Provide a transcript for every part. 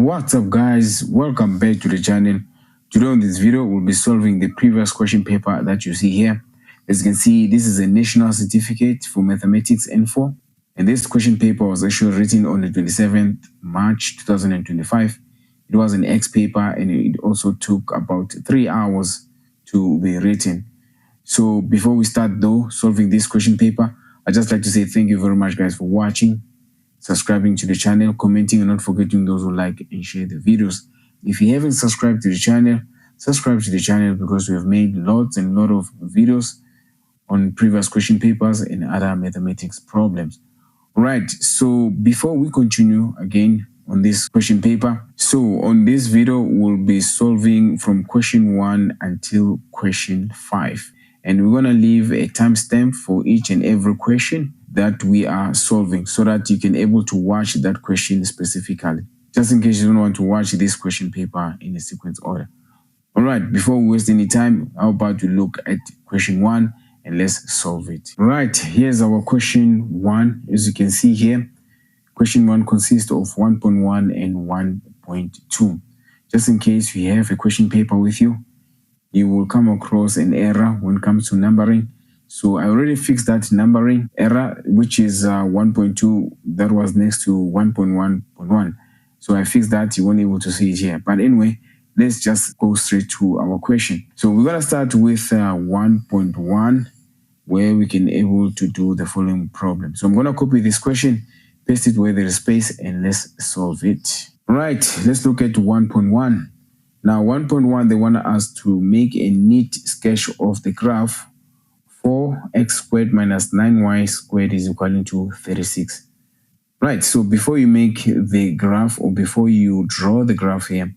What's up guys, welcome back to the channel. Today on this video we'll be solving the previous question paper that you see here. As you can see, this is a national certificate for mathematics N4, and this question paper was actually written on the 27th March 2025. It was an X paper and it also took about 3 hours to be written. So before we start though solving this question paper, I'd just like to say thank you very much guys for watching, subscribing to the channel, commenting, and not forgetting those who like and share the videos. If you haven't subscribed to the channel, subscribe to the channel because we have made lots and lot of videos on previous question papers and other mathematics problems. Right, so before we continue again on this question paper, so on this video we'll be solving from question 1 until question 5, and we're going to leave a timestamp for each and every question that we are solving so that you can able to watch that question specifically, just in case you don't want to watch this question paper in a sequence order. All right, before we waste any time, how about we look at question 1 and let's solve it. Right, here's our question 1. As you can see here, question 1 consists of 1.1 and 1.2. Just in case you have a question paper with you, you will come across an error when it comes to numbering. So I already fixed that numbering error, which is 1.2 that was next to 1.1.1. So I fixed that. You won't be able to see it here. But anyway, let's just go straight to our question. So we're going to start with 1.1, where we can able to do the following problem. So I'm going to copy this question, paste it where there is space, and let's solve it. Right, let's look at 1.1. Now 1.1, they want us to make a neat sketch of the graph 4x squared minus 9y squared is equal to 36. Right, so before you make the graph or before you draw the graph here,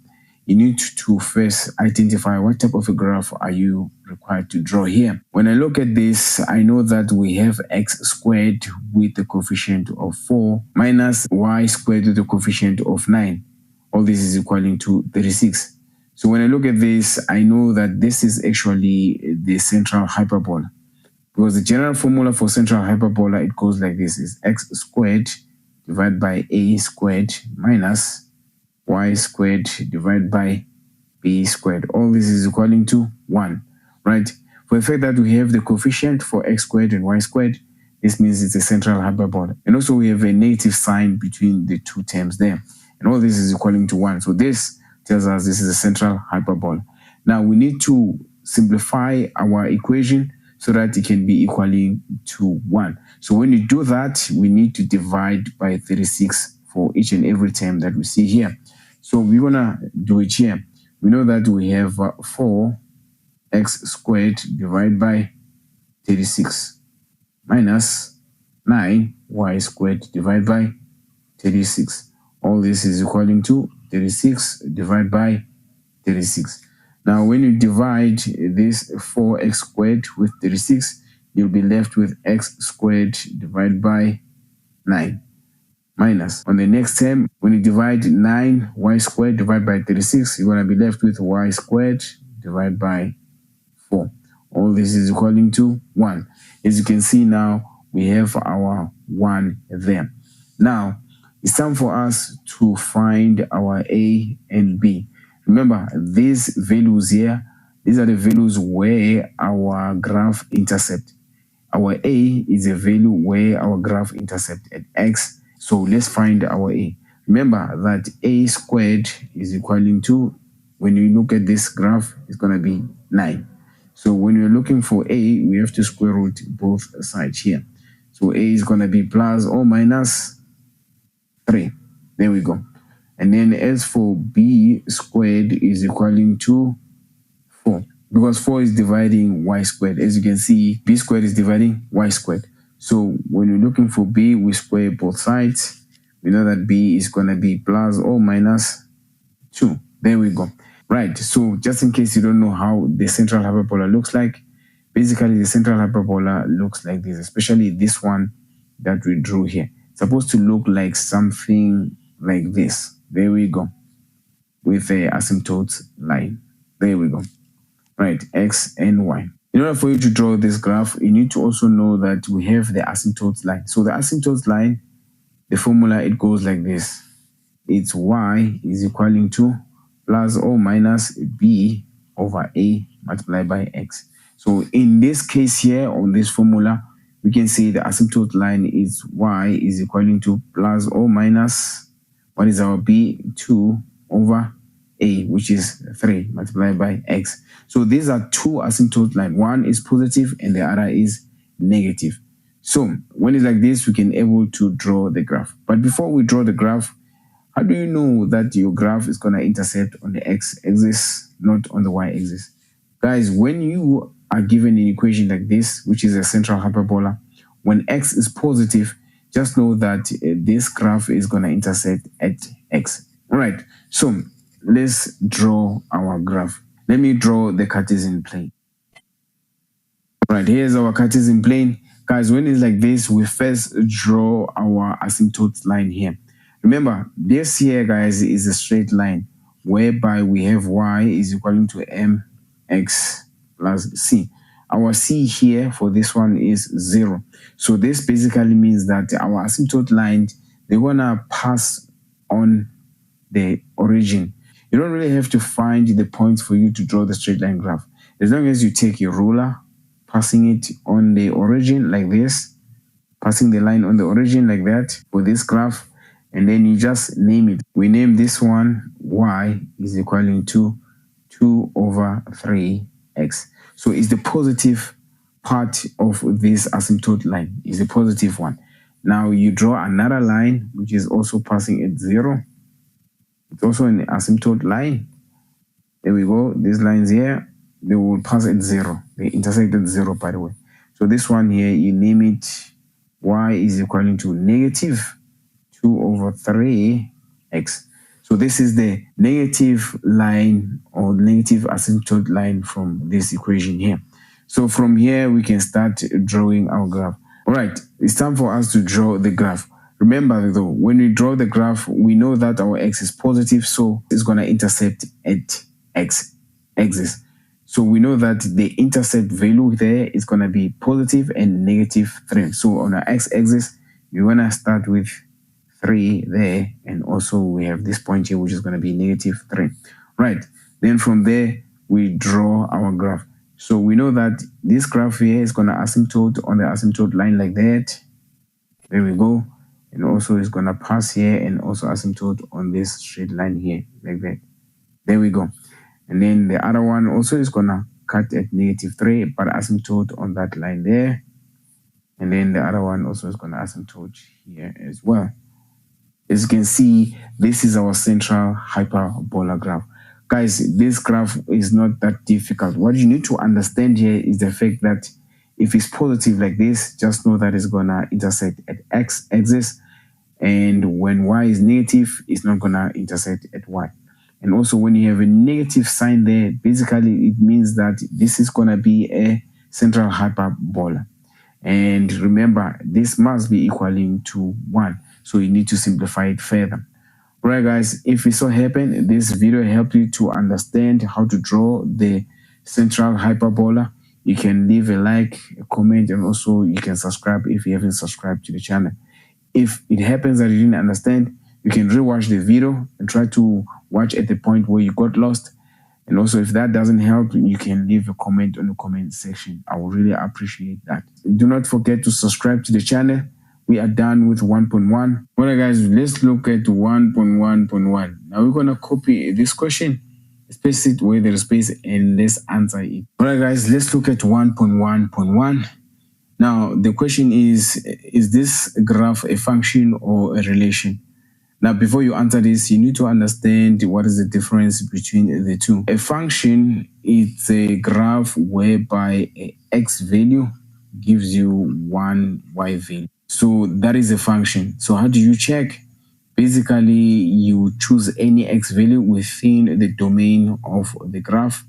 you need to first identify what type of a graph are you required to draw here. When I look at this, I know that we have x squared with the coefficient of 4 minus y squared with the coefficient of 9. All this is equal to 36. So when I look at this, I know that this is actually the central hyperbola. Because the general formula for central hyperbola, it goes like this, is x squared divided by a squared minus y squared divided by b squared. All this is equal to 1, right? For the fact that we have the coefficient for x squared and y squared, this means it's a central hyperbola. And also we have a negative sign between the two terms there. And all this is equal to 1. So this tells us this is a central hyperbola. Now we need to simplify our equation so that it can be equaling to 1. So when you do that, we need to divide by 36 for each and every term that we see here. So we're going to do it here. We know that we have 4x squared divided by 36 minus 9y squared divided by 36. All this is equaling to 36 divided by 36. Now, when you divide this 4x squared with 36, you'll be left with x squared divided by 9 minus. On the next term, when you divide 9y squared divided by 36, you're going to be left with y squared divided by 4. All this is equal to 1. As you can see now, we have our 1 there. Now, it's time for us to find our a and b. Remember, these values here, these are the values where our graph intercept. Our a is a value where our graph intercept at x. So let's find our a. Remember that a squared is equal to, when you look at this graph, it's going to be 9. So when you're looking for a, we have to square root both sides here. So a is going to be plus or minus 3. There we go. And then as for b squared is equal to 4. Because 4 is dividing y squared. As you can see, b squared is dividing y squared. So when you're looking for b, we square both sides. We know that b is going to be plus or minus 2. There we go. Right, so just in case you don't know how the central hyperbola looks like, basically the central hyperbola looks like this, especially this one that we drew here. It's supposed to look like something like this. There we go, with a asymptote line. There we go. Right, x and y. In order for you to draw this graph, you need to also know that we have the asymptote line. So the asymptote line, the formula, it goes like this. it's y is equaling to plus or minus b over a multiplied by x. So in this case here, on this formula, we can say the asymptote line is y is equaling to plus or minus, what is our b, 2 over a, which is 3 multiplied by x. So these are two asymptote lines. One is positive and the other is negative. So when it's like this, we can able to draw the graph. But before we draw the graph, how do you know that your graph is going to intercept on the x-axis, not on the y-axis? Guys, when you are given an equation like this, which is a central hyperbola, when x is positive, just know that this graph is going to intersect at x. All right, so let's draw our graph. Let me draw the Cartesian plane. All right, here's our Cartesian plane. Guys, when it's like this, we first draw our asymptote line here. Remember, this here, guys, is a straight line whereby we have y is equal to mx plus c. Our c here for this one is 0. So this basically means that our asymptote line, they're going to pass on the origin. You don't really have to find the points for you to draw the straight line graph. As long as you take your ruler, passing it on the origin like this, passing the line on the origin like that for this graph, and then you just name it. We name this one y is equaling to 2 over 3x. So it's the positive part of this asymptote line, is the positive one. Now you draw another line which is also passing at 0. It's also an asymptote line. There we go. These lines here, they will pass at 0. They intersect at 0, by the way. So this one here, you name it y is equaling to negative 2 over 3x. So this is the negative line or negative asymptote line from this equation here. So from here, we can start drawing our graph. All right, it's time for us to draw the graph. Remember though, when we draw the graph, we know that our x is positive, so it's going to intercept at x-axis. So we know that the intercept value there is going to be positive and negative 3. So on our x-axis, we're going to start with 3 there, and also we have this point here which is going to be negative 3. Right, then from there we draw our graph. So we know that this graph here is going to asymptote on the asymptote line like that. There we go. And also it's going to pass here and also asymptote on this straight line here like that. There we go. And then the other one also is going to cut at negative 3 but asymptote on that line there. And then the other one also is going to asymptote here as well. As you can see, this is our central hyperbola graph. Guys, this graph is not that difficult. What you need to understand here is the fact that if it's positive like this, just know that it's going to intersect at x-axis. And when y is negative, it's not going to intersect at y. And also when you have a negative sign there, basically it means that this is going to be a central hyperbola. And remember, this must be equaling to 1. So you need to simplify it further. Alright guys, if it so happen this video helped you to understand how to draw the central hyperbola, you can leave a like, a comment, and also you can subscribe if you haven't subscribed to the channel. If it happens that you didn't understand, you can rewatch the video and try to watch at the point where you got lost. And also if that doesn't help, you can leave a comment on the comment section. I would really appreciate that. Do not forget to subscribe to the channel. We are done with 1.1. Alright guys, let's look at 1.1.1. Now we're going to copy this question, space it where there is space, and let's answer it. Alright guys, let's look at 1.1.1. Now the question is this graph a function or a relation? Now before you answer this, you need to understand what is the difference between the two. A function is a graph whereby a x value gives you one y value. So that is a function. So how do you check? Basically, you choose any x value within the domain of the graph.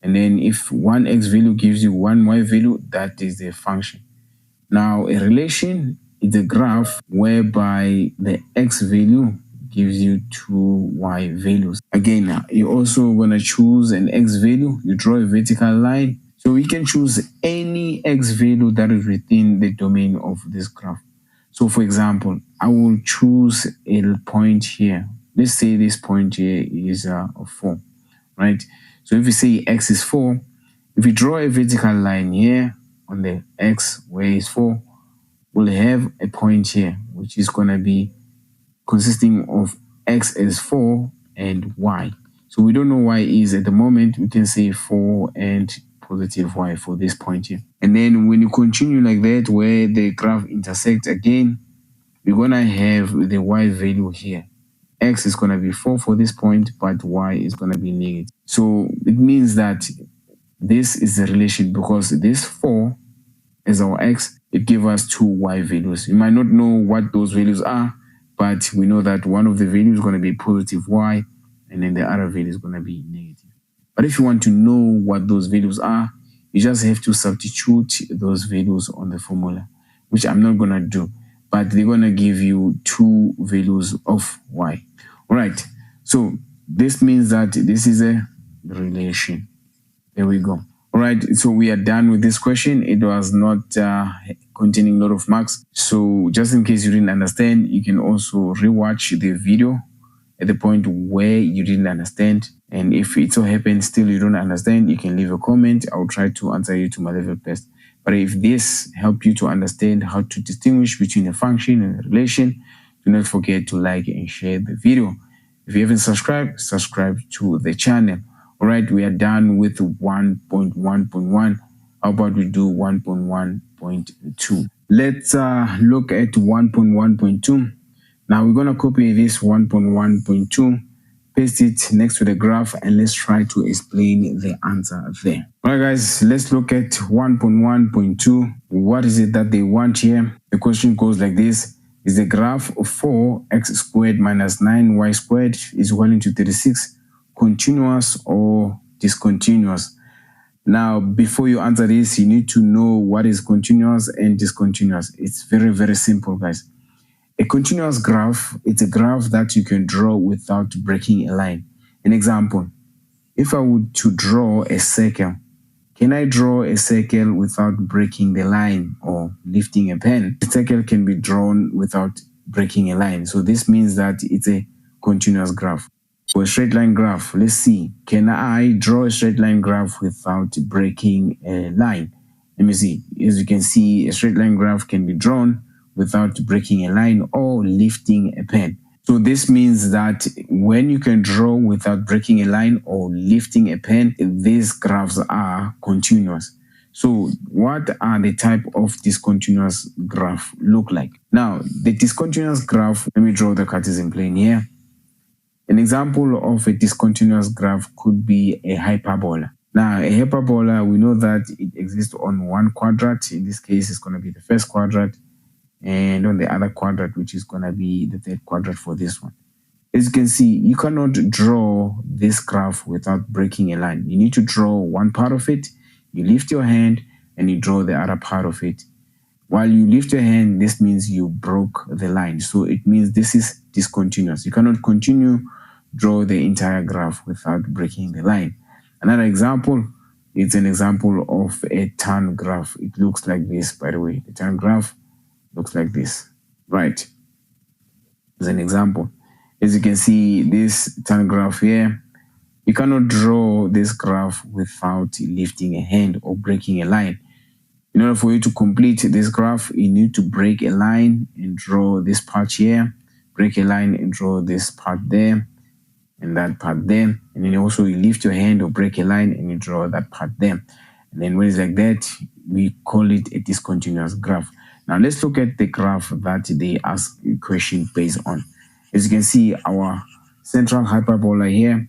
And then if one x value gives you one y value, that is the function. Now, a relation is a graph whereby the x value gives you two y values. Again, you're also going to choose an x value. You draw a vertical line. So we can choose any x value that is within the domain of this graph. So for example, I will choose a point here. Let's say this point here is 4, right? So if we say x is 4, if we draw a vertical line here on the x where is 4, we'll have a point here, which is going to be consisting of x is 4 and y. So we don't know y is at the moment. We can say 4 and positive y for this point here. And then when you continue like that, where the graph intersects again, we're going to have the y value here. X is going to be 4 for this point, but y is going to be negative. So it means that this is the relation, because this 4 as our x, it gives us 2 y values. You might not know what those values are, but we know that one of the values is going to be positive y, and then the other value is going to be negative. But if you want to know what those values are, you just have to substitute those values on the formula, which I'm not going to do, but they're going to give you 2 values of y. All right, so this means that this is a relation. There we go. All right, so we are done with this question. It was not containing a lot of marks. So just in case you didn't understand, you can also rewatch the video at the point where you didn't understand. And if it so happens still you don't understand, you can leave a comment. I'll try to answer you to my level best. But if this helped you to understand how to distinguish between a function and a relation, do not forget to like and share the video. If you haven't subscribed, subscribe to the channel. All right, we are done with 1.1.1. How about we do 1.1.2? Let's look at 1.1.2. Now we're going to copy this 1.1.2, paste it next to the graph, and let's try to explain the answer there. All right, guys, let's look at 1.1.2. What is it that they want here? The question goes like this. Is the graph of 4x squared minus 9y squared is equal to 36 continuous or discontinuous? Now, before you answer this, you need to know what is continuous and discontinuous. It's very, very simple, guys. A continuous graph, it's a graph that you can draw without breaking a line. An example, if I would to draw a circle, can I draw a circle without breaking the line or lifting a pen? A circle can be drawn without breaking a line. So this means that it's a continuous graph. For a straight line graph, let's see. Can I draw a straight line graph without breaking a line? Let me see. As you can see, a straight line graph can be drawn without breaking a line or lifting a pen. So this means that when you can draw without breaking a line or lifting a pen, these graphs are continuous. So what are the type of discontinuous graph look like? Now, the discontinuous graph, let me draw the Cartesian plane here. An example of a discontinuous graph could be a hyperbola. Now, a hyperbola, we know that it exists on one quadrant. In this case, it's going to be the first quadrant, and on the other quadrant, which is going to be the third quadrant for this one. As you can see, you cannot draw this graph without breaking a line. You need to draw one part of it, you lift your hand, and you draw the other part of it. While you lift your hand, this means you broke the line. So it means this is discontinuous. You cannot continue draw the entire graph without breaking the line. Another example, it's an example of a turn graph. It looks like this, by the way. The turn graph looks like this, right? As an example, as you can see, this turn graph here, you cannot draw this graph without lifting a hand or breaking a line. In order for you to complete this graph, you need to break a line and draw this part here, break a line and draw this part there, and that part there. And then also you lift your hand or break a line and you draw that part there. And then when it's like that, we call it a discontinuous graph. Now let's look at the graph that they ask a question based on. As you can see, our central hyperbola here,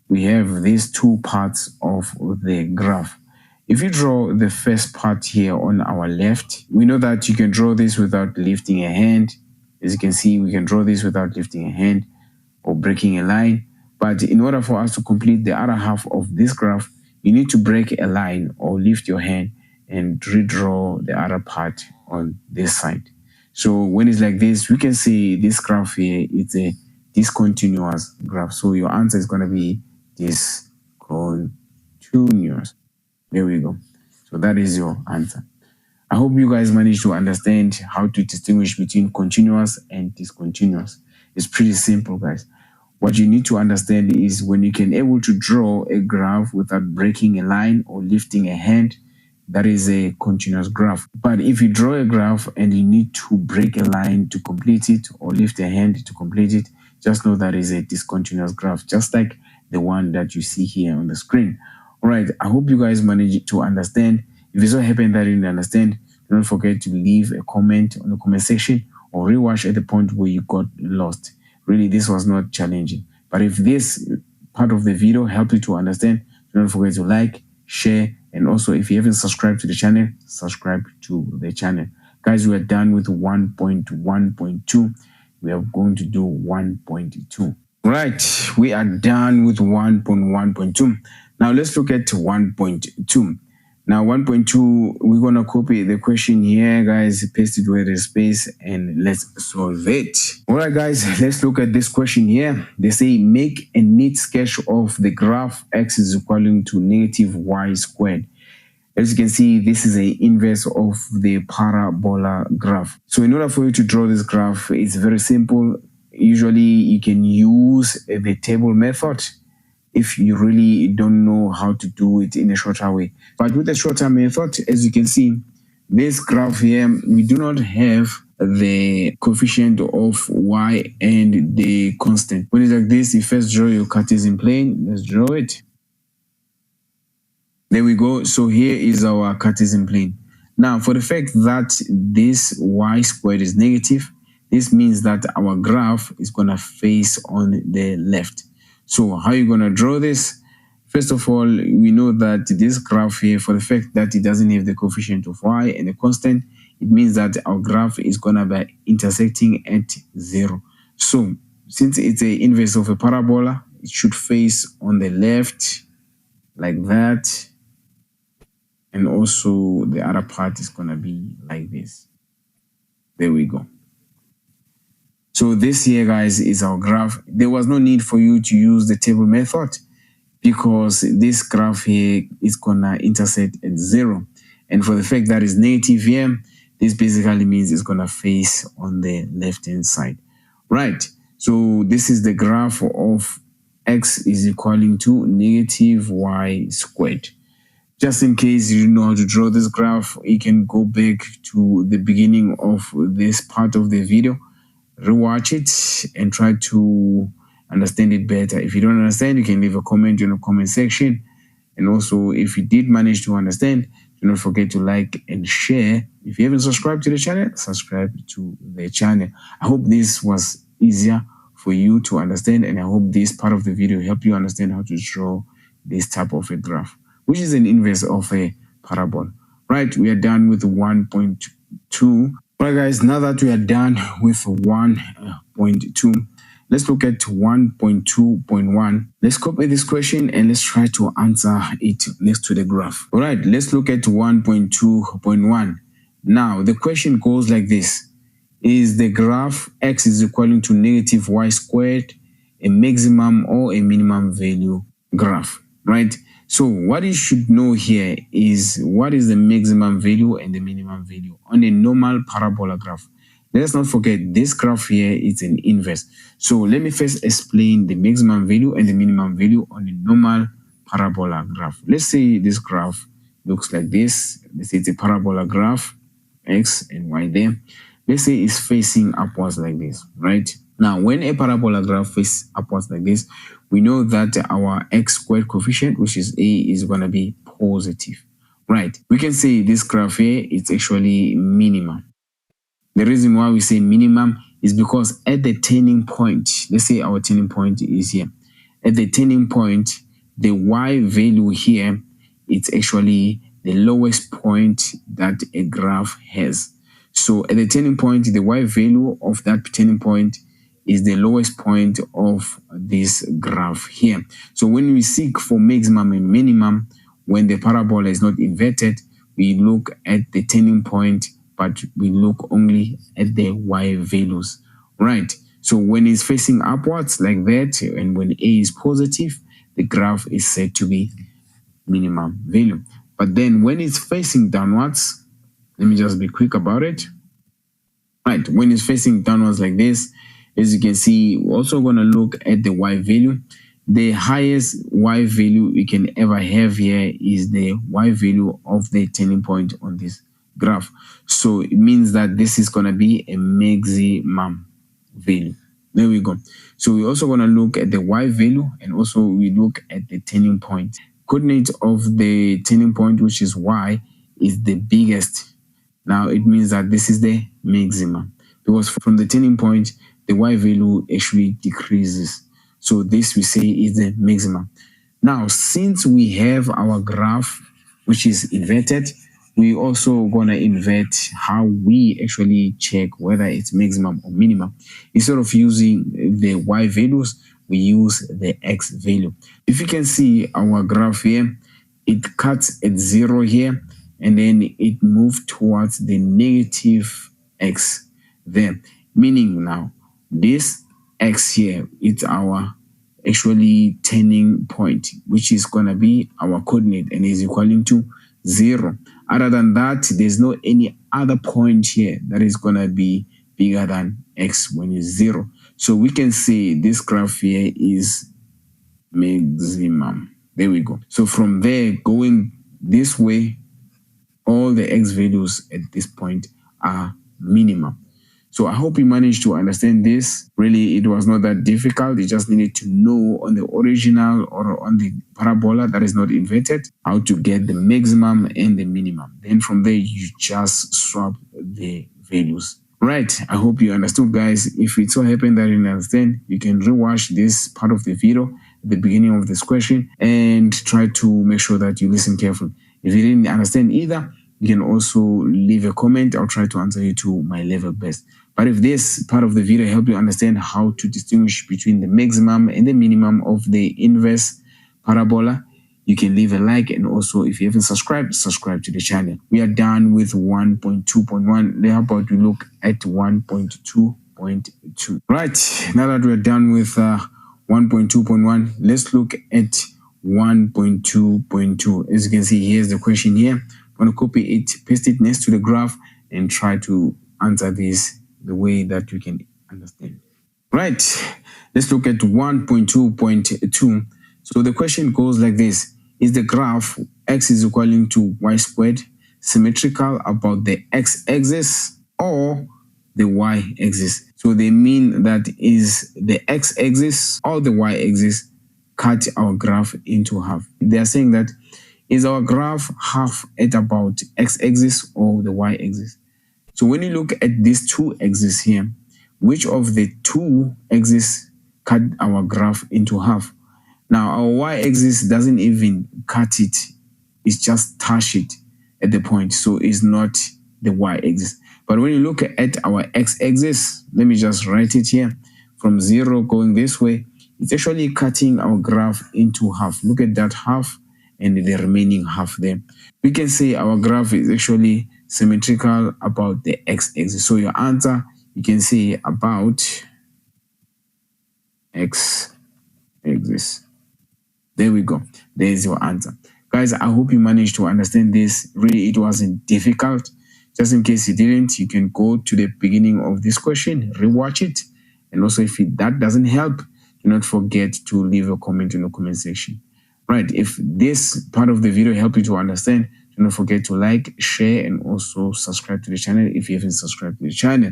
we have these two parts of the graph. If you draw the first part here on our left, we know that you can draw this without lifting a hand. As you can see, we can draw this without lifting a hand or breaking a line. But in order for us to complete the other half of this graph, you need to break a line or lift your hand and redraw the other part on this side. So when it's like this, we can say this graph here is a discontinuous graph. So your answer is going to be discontinuous. There we go. So that is your answer. I hope you guys managed to understand how to distinguish between continuous and discontinuous. It's pretty simple, guys. What you need to understand is when you can able to draw a graph without breaking a line or lifting a hand, that is a continuous graph. But if you draw a graph and you need to break a line to complete it or lift a hand to complete it, just know that is a discontinuous graph, just like the one that you see here on the screen. All right, I hope you guys managed to understand. If it so happen that you didn't understand, don't forget to leave a comment on the comment section or rewatch at the point where you got lost. Really, this was not challenging. But if this part of the video helped you to understand, don't forget to like, share, and also if you haven't subscribed to the channel, subscribe to the channel. Guys, we are done with 1.1.2. We are going to do 1.2. Right, we are done with 1.1.2. Now let's look at 1.2. Now 1.2, we're going to copy the question here, guys, paste it where there's space, and let's solve it. All right, guys, let's look at this question here. They say make a neat sketch of the graph x is equaling to negative y squared. As you can see, this is an inverse of the parabola graph. So in order for you to draw this graph, it's very simple. Usually you can use the table method if you really don't know how to do it in a shorter way. But with the shorter method, as you can see, this graph here, we do not have the coefficient of y and the constant. When it's like this, you first draw your Cartesian plane. Let's draw it. There we go. So here is our Cartesian plane. Now, for the fact that this y squared is negative, this means that our graph is going to face on the left. So how are you going to draw this? First of all, we know that this graph here, for the fact that it doesn't have the coefficient of y and the constant, it means that our graph is going to be intersecting at 0. So since it's an inverse of a parabola, it should face on the left like that. And also the other part is going to be like this. There we go. So this here, guys, is our graph. There was no need for you to use the table method because this graph here is gonna intersect at 0. And for the fact that it's negative here, this basically means it's gonna face on the left-hand side. Right, so this is the graph of x is equaling to negative y squared. Just in case you don't know how to draw this graph, you can go back to the beginning of this part of the video, rewatch it and try to understand it better. If you don't understand, you can leave a comment in the comment section. And also, if you did manage to understand, do not forget to like and share. If you haven't subscribed to the channel, subscribe to the channel. I hope this was easier for you to understand, and I hope this part of the video helped you understand how to draw this type of a graph, which is an inverse of a parabola. Right, we are done with 1.2. Alright guys, now that we are done with 1.2, let's look at 1.2.1. Let's copy this question and let's try to answer it next to the graph. Alright, let's look at 1.2.1. Now, the question goes like this. Is the graph x is equaling to negative y squared a maximum or a minimum value graph, right? So what you should know here is what is the maximum value and the minimum value on a normal parabola graph. Let's not forget this graph here is an inverse. So let me first explain the maximum value and the minimum value on a normal parabola graph. Let's say this graph looks like this. Let's say it's a parabola graph, x and y there. Let's say it's facing upwards like this, right? Now, when a parabola graph faces upwards like this, we know that our x squared coefficient, which is a, is going to be positive, right? We can say this graph here is actually minimum. The reason why we say minimum is because at the turning point, let's say our turning point is here. At the turning point, the y value here, it's actually the lowest point that a graph has. So at the turning point, the y value of that turning point is the lowest point of this graph here. So when we seek for maximum and minimum, when the parabola is not inverted, we look at the turning point, but we look only at the y values, right? So when it's facing upwards like that, and when a is positive, the graph is said to be minimum value. But then when it's facing downwards, Let me just be quick about it. Right, when it's facing downwards like this, as you can see, we're also going to look at the y value. The highest y value we can ever have here is the y value of the turning point on this graph. So it means that this is going to be a maximum value. There we go. So we're also going to look at the y value, and also we look at the turning point. Coordinate of the turning point, which is y, is the biggest. Now it means that this is the maximum, because from the turning point, the y value actually decreases. So this we say is the maximum. Now, since we have our graph, which is inverted, we also gonna invert how we actually check whether it's maximum or minimum. Instead of using the y values, we use the x value. If you can see our graph here, it cuts at 0 here, and then it moves towards the negative x there. Meaning now, this x here, it's our actually turning point, which is going to be our coordinate and is equaling to 0. Other than that, there's no any other point here that is going to be bigger than x when it's 0. So we can say this graph here is maximum. There we go. So from there, going this way, all the x values at this point are minimum. So I hope you managed to understand this. Really, it was not that difficult. You just needed to know on the original or on the parabola that is not inverted how to get the maximum and the minimum. Then from there, you just swap the values. Right, I hope you understood, guys. If it so happened that you didn't understand, you can rewatch this part of the video at the beginning of this question and try to make sure that you listen carefully. If you didn't understand either, you can also leave a comment. I'll try to answer you to my level best. But if this part of the video helped you understand how to distinguish between the maximum and the minimum of the inverse parabola, you can leave a like, and also if you haven't subscribed, subscribe to the channel. We are done with 1.2.1. How about we look at 1.2.2? Right, now that we're done with 1.2.1, let's look at 1.2.2. As you can see, here's the question here. I'm going to copy it, paste it next to the graph, and try to answer this the way that you can understand. Right, let's look at 1.2.2. So the question goes like this. Is the graph x is equaling to y squared symmetrical about the x-axis or the y-axis? So they mean that is the x-axis or the y-axis cut our graph into half. They are saying that is our graph half at about x-axis or the y-axis? So when you look at these two axes here, which of the two axes cut our graph into half? Now, our y-axis doesn't even cut it. It's just touch it at the point. So it's not the y-axis. But when you look at our x-axis, let me just write it here. From 0 going this way, it's actually cutting our graph into half. Look at that half and the remaining half there. We can say our graph is actually symmetrical about the x-axis. So your answer, you can say about x-axis. There we go. There's your answer. Guys, I hope you managed to understand this. Really, it wasn't difficult. Just in case you didn't, you can go to the beginning of this question, rewatch it. And also, if that doesn't help, do not forget to leave a comment in the comment section. Right, if this part of the video helped you to understand, do not forget to like, share, and also subscribe to the channel if you haven't subscribed to the channel.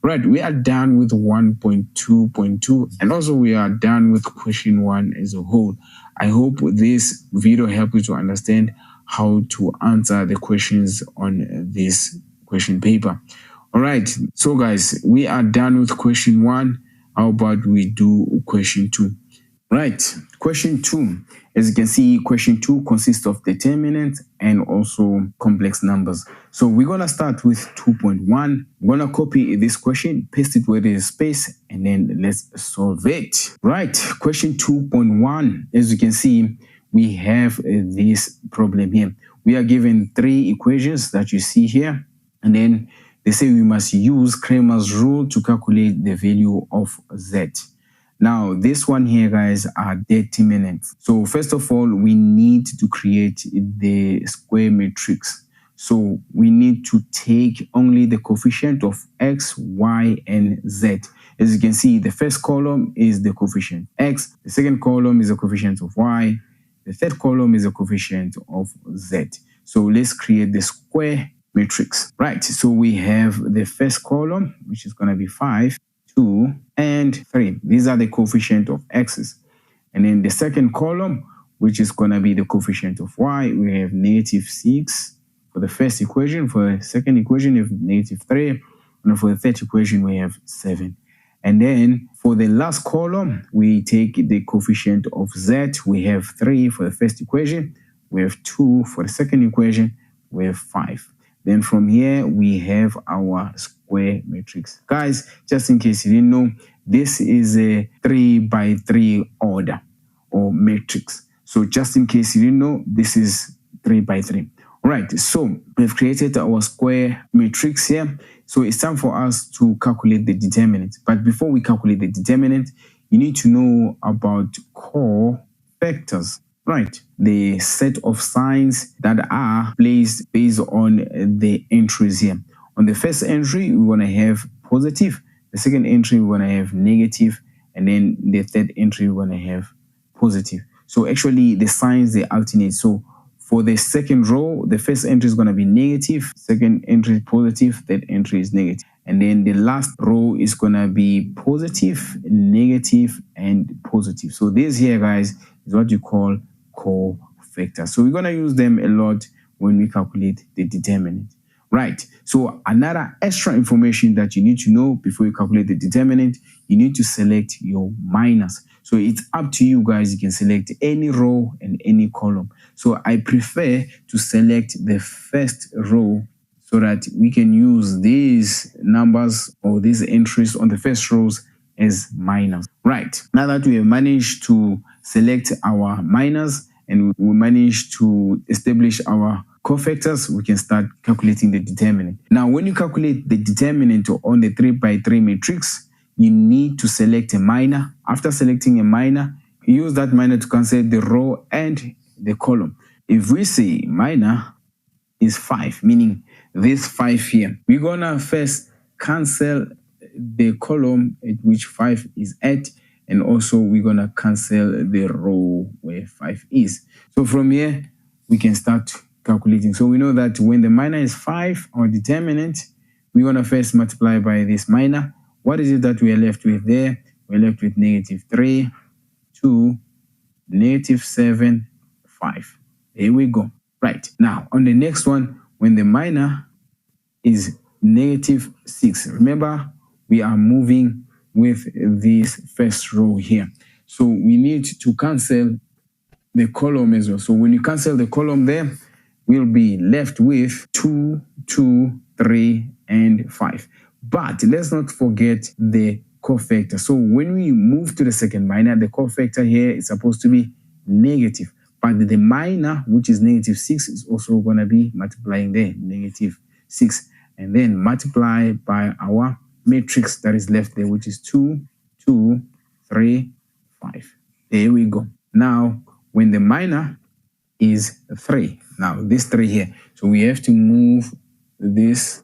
Right, we are done with 1.2.2, and also we are done with question 1 as a whole. I hope this video helped you to understand how to answer the questions on this question paper. All right, so guys, we are done with question 1. How about we do question 2? Right, question 2. As you can see, question 2 consists of determinants and also complex numbers. So we're going to start with 2.1. We're going to copy this question, paste it where there's space, and then let's solve it. Right, question 2.1. As you can see, we have this problem here. We are given 3 equations that you see here, and then they say we must use Cramer's rule to calculate the value of z. Now, this one here, guys, are determinants. So first of all, we need to create the square matrix. So we need to take only the coefficient of x, y, and z. As you can see, the first column is the coefficient x, the second column is the coefficient of y, the third column is the coefficient of z. So let's create the square matrix. Right, so we have the first column, which is going to be 5, 2, and 3. These are the coefficient of x's. And then the second column, which is going to be the coefficient of y, we have -6 for the first equation. For the second equation, we have -3. And for the third equation, we have 7. And then for the last column, we take the coefficient of z. We have 3 for the first equation. We have 2 for the second equation. We have 5. Then from here, we have our square matrix. Guys, just in case you didn't know, this is a 3 by 3 order or matrix. So just in case you didn't know, this is 3 by 3. All right, so we've created our square matrix here. So it's time for us to calculate the determinant. But before we calculate the determinant, you need to know about cofactors. Right, the set of signs that are placed based on the entries here. On the first entry, we want to have positive. The second entry, we want to have negative. And then the third entry, we want to have positive. So actually, the signs, they alternate. So for the second row, the first entry is going to be negative. Second entry is positive. Third entry is negative. And then the last row is going to be positive, negative, and positive. So this here, guys, is what you call cofactors. So we're going to use them a lot when we calculate the determinant. Right, so another extra information that you need to know before you calculate the determinant, you need to select your minus. So it's up to you guys. You can select any row and any column. So I prefer to select the first row so that we can use these numbers or these entries on the first rows as minus. Right, now that we have managed to select our minus and we managed to establish our cofactors, we can start calculating the determinant. Now, when you calculate the determinant on the 3 by 3 matrix, you need to select a minor. After selecting a minor, use that minor to cancel the row and the column. If we say minor is 5, meaning this 5 here, we're gonna first cancel the column at which 5 is at, and also we're gonna cancel the row where 5 is. So from here, we can start calculating. So we know that when the minor is 5, our determinant, we're going to first multiply by this minor. What is it that we are left with there? We're left with -3, 2, -7, 5. There we go. Right. Now, on the next one, when the minor is -6, remember, we are moving with this first row here. So we need to cancel the column as well. So when you cancel the column there, we'll be left with 2, 2, 3, and 5. But let's not forget the cofactor. So when we move to the second minor, the cofactor here is supposed to be negative. But the minor, which is -6, is also going to be multiplying there, -6. And then multiply by our matrix that is left there, which is 2, 2, 3, 5. There we go. Now, when the minor is 3. Now, this 3 here. So we have to move this,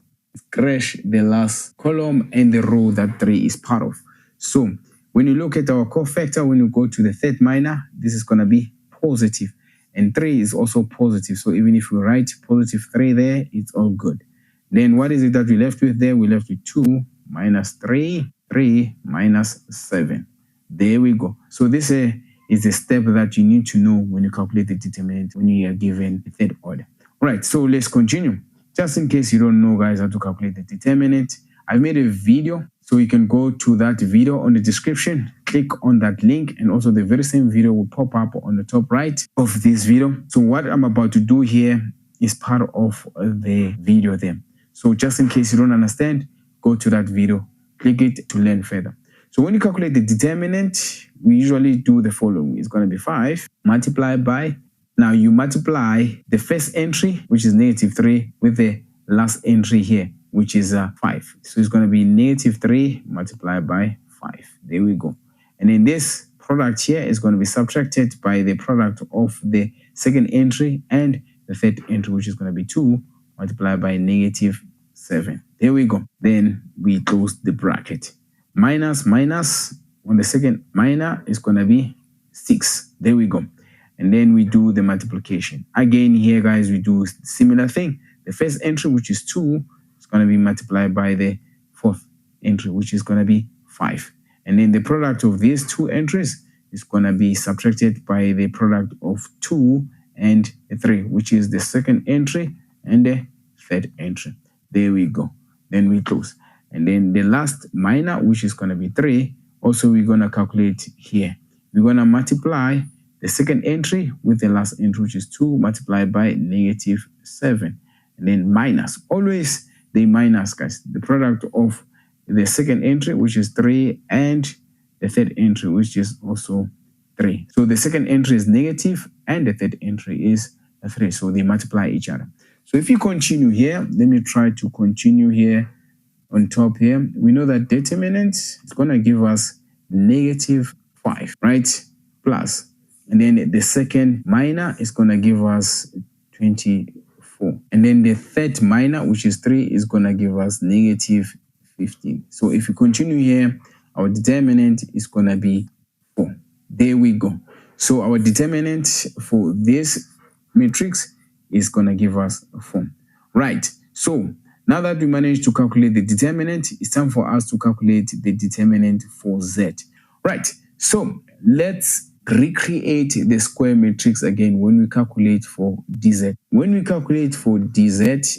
crash the last column and the row that 3 is part of. So when you look at our cofactor, when you go to the third minor, this is going to be positive. And 3 is also positive. So even if we write +3 there, it's all good. Then what is it that we left with there? We left with 2 minus 3, 3 minus 7. There we go. So this is a step that you need to know when you calculate the determinant when you are given the third order. All right, so let's continue. Just in case you don't know, guys, how to calculate the determinant, I've made a video, so you can go to that video on the description, click on that link, and also the very same video will pop up on the top right of this video. So what I'm about to do here is part of the video there. So just in case you don't understand, go to that video, click it to learn further. So when you calculate the determinant, we usually do the following. It's going to be 5 multiplied by, now you multiply the first entry, which is -3, with the last entry here, which is 5. So it's going to be -3 multiplied by 5. There we go. And then this product here is going to be subtracted by the product of the second entry and the third entry, which is going to be 2 multiplied by negative 7. There we go. Then we close the bracket. Minus on the second minor is going to be 6. There we go. And then we do the multiplication. Again, here, guys, we do similar thing. The first entry, which is 2, is going to be multiplied by the fourth entry, which is going to be 5. And then the product of these two entries is going to be subtracted by the product of 2 and 3, which is the second entry and the third entry. There we go. Then we close. And then the last minor, which is going to be 3, also we're going to calculate here. We're going to multiply the second entry with the last entry, which is 2 multiplied by negative 7. And then minus. Always the minus, guys. The product of the second entry, which is 3, and the third entry, which is also 3. So the second entry is negative and the third entry is 3. So they multiply each other. So if you continue here, let me try to continue here on top here. We know that determinant is going to give us negative 5, right? Plus. And then the second minor is going to give us 24. And then the third minor, which is 3, is going to give us negative 15. So if you continue here, our determinant is going to be 4. There we go. So our determinant for this matrix is going to give us 4. Right. So now that we managed to calculate the determinant, it's time for us to calculate the determinant for Z. Right. So let's recreate the square matrix again when we calculate for dz. When we calculate for dz,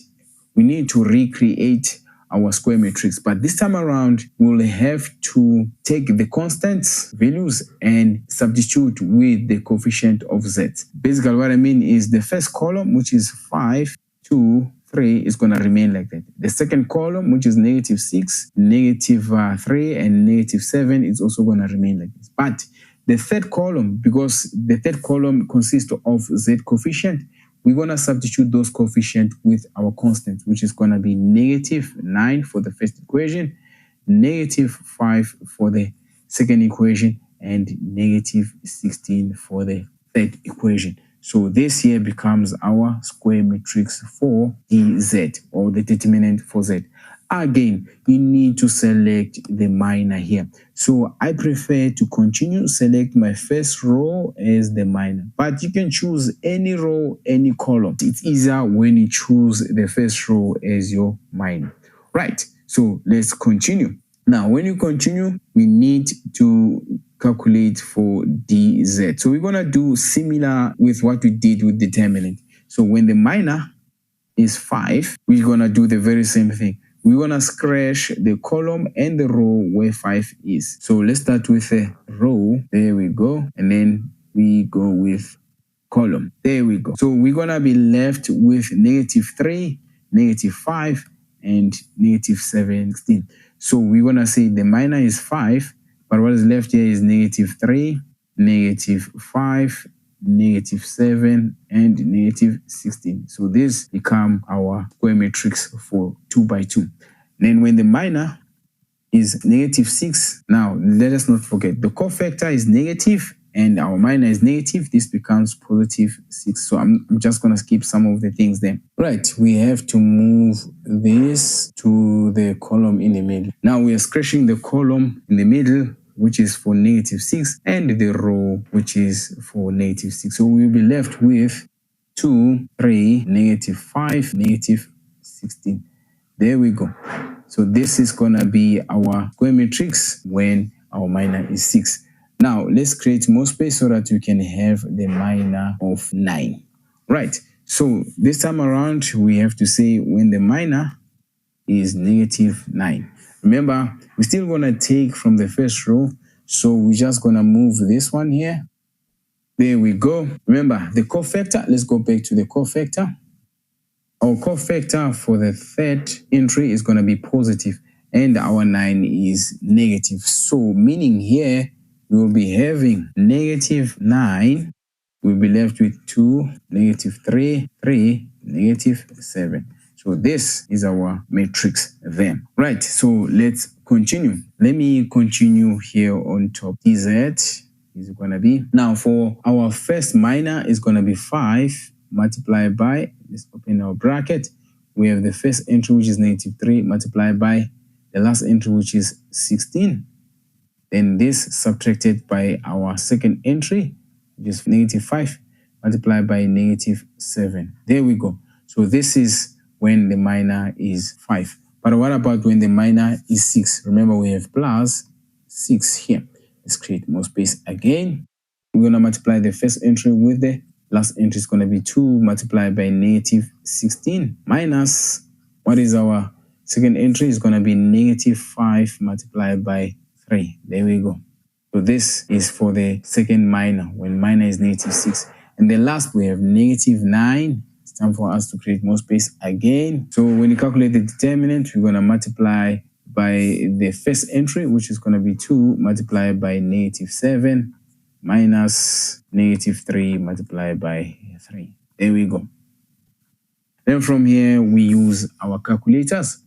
we need to recreate our square matrix, but this time around we'll have to take the constants values and substitute with the coefficient of z. Basically what I mean is the first column, which is 5, 2, 3, is going to remain like that. The second column, which is negative 6, negative 3, and negative 7, is also going to remain like this. But the third column, because the third column consists of z coefficient, we're going to substitute those coefficients with our constant, which is going to be negative 9 for the first equation, negative 5 for the second equation, and negative 16 for the third equation. So this here becomes our square matrix for dz, or the determinant for z. Again, you need to select the minor here. So I prefer to continue, select my first row as the minor, but you can choose any row, any column. It's easier when you choose the first row as your minor. Right, so let's continue. Now, when you continue, we need to calculate for dz. So we're going to do similar with what we did with determinant. So when the minor is 5, we're going to do the very same thing. We're going to scratch the column and the row where 5 is. So let's start with a row. There we go. And then we go with column. There we go. So we're going to be left with negative 3, negative 5, and negative 16. So we're going to say the minor is 5, but what is left here is negative 3, negative 5, negative 7, and negative 16. So this become our square matrix for 2 by 2. Then when the minor is negative 6, now let us not forget the cofactor is negative and our minor is negative. This becomes positive 6. So I'm just going to skip some of the things there. Right, we have to move this to the column in the middle. Now we are scratching the column in the middle, which is for negative 6, and the row, which is for negative 6. So we'll be left with 2, 3, negative 5, negative 16. There we go. So this is going to be our square matrix when our minor is 6. Now, let's create more space so that we can have the minor of 9. Right. So this time around, we have to say when the minor is negative 9. Remember, we're still going to take from the first row. So we're just going to move this one here. There we go. Remember, the cofactor, let's go back to the cofactor. Our cofactor for the third entry is going to be positive, and our 9 is negative. So meaning here, we will be having negative 9. We'll be left with 2, negative 3, 3, negative 7. So this is our matrix there. Right, so let's continue. Let me continue here on top. dz is going to be, now for our first minor is going to be 5 multiplied by, let's open our bracket, we have the first entry, which is -3, multiplied by the last entry, which is 16. Then this subtracted by our second entry, which is -5, multiplied by -7. There we go. So this is when the minor is 5. But what about when the minor is 6? Remember, we have plus 6 here. Let's create more space again. We're going to multiply the first entry with the last entry. Is going to be 2 multiplied by -16 minus, what is our second entry? Is going to be -5 multiplied by 3. There we go. So this is for the second minor, when minor is -6. And the last, we have -9. It's time for us to create more space again. So when you calculate the determinant, we're going to multiply by the first entry, which is going to be 2 multiplied by -7 minus -3 multiplied by 3. There we go. Then from here, we use our calculators.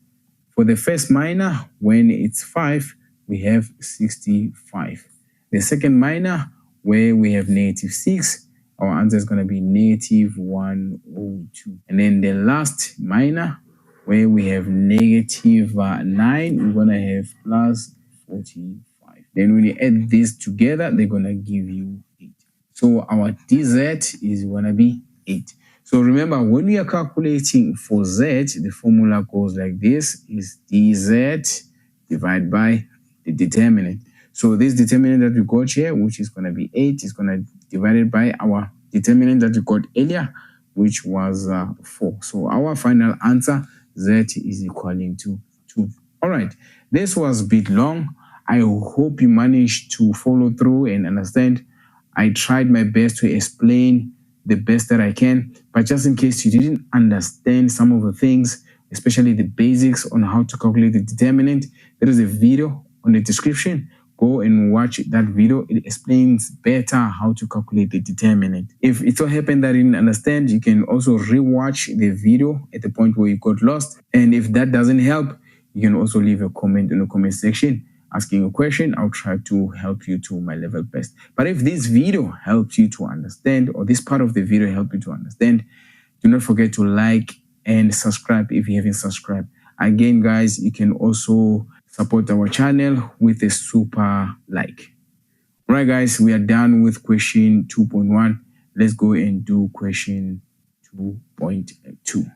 For the first minor, when it's 5, we have 65. The second minor, where we have -6, our answer is going to be -102. And then the last minor, where we have -9, we're going to have plus 45. Then when you add these together, they're going to give you 8. So our dz is going to be 8. So remember, when we are calculating for z, the formula goes like this, is dz divided by the determinant. So this determinant that we got here, which is going to be 8, is going to divide it by our determinant that we got earlier, which was 4. So our final answer, z is equaling to 2. All right, this was a bit long. I hope you managed to follow through and understand. I tried my best to explain the best that I can, but just in case you didn't understand some of the things, especially the basics on how to calculate the determinant, there is a video on the description. Go and watch that video. It explains better how to calculate the determinant. If it so happened that you didn't understand, you can also rewatch the video at the point where you got lost. And if that doesn't help, you can also leave a comment in the comment section asking a question. I'll try to help you to my level best. But if this video helped you to understand, or this part of the video helped you to understand, do not forget to like and subscribe if you haven't subscribed. Again, guys, you can also support our channel with a super like. All right, guys, we are done with question 2.1. Let's go and do question 2.2.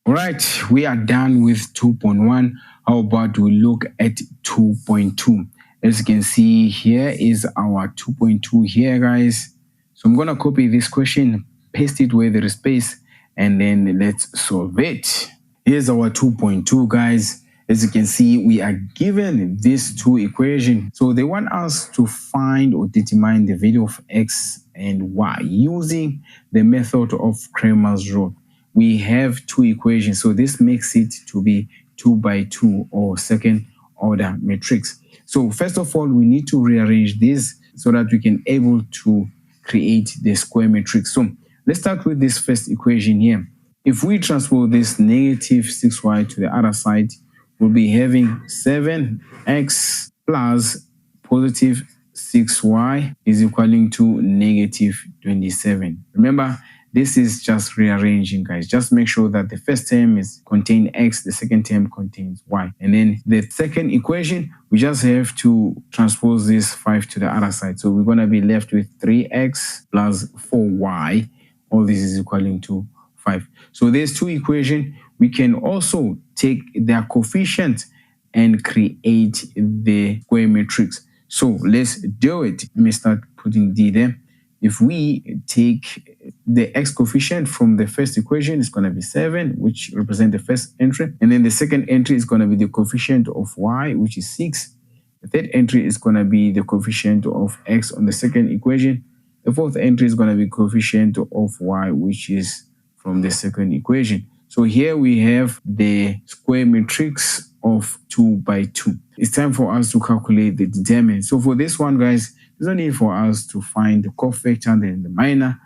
All right, we are done with 2.1. How about we look at 2.2? As you can see, here is our 2.2 here, guys. So I'm going to copy this question, paste it where there is space, and then let's solve it. Here's our 2.2, guys. As you can see, we are given these two equations. So they want us to find or determine the value of x and y using the method of Cramer's rule. We have two equations, so this makes it to be 2 by 2 or second order matrix. So first of all, we need to rearrange this so that we can able to create the square matrix. So let's start with this first equation here. If we transpose this -6y to the other side, we'll be having 7x plus positive 6y is equaling to -27. Remember, this is just rearranging, guys. Just make sure that the first term is contain x, the second term contains y. And then the second equation, we just have to transpose this 5 to the other side. So we're going to be left with 3x plus 4y. All this is equaling to 5. So there's two equations. We can also take their coefficient and create the square matrix. So let's do it. Let me start putting d there. If we take the x coefficient from the first equation, it's going to be 7, which represents the first entry. And then the second entry is going to be the coefficient of y, which is 6. The third entry is going to be the coefficient of x on the second equation. The fourth entry is going to be coefficient of y, which is from the second equation. So here we have the square matrix of 2 by 2. It's time for us to calculate the determinant. So for this one, guys, there's no need for us to find the cofactor and the minor.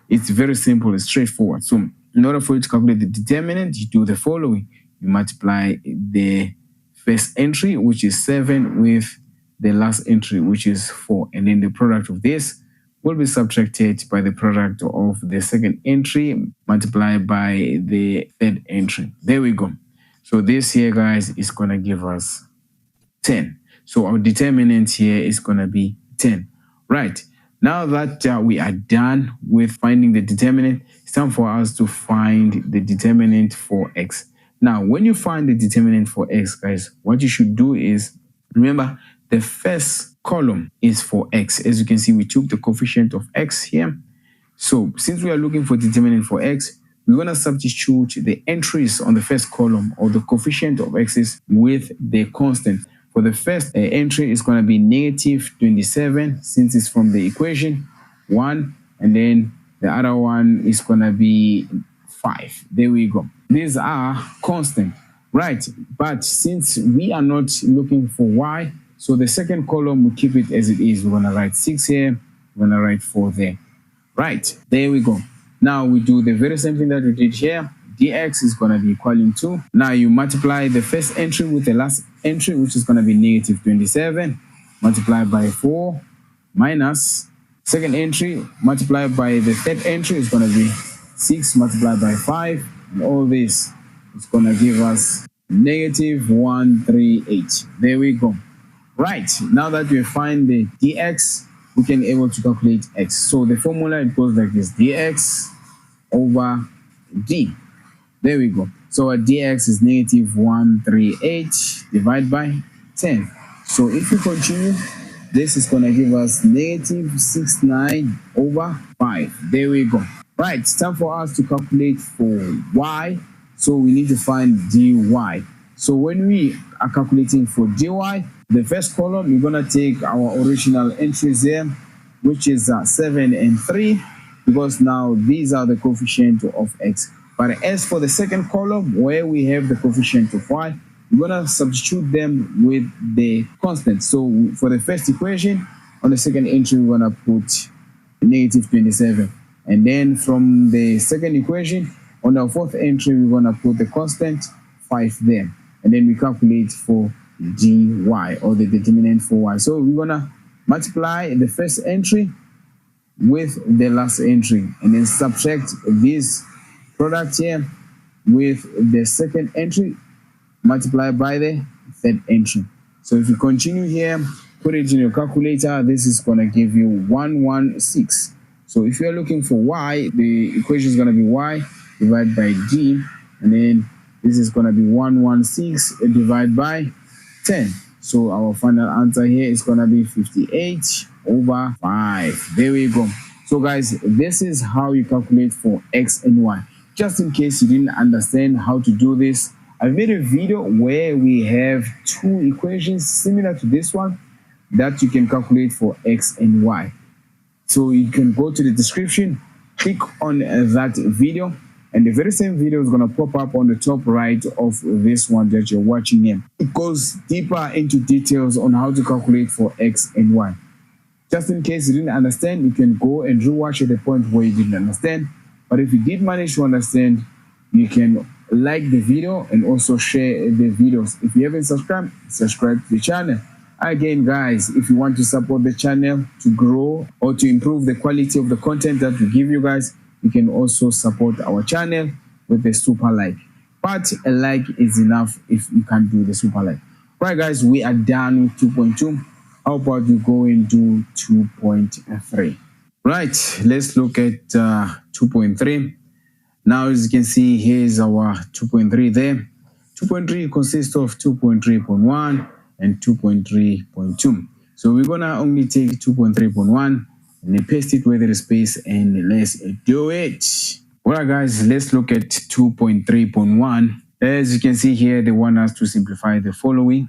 It's very simple and straightforward. So in order for you to calculate the determinant, you do the following. You multiply the first entry, which is 7, with the last entry, which is 4. And then the product of this will be subtracted by the product of the second entry multiplied by the third entry. There we go. So this here, guys, is going to give us 10. So our determinant here is going to be 10. Right. Now that we are done with finding the determinant, it's time for us to find the determinant for x. Now, when you find the determinant for x, guys, what you should do is, remember, the first column is for x. As you can see, we took the coefficient of x here. So since we are looking for determinant for x, we're going to substitute the entries on the first column or the coefficient of x's with the constant. For the first entry, it's going to be negative 27, since it's from the equation 1, and then the other one is going to be 5. There we go. These are constant, right? But since we are not looking for y, so the second column, we keep it as it is. We're going to write 6 here, we're going to write 4 there. Right, there we go. Now we do the very same thing that we did here. Dx is going to be equaling to, now you multiply the first entry with the last entry, which is going to be negative 27, multiplied by 4, minus second entry multiplied by the third entry is going to be 6 multiplied by 5, and all this is going to give us negative 138. There we go. Right, now that we find the dx, we can able to calculate x. So the formula, it goes like this: dx over d. There we go. So our dx is negative 138 divided by 10. So if we continue, this is going to give us negative 69 over 5. There we go. Right, it's time for us to calculate for y. So we need to find dy. So when we are calculating for dy, the first column, we're going to take our original entries here, which is 7 and 3, because now these are the coefficient of x. But as for the second column, where we have the coefficient of y, we're going to substitute them with the constant. So for the first equation, on the second entry, we're going to put negative 27. And then from the second equation, on the fourth entry, we're going to put the constant 5 there. And then we calculate for dy, or the determinant for y. So we're going to multiply the first entry with the last entry, and then subtract this product here with the second entry multiplied by the third entry. So if you continue here, put it in your calculator, this is going to give you 116. So if you're looking for y, the equation is going to be y divided by d, and then this is going to be 116 divided by 10. So our final answer here is going to be 58 over 5. There we go. So guys, this is how you calculate for x and y. Just in case you didn't understand how to do this, I made a video where we have two equations similar to this one that you can calculate for x and y. So you can go to the description, click on that video, and the very same video is going to pop up on the top right of this one that you're watching here. It goes deeper into details on how to calculate for x and y. Just in case you didn't understand, you can go and rewatch at the point where you didn't understand. But if you did manage to understand, you can like the video and also share the videos. If you haven't subscribed, subscribe to the channel. Again, guys, if you want to support the channel to grow or to improve the quality of the content that we give you guys, you can also support our channel with a super like. But a like is enough if you can't do the super like. Right, guys, we are done with 2.2. How about you go and do 2.3? Right, let's look at 2.3. Now, as you can see, here's our 2.3 there. 2.3 consists of 2.3.1 and 2.3.2. So we're going to only take 2.3.1 and then paste it where there is space, and let's do it. All right, guys, let's look at 2.3.1. As you can see here, they want us to simplify the following.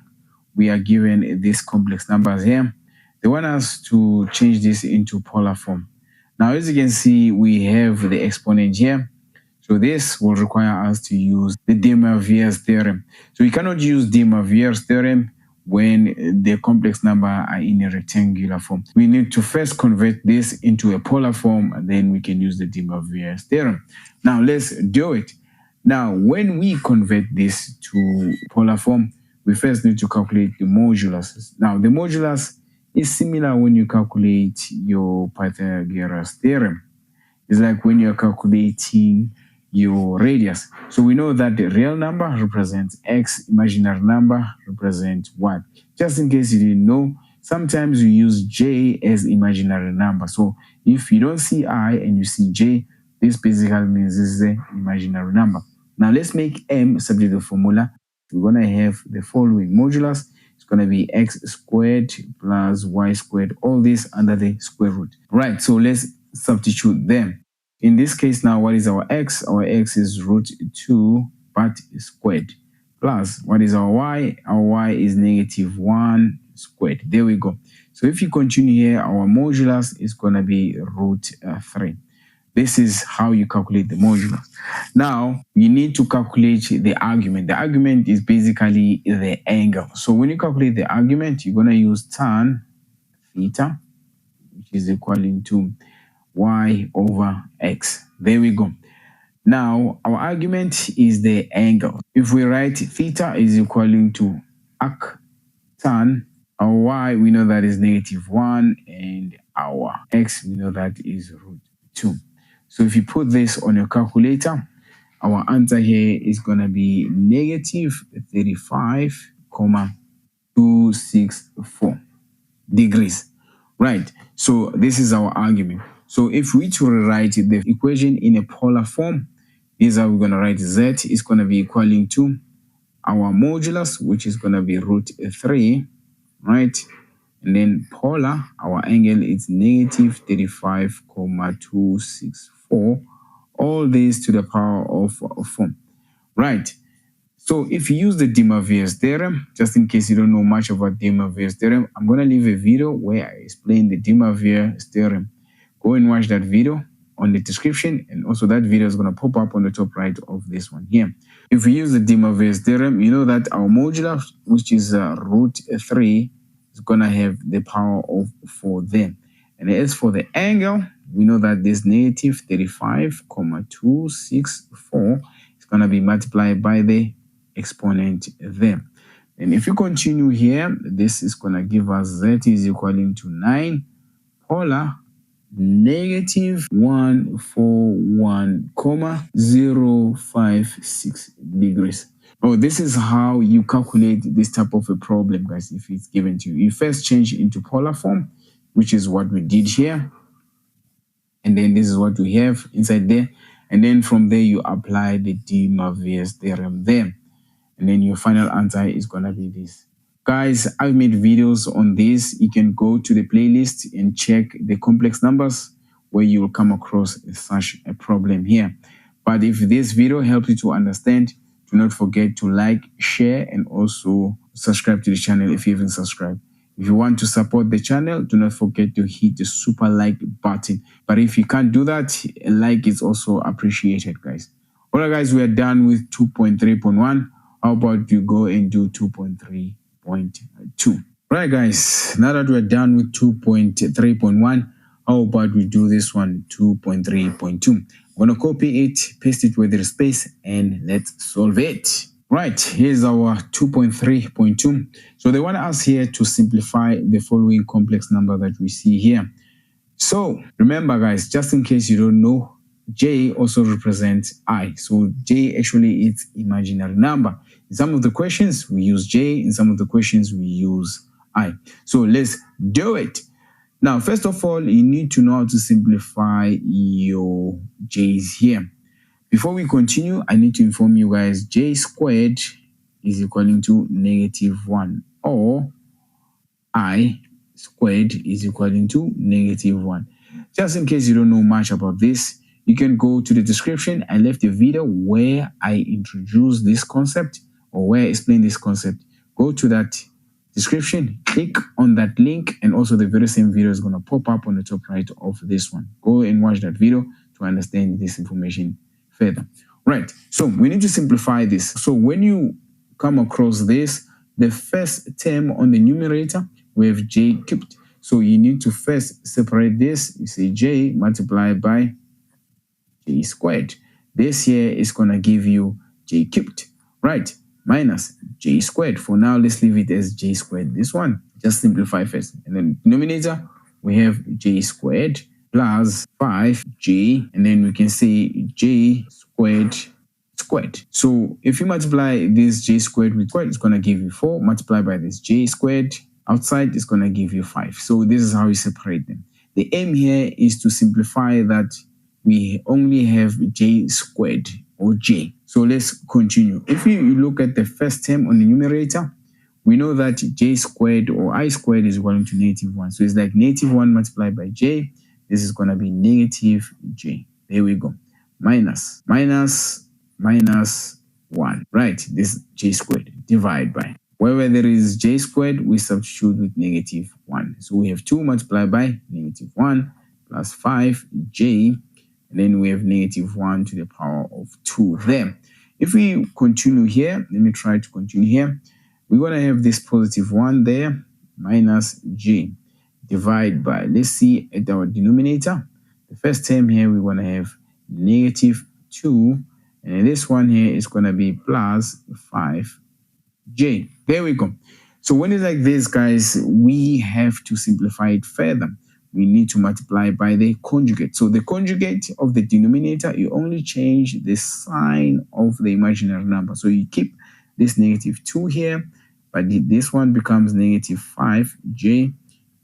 We are given these complex numbers here. They want us to change this into polar form. Now, as you can see, we have the exponent here. So this will require us to use the de Moivre's theorem. So we cannot use de Moivre's theorem when the complex number are in a rectangular form. We need to first convert this into a polar form, and then we can use the de Moivre's theorem. Now, let's do it. Now, when we convert this to polar form, we first need to calculate the modulus. Now, the modulus It's similar when you calculate your Pythagoras theorem. It's like when you're calculating your radius. So we know that the real number represents x, imaginary number represents y. Just in case you didn't know, sometimes we use j as imaginary number. So if you don't see I and you see j, this basically means this is the imaginary number. Now let's make m subject to the formula. We're going to have the following modulus. It's going to be x squared plus y squared, all this under the square root. Right, so let's substitute them. In this case now, what is our x? Our x is root 2 but squared. Plus, what is our y? Our y is negative 1 squared. There we go. So if you continue here, our modulus is going to be root 3. This is how you calculate the modulus. Now, you need to calculate the argument. The argument is basically the angle. So when you calculate the argument, you're going to use tan theta, which is equal to y over x. There we go. Now, our argument is the angle. If we write theta is equal to arc tan, our y, we know that is negative 1, and our x, we know that is root 2. So if you put this on your calculator, our answer here is going to be negative 35,264 degrees. Right, so this is our argument. So if we to rewrite the equation in a polar form, this is how we're going to write z is going to be equal to our modulus, which is going to be root 3, right? And then polar, our angle is negative 35,264. All this to the power of 4. Right. So if you use the De Moivre's theorem, just in case you don't know much about De Moivre's theorem, I'm going to leave a video where I explain the De Moivre's theorem. Go and watch that video on the description, and also that video is going to pop up on the top right of this one here. If we use the De Moivre's theorem, you know that our modulus, which is root 3, is going to have the power of 4 there. And as for the angle, we know that this negative 35,264 is going to be multiplied by the exponent there. And if you continue here, this is going to give us z is equal to 9 polar negative 141,056 degrees. Oh, this is how you calculate this type of a problem, guys. If it's given to you, you first change into polar form, which is what we did here, and then this is what we have inside there, and then from there you apply the De Moivre's theorem there, and then your final answer is gonna be this. Guys, I've made videos on this. You can go to the playlist and check the complex numbers where you will come across such a problem here. But if this video helps you to understand, do not forget to like, share, and also subscribe to the channel if you haven't subscribed. If you want to support the channel, do not forget to hit the super like button. But if you can't do that, a like is also appreciated, guys. All right, guys, we are done with 2.3.1. How about you go and do 2.3.2? Right, guys, now that we're done with 2.3.1, how about we do this one, 2.3.2? I'm going to copy it, paste it where there is space, and let's solve it. Right, here's our 2.3.2. So they want us here to simplify the following complex number that we see here. So remember, guys, just in case you don't know, j also represents I. So j actually is imaginary number. In some of the questions, we use j. In some of the questions, we use I. So let's do it. Now, first of all, you need to know how to simplify your j's here. Before we continue, I need to inform you guys, j squared is equal to negative 1, or I squared is equal to negative 1. Just in case you don't know much about this, you can go to the description. I left a video where I introduce this concept, or where I explain this concept. Go to that description, click on that link, and also the very same video is going to pop up on the top right of this one. Go and watch that video to understand this information further. Right, so we need to simplify this. So when you come across this, the first term on the numerator, we have j cubed. So you need to first separate this. You say j multiplied by j squared. This here is going to give you j cubed. Right, minus j squared. For now, let's leave it as j squared. This one, just simplify first. And then denominator, we have j squared plus 5j, and then we can say j squared. So if you multiply this j squared with squared, it's going to give you 4. Multiply by this j squared outside, it's going to give you 5. So this is how you separate them. The aim here is to simplify that we only have j squared or j. So let's continue. If you look at the first term on the numerator, we know that j squared or I squared is equal to -1. So it's like -1 multiplied by j. This is going to be -j. There we go. Minus 1. Right, this j squared. Divide by. Wherever there is j squared, we substitute with -1. So we have 2 multiplied by -1 plus 5j. And then we have -1 to the power of 2 there. If we continue here, let me try to continue here. We're going to have this +1 there, minus j, divide by, let's see at our denominator. The first term here, we're going to have -2. And this one here is going to be plus 5j. There we go. So when it's like this, guys, we have to simplify it further. We need to multiply by the conjugate. So the conjugate of the denominator, you only change the sign of the imaginary number. So you keep this -2 here, but this one becomes -5j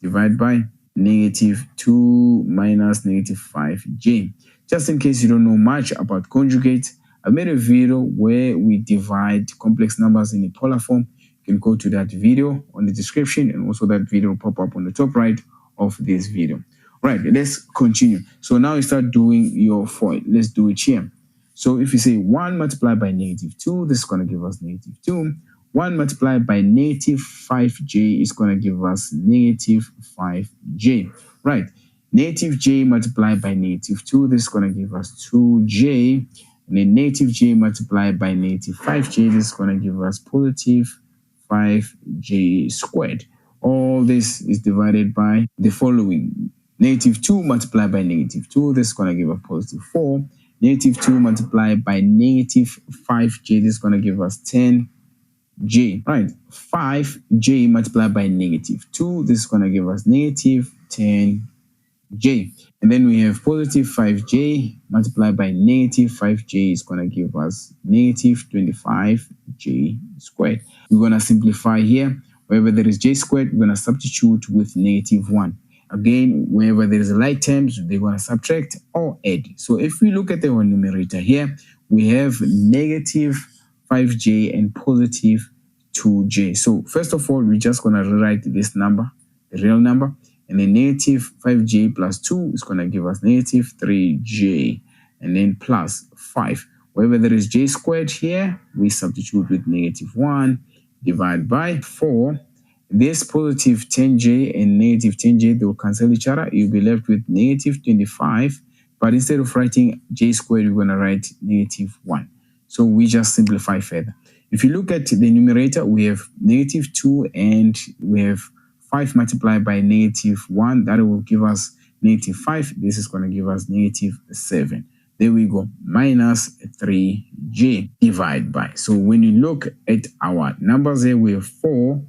divided by -2 minus -5j. Just in case you don't know much about conjugate, I made a video where we divide complex numbers in a polar form. You can go to that video on the description, and also that video will pop up on the top right of this video. Right, let's continue. So now you start doing your FOIL. Let's do it here. So if you say 1 multiplied by -2, this is going to give us -2. 1 multiplied by -5j is going to give us -5j. Right, -j multiplied by -2, this is going to give us 2j. And then -j multiplied by -5j, this is going to give us +5j squared. All this is divided by the following. -2 multiplied by -2, this is going to give us +4. -2 multiplied by -5j, this is going to give us 10j. Right, 5j multiplied by -2, this is going to give us -10j. And then we have +5j multiplied by -5j is going to give us -25j squared. We're going to simplify here. Wherever there is j squared, we're going to substitute with -1. Again, wherever there is like terms, they're going to subtract or add. So if we look at our numerator here, we have -5j and +2j. So first of all, we're just going to rewrite this number, the real number. And then -5j plus 2 is going to give us -3j. And then plus 5. Wherever there is j squared here, we substitute with -1. Divide by 4. This +10j and -10j, they will cancel each other. You'll be left with -25. But instead of writing j squared, we're going to write -1. So we just simplify further. If you look at the numerator, we have -2 and we have 5 multiplied by -1. That will give us -5. This is going to give us -7. There we go, minus 3j, divide by. So when you look at our numbers here, we have 4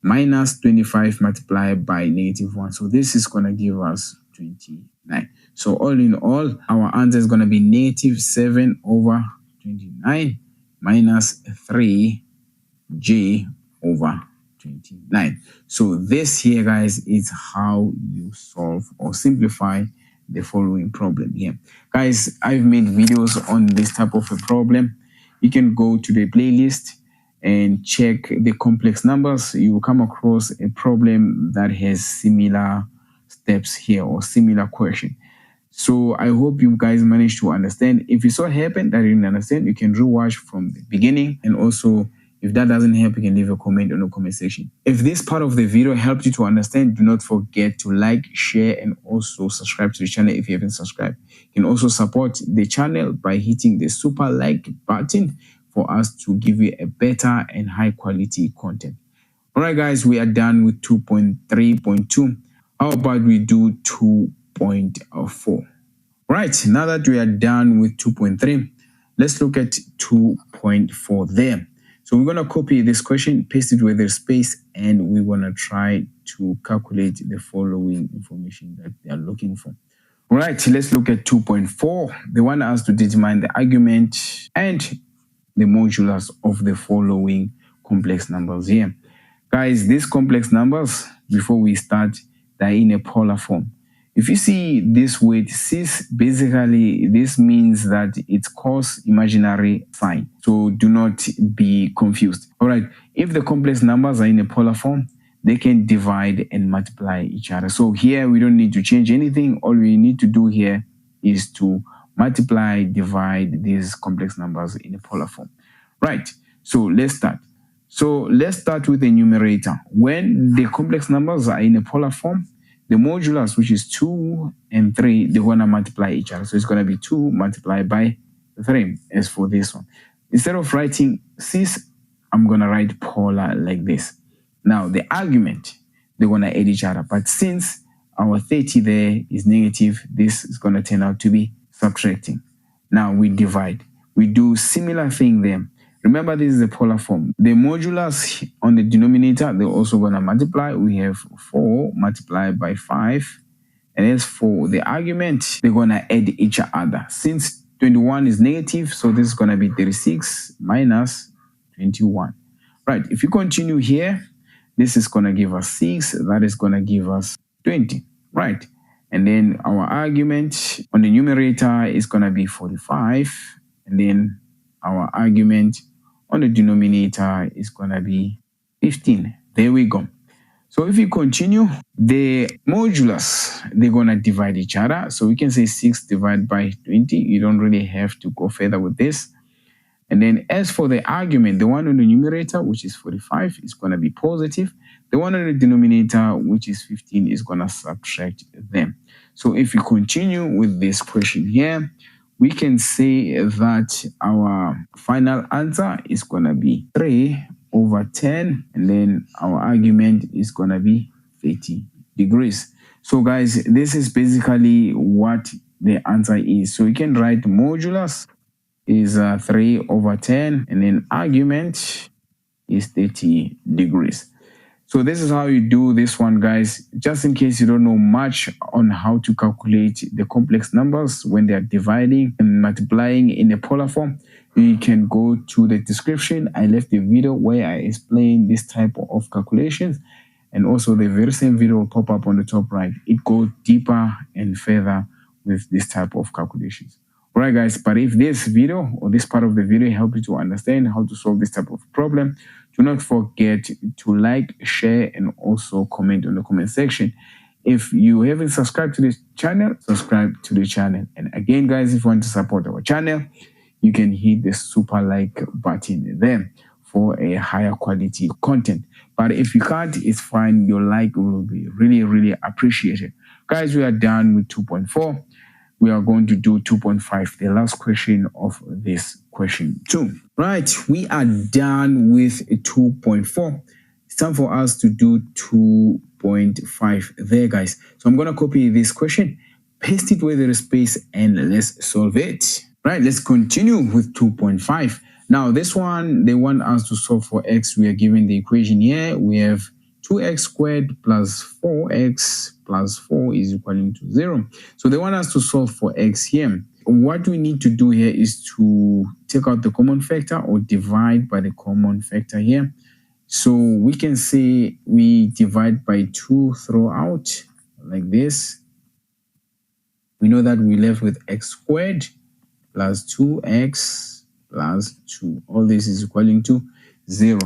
minus 25 multiplied by -1. So this is going to give us 29. So all in all, our answer is going to be -7/29 minus 3j/29. So this here, guys, is how you solve or simplify the following problem here. Guys, I've made videos on this type of a problem. You can go to the playlist and check the complex numbers. You will come across a problem that has similar steps here or similar question. So I hope you guys managed to understand. If it so happened that you didn't understand, you can rewatch from the beginning. And also, if that doesn't help, you can leave a comment on the comment section. If this part of the video helped you to understand, do not forget to like, share, and also subscribe to the channel if you haven't subscribed. You can also support the channel by hitting the super like button for us to give you a better and high quality content. All right, guys, we are done with 2.3.2. How about we do 2.4? Right, now that we are done with 2.3, let's look at 2.4 there. So we're going to copy this question, paste it with the space, and we're going to try to calculate the following information that they are looking for. All right, let's look at 2.4. They want us to determine the argument and the modulus of the following complex numbers here. Guys, these complex numbers, before we start, they're in a polar form. If you see this word cis, basically this means that it's cos imaginary sign. So do not be confused. All right, if the complex numbers are in a polar form, they can divide and multiply each other. So here we don't need to change anything. All we need to do here is to multiply, divide these complex numbers in a polar form. Right, so let's start. So let's start with the numerator. When the complex numbers are in a polar form, the modulus, which is 2 and 3, they're going to multiply each other. So it's going to be 2 multiplied by 3 as for this one. Instead of writing cis, I'm going to write polar like this. Now, the argument, they're going to add each other. But since our 30 there is negative, this is going to turn out to be subtracting. Now, we divide. We do similar thing there. Remember, this is a polar form. The modulus on the denominator, they're also going to multiply. We have 4 multiplied by 5. And as for the argument, they're going to add each other. Since 21 is negative, so this is going to be 36 minus 21. Right, if you continue here, this is going to give us 6. That is going to give us 20. Right, and then our argument on the numerator is going to be 45. And then our argument on the denominator is going to be 15. There we go. So if you continue, the modulus, they're going to divide each other. So we can say 6 divided by 20. You don't really have to go further with this. And then as for the argument, the one on the numerator, which is 45, is going to be positive. The one on the denominator, which is 15, is going to subtract them. So if you continue with this question here, we can say that our final answer is going to be 3/10, and then our argument is going to be 30 degrees. So guys, this is basically what the answer is. So you can write modulus is 3/10, and then argument is 30 degrees. So this is how you do this one, guys. Just in case you don't know much on how to calculate the complex numbers when they are dividing and multiplying in a polar form, you can go to the description. I left a video where I explain this type of calculations, and also the very same video will pop up on the top right. It goes deeper and further with this type of calculations. All right, guys, but if this video or this part of the video helped you to understand how to solve this type of problem, do not forget to like, share, and also comment on the comment section. If you haven't subscribed to this channel, subscribe to the channel. And again, guys, if you want to support our channel, you can hit the super like button there for a higher quality content. But if you can't, it's fine. Your like will be really, really appreciated. Guys, we are done with 2.4. We are going to do 2.5, the last question of this question 2. Right, we are done with 2.4. It's time for us to do 2.5 there, guys. So I'm going to copy this question, paste it where there is space, and let's solve it. Right, let's continue with 2.5. Now, this one, they want us to solve for x. We are given the equation here. We have 2x squared plus 4x plus 4 is equal to 0. So they want us to solve for x here. What we need to do here is to take out the common factor or divide by the common factor here. So we can say we divide by 2 throughout like this. We know that we left with x squared plus 2x plus 2. All this is equal to 0.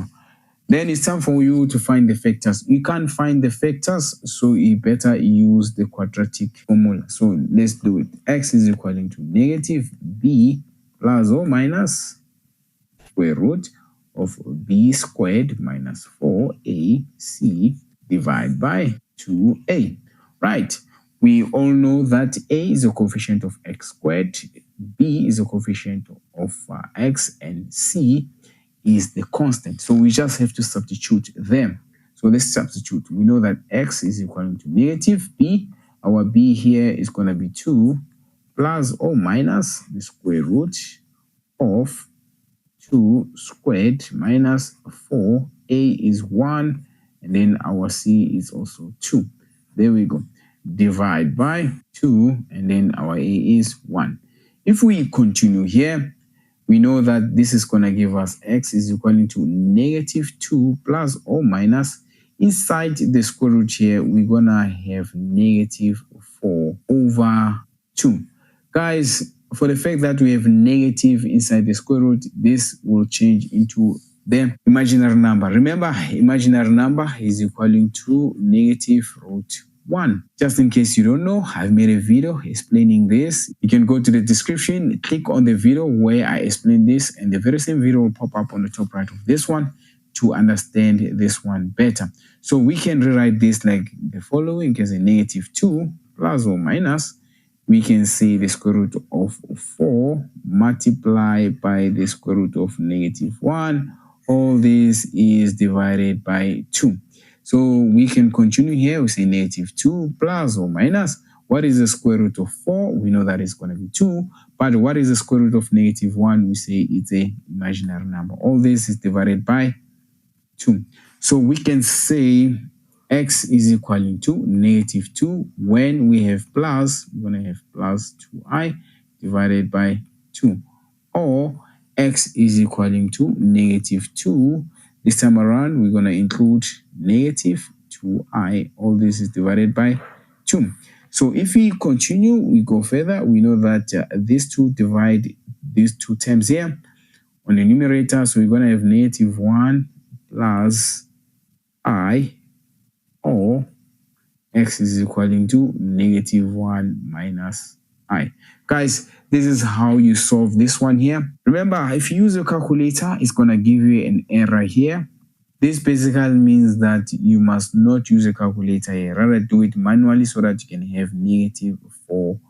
Then it's time for you to find the factors. You can't find the factors, so you better use the quadratic formula. So let's do it. X is equal to negative b plus or minus square root of b squared minus 4ac divided by 2a. Right. We all know that a is a coefficient of x squared, b is a coefficient of x, and c is the constant. So we just have to substitute them. So let's substitute. We know that x is equal to negative b. Our b here is going to be 2 plus or minus the square root of 2 squared minus 4. A is 1, and then our C is also 2. There we go. Divide by 2, and then our A is 1. If we continue here, we know that this is going to give us x is equal to negative 2 plus or minus. Inside the square root here, we're going to have negative 4 over 2. Guys, for the fact that we have negative inside the square root, this will change into the imaginary number. Remember, imaginary number is equal to negative root 1. Just in case you don't know, I've made a video explaining this. You can go to the description, click on the video where I explain this, and the very same video will pop up on the top right of this one to understand this one better. So we can rewrite this like the following as a negative 2 plus or minus. We can say the square root of 4 multiplied by the square root of negative 1. All this is divided by 2. So we can continue here. We say negative 2 plus or minus. What is the square root of 4? We know that it's going to be 2. But what is the square root of negative 1? We say it's an imaginary number. All this is divided by 2. So we can say x is equal to negative 2. When we have plus, we're going to have plus 2i divided by 2. Or x is equal to negative 2. This time around, we're going to include negative 2i. All this is divided by 2. So if we continue, we go further, we know that these two divide these two terms here on the numerator. So we're going to have negative 1 plus I, or x is equal to negative 1 minus I. Guys, this is how you solve this one here. Remember, if you use a calculator, it's going to give you an error here. This basically means that you must not use a calculator here. Rather do it manually so that you can have negative 4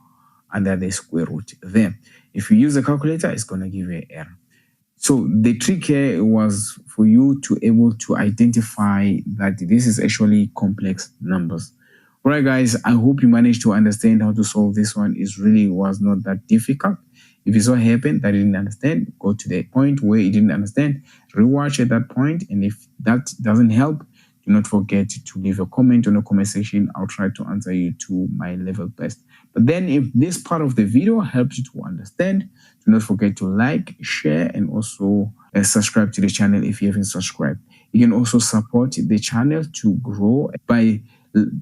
under the square root there. If you use a calculator, it's going to give you an error. So the trick here was for you to able to identify that this is actually complex numbers. All right, guys, I hope you managed to understand how to solve this one. It really was not that difficult. If it so happened that you didn't understand, go to the point where you didn't understand, rewatch at that point, and if that doesn't help, do not forget to leave a comment on the comment section. I'll try to answer you to my level best. But then if this part of the video helps you to understand, do not forget to like, share, and also subscribe to the channel if you haven't subscribed. You can also support the channel to grow by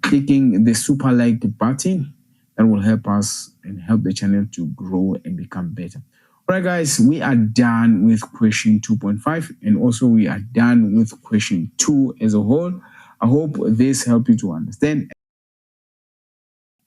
clicking the super like button. That will help us and help the channel to grow and become better. All right, guys, we are done with question 2.5, and also we are done with question 2 as a whole. I hope this helped you to understand.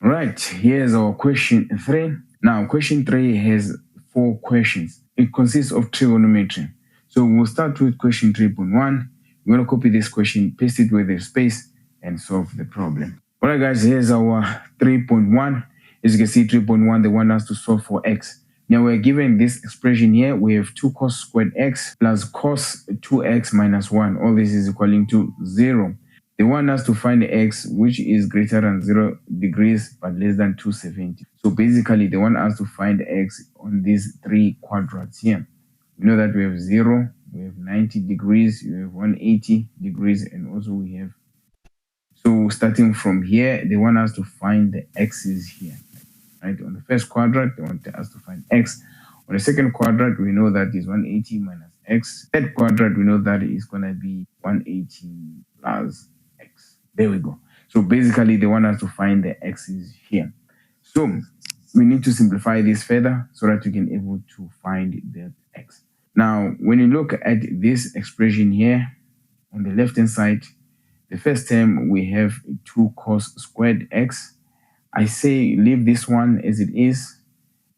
All right, here's our question 3. Now, question 3 has 4 questions. It consists of trigonometry. So we'll start with question 3.1. We're going to copy this question, paste it with a space, and solve the problem. All right, guys, here's our 3.1. As you can see, 3.1, they want us to solve for x. Now, we're given this expression here. We have 2 cos squared x plus cos 2x minus 1. All this is equal to 0. They want us to find x which is greater than 0 degrees but less than 270. So basically, they want us to find x on these 3 quadrants here. We know that we have 0, we have 90 degrees, we have 180 degrees, and also we have. So starting from here, they want us to find the x's here. Right? On the first quadrant, they want us to find x. On the second quadrant, we know that is 180 minus x. Third quadrant, we know that is going to be 180 plus x. There we go. So basically, they want us to find the x's here. So we need to simplify this further so that we can be able to find the x. Now, when you look at this expression here, on the left-hand side, the first term, we have 2 cos squared x. I say leave this one as it is.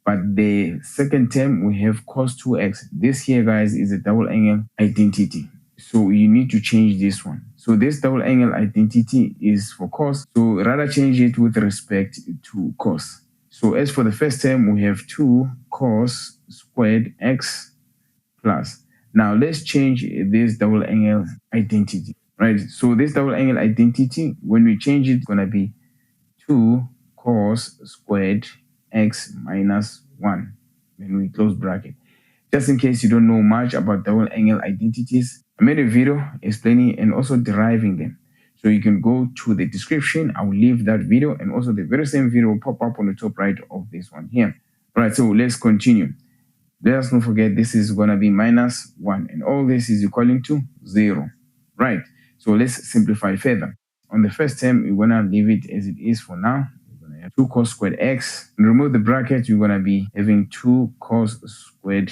But the second term, we have cos 2x. This here, guys, is a double angle identity. So you need to change this one. So this double angle identity is for cos. So rather change it with respect to cos. So as for the first term, we have 2 cos squared x plus. Now let's change this double angle identity. Right, so this double angle identity, when we change it, it's going to be 2 cos squared x minus 1 when we close bracket. Just in case you don't know much about double angle identities, I made a video explaining and also deriving them. So you can go to the description. I will leave that video, and also the very same video will pop up on the top right of this one here. All right, so let's continue. Let us not forget this is going to be minus 1, and all this is equaling to 0. Right, so let's simplify further. On the first term, we're going to leave it as it is for now. We're going to have 2 cos squared x. And remove the bracket, you're going to be having 2 cos squared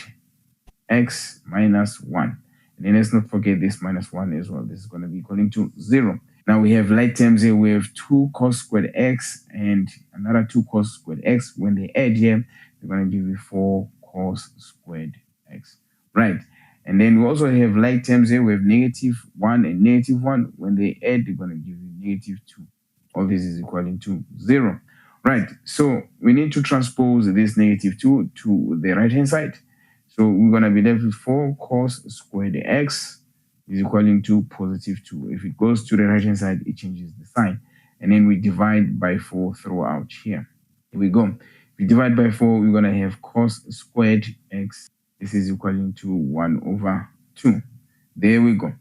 x minus 1. And then let's not forget this minus 1 as well. This is going to be equaling to 0. Now we have like terms here. We have 2 cos squared x and another 2 cos squared x. When they add here, they're going to give you 4 cos squared x. Right. And then we also have like terms here. We have negative 1 and negative 1. When they add, they're going to give you negative 2. All this is equaling to 0. Right. So we need to transpose this negative 2 to the right-hand side. So we're going to be left with 4 cos squared x is equaling to positive 2. If it goes to the right-hand side, it changes the sign. And then we divide by 4 throughout here. Here we go. If we divide by 4, we're going to have cos squared x. This is equaling to 1 over 2. There we go.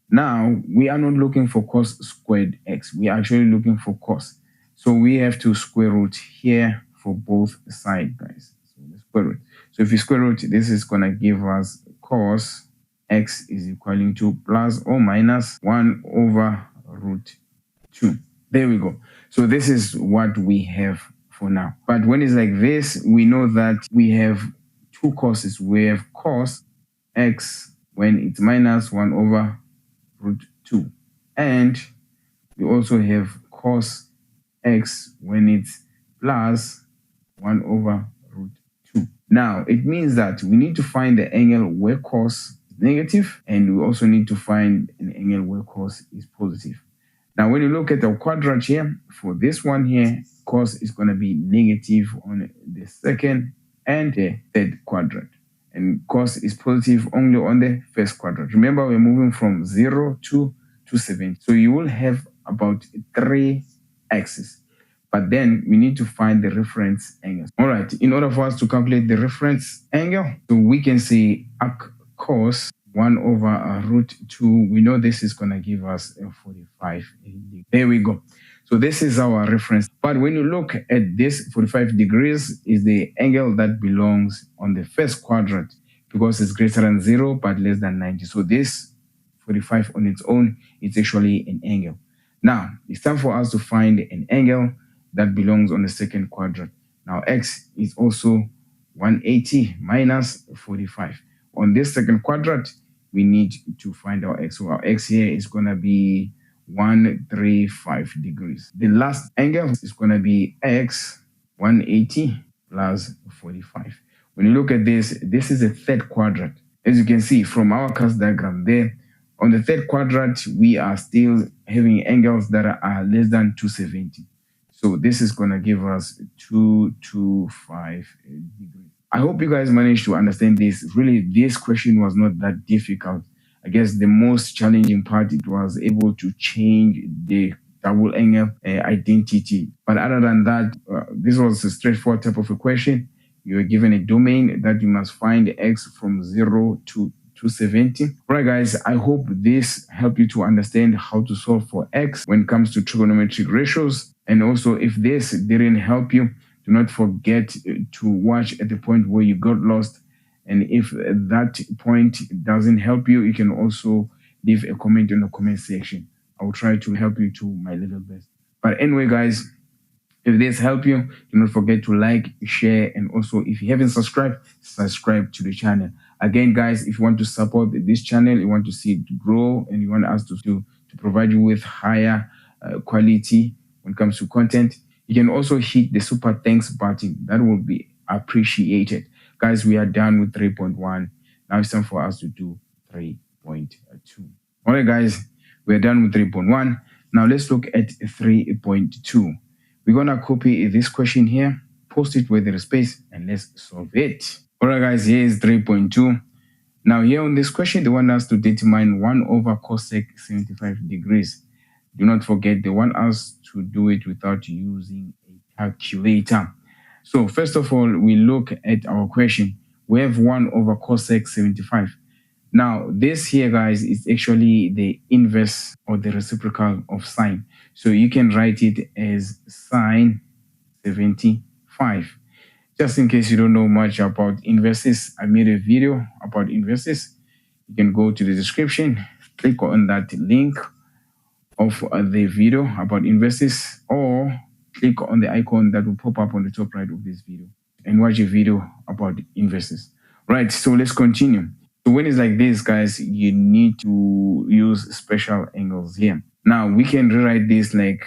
Now, we are not looking for cos squared x. We are actually looking for cos. So we have to square root here for both sides, guys. So let's square root. So if you square root, this is going to give us cos x is equaling to plus or minus 1 over root 2. There we go. So this is what we have for now. But when it's like this, we know that we have 2 cos's. We have cos x when it's minus 1 over root 2. And we also have cos x when it's plus 1 over root 2. Now, it means that we need to find the angle where cos is negative, and we also need to find an angle where cos is positive. Now, when you look at the quadrant here, for this one here, cos is going to be negative on the second and the third quadrant. And cos is positive only on the first quadrant. Remember, we're moving from 0 to 270. So you will have about 3 axes. But then we need to find the reference angle. All right, in order for us to calculate the reference angle, so we can say arc cos 1 over root 2. We know this is going to give us a 45 degrees. There we go. So this is our reference. But when you look at this 45 degrees is the angle that belongs on the first quadrant because it's greater than 0 but less than 90. So this 45 on its own is actually an angle. Now, it's time for us to find an angle that belongs on the second quadrant. Now, x is also 180 minus 45. On this second quadrant, we need to find our x. So our x here is going to be 135 degrees. The last angle is going to be x 180 plus 45. When you look at this, this is a third quadrant. As you can see from our cast diagram there, on the third quadrant, we are still having angles that are less than 270. So this is going to give us 225 degrees. I hope you guys managed to understand this. Really, this question was not that difficult. I guess the most challenging part, it was able to change the double angle identity. But other than that, this was a straightforward type of a question. You are given a domain that you must find x from 0 to 270. All right, guys, I hope this helped you to understand how to solve for x when it comes to trigonometric ratios. And also, if this didn't help you, do not forget to watch at the point where you got lost. And if that point doesn't help you, you can also leave a comment in the comment section. I will try to help you to my level best. But anyway, guys, if this helped you, do not forget to like, share, and also if you haven't subscribed, subscribe to the channel. Again, guys, if you want to support this channel, you want to see it grow, and you want us to provide you with higher quality when it comes to content, you can also hit the super thanks button. That will be appreciated. Guys, we are done with 3.1. Now it's time for us to do 3.2. All right, guys, we're done with 3.1. Now let's look at 3.2. We're going to copy this question here, post it where there is space, and let's solve it. All right, guys, here is 3.2. Now here on this question, they want us to determine 1 over cosec 75 degrees. Do not forget, they want us to do it without using a calculator. So first of all, we look at our question. we have 1 over cosec 75. Now, this here, guys, is actually the inverse or the reciprocal of sine. So you can write it as sine 75. Just in case you don't know much about inverses, I made a video about inverses. You can go to the description, click on that link of the video about inverses, or click on the icon that will pop up on the top right of this video and watch a video about inverses. Right, so let's continue. So when it's like this, guys, you need to use special angles here. Now we can rewrite this like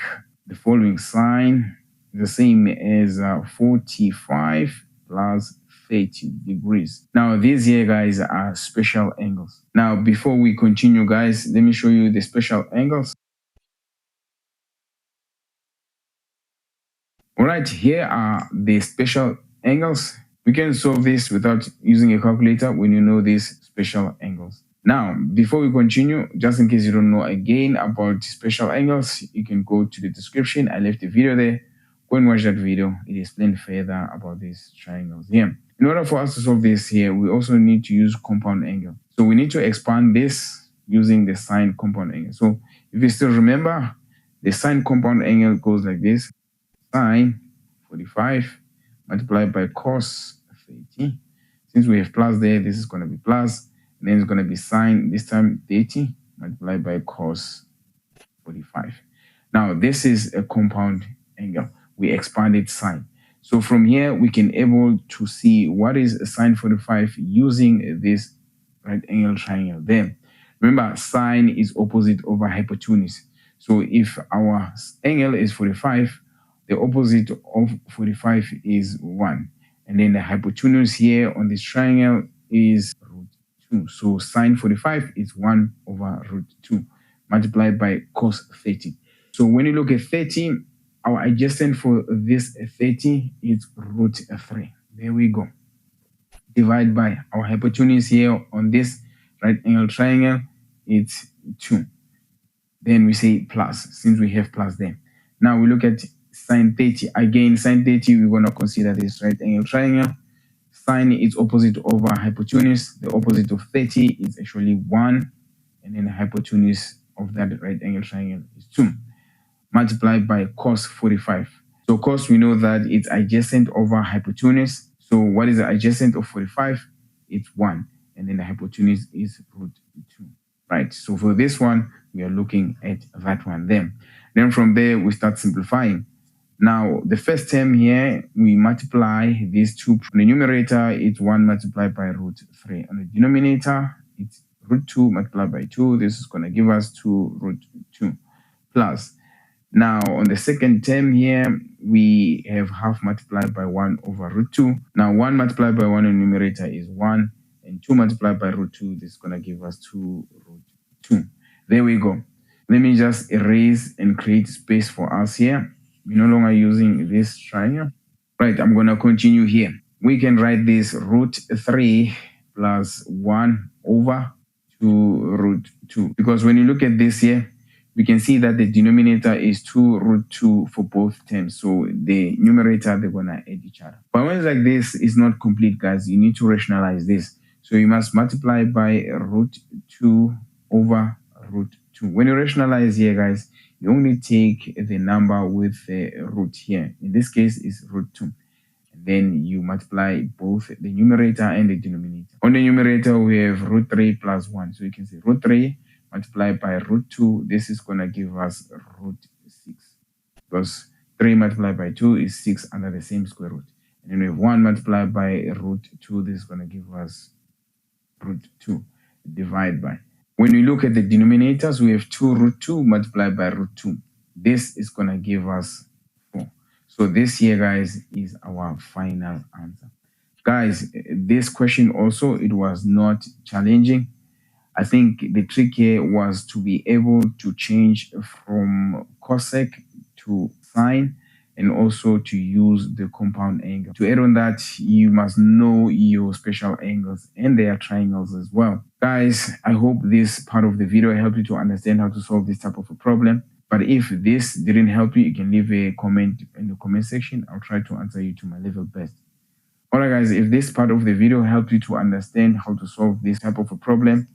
the following: sine the same as 45 plus 30 degrees. Now these here, guys, are special angles. Now before we continue, guys, let me show you the special angles. All right, here are the special angles. We can solve this without using a calculator when you know these special angles. Now, before we continue, just in case you don't know again about special angles, you can go to the description. I left a video there. Go and watch that video. It explains further about these triangles here. In order for us to solve this here, we also need to use compound angle. So we need to expand this using the sine compound angle. So if you still remember, the sine compound angle goes like this: sine 45 multiplied by cos 30. Since we have plus there, this is going to be plus, and then it's going to be sine, this time 30 multiplied by cos 45. Now this is a compound angle. We expanded sine. So from here we can able to see what is sine 45 using this right angle triangle there. Remember, sine is opposite over hypotenuse. So if our angle is 45, the opposite of 45 is 1. And then the hypotenuse here on this triangle is root 2. So sine 45 is 1 over root 2 multiplied by cos 30. So when you look at 30, our adjacent for this 30 is root 3. There we go. Divide by our hypotenuse here on this right angle triangle, it's 2. Then we say plus, since we have plus there. Now we look at sine 30. Again, sine 30, we're going to consider this right angle triangle. Sine is opposite over hypotenuse. The opposite of 30 is actually 1. And then the hypotenuse of that right angle triangle is 2. Multiplied by cos 45. So cos, we know that it's adjacent over hypotenuse. So what is the adjacent of 45? It's 1. And then the hypotenuse is root 2. Right, so for this one, we are looking at that one there. Then from there, we start simplifying. Now, the first term here, we multiply these two. On the numerator, it's 1 multiplied by root 3. On the denominator, it's root 2 multiplied by 2. This is going to give us 2 root 2 plus. Now, on the second term here, we have half multiplied by 1 over root 2. Now, 1 multiplied by 1 in the numerator is 1. And 2 multiplied by root 2, this is going to give us 2 root 2. There we go. Let me just erase and create space for us here. We're no longer using this triangle. Right, I'm going to continue here. We can write this root 3 plus 1 over 2 root 2. Because when you look at this here, we can see that the denominator is 2 root 2 for both terms. So the numerator, they're going to add each other. But when it's like this, it's not complete, guys. You need to rationalize this. So you must multiply by root 2 over root 2. When you rationalize here, guys, you only take the number with the root here. In this case, it's root 2. And then you multiply both the numerator and the denominator. On the numerator, we have root 3 plus 1. So you can say root 3 multiplied by root 2. This is going to give us root 6. Because 3 multiplied by 2 is 6 under the same square root. And then we have 1 multiplied by root 2. This is going to give us root 2. Divide by. When we look at the denominators, we have 2 root 2 multiplied by root 2. This is going to give us 4. So this here, guys, is our final answer. Guys, this question also, it was not challenging. I think the trick here was to be able to change from cosec to sine, and also to use the compound angle. To add on that, you must know your special angles and their triangles as well. Guys, I hope this part of the video helped you to understand how to solve this type of a problem. But if this didn't help you, you can leave a comment in the comment section. I'll try to answer you to my level best. Alright guys, if this part of the video helped you to understand how to solve this type of a problem,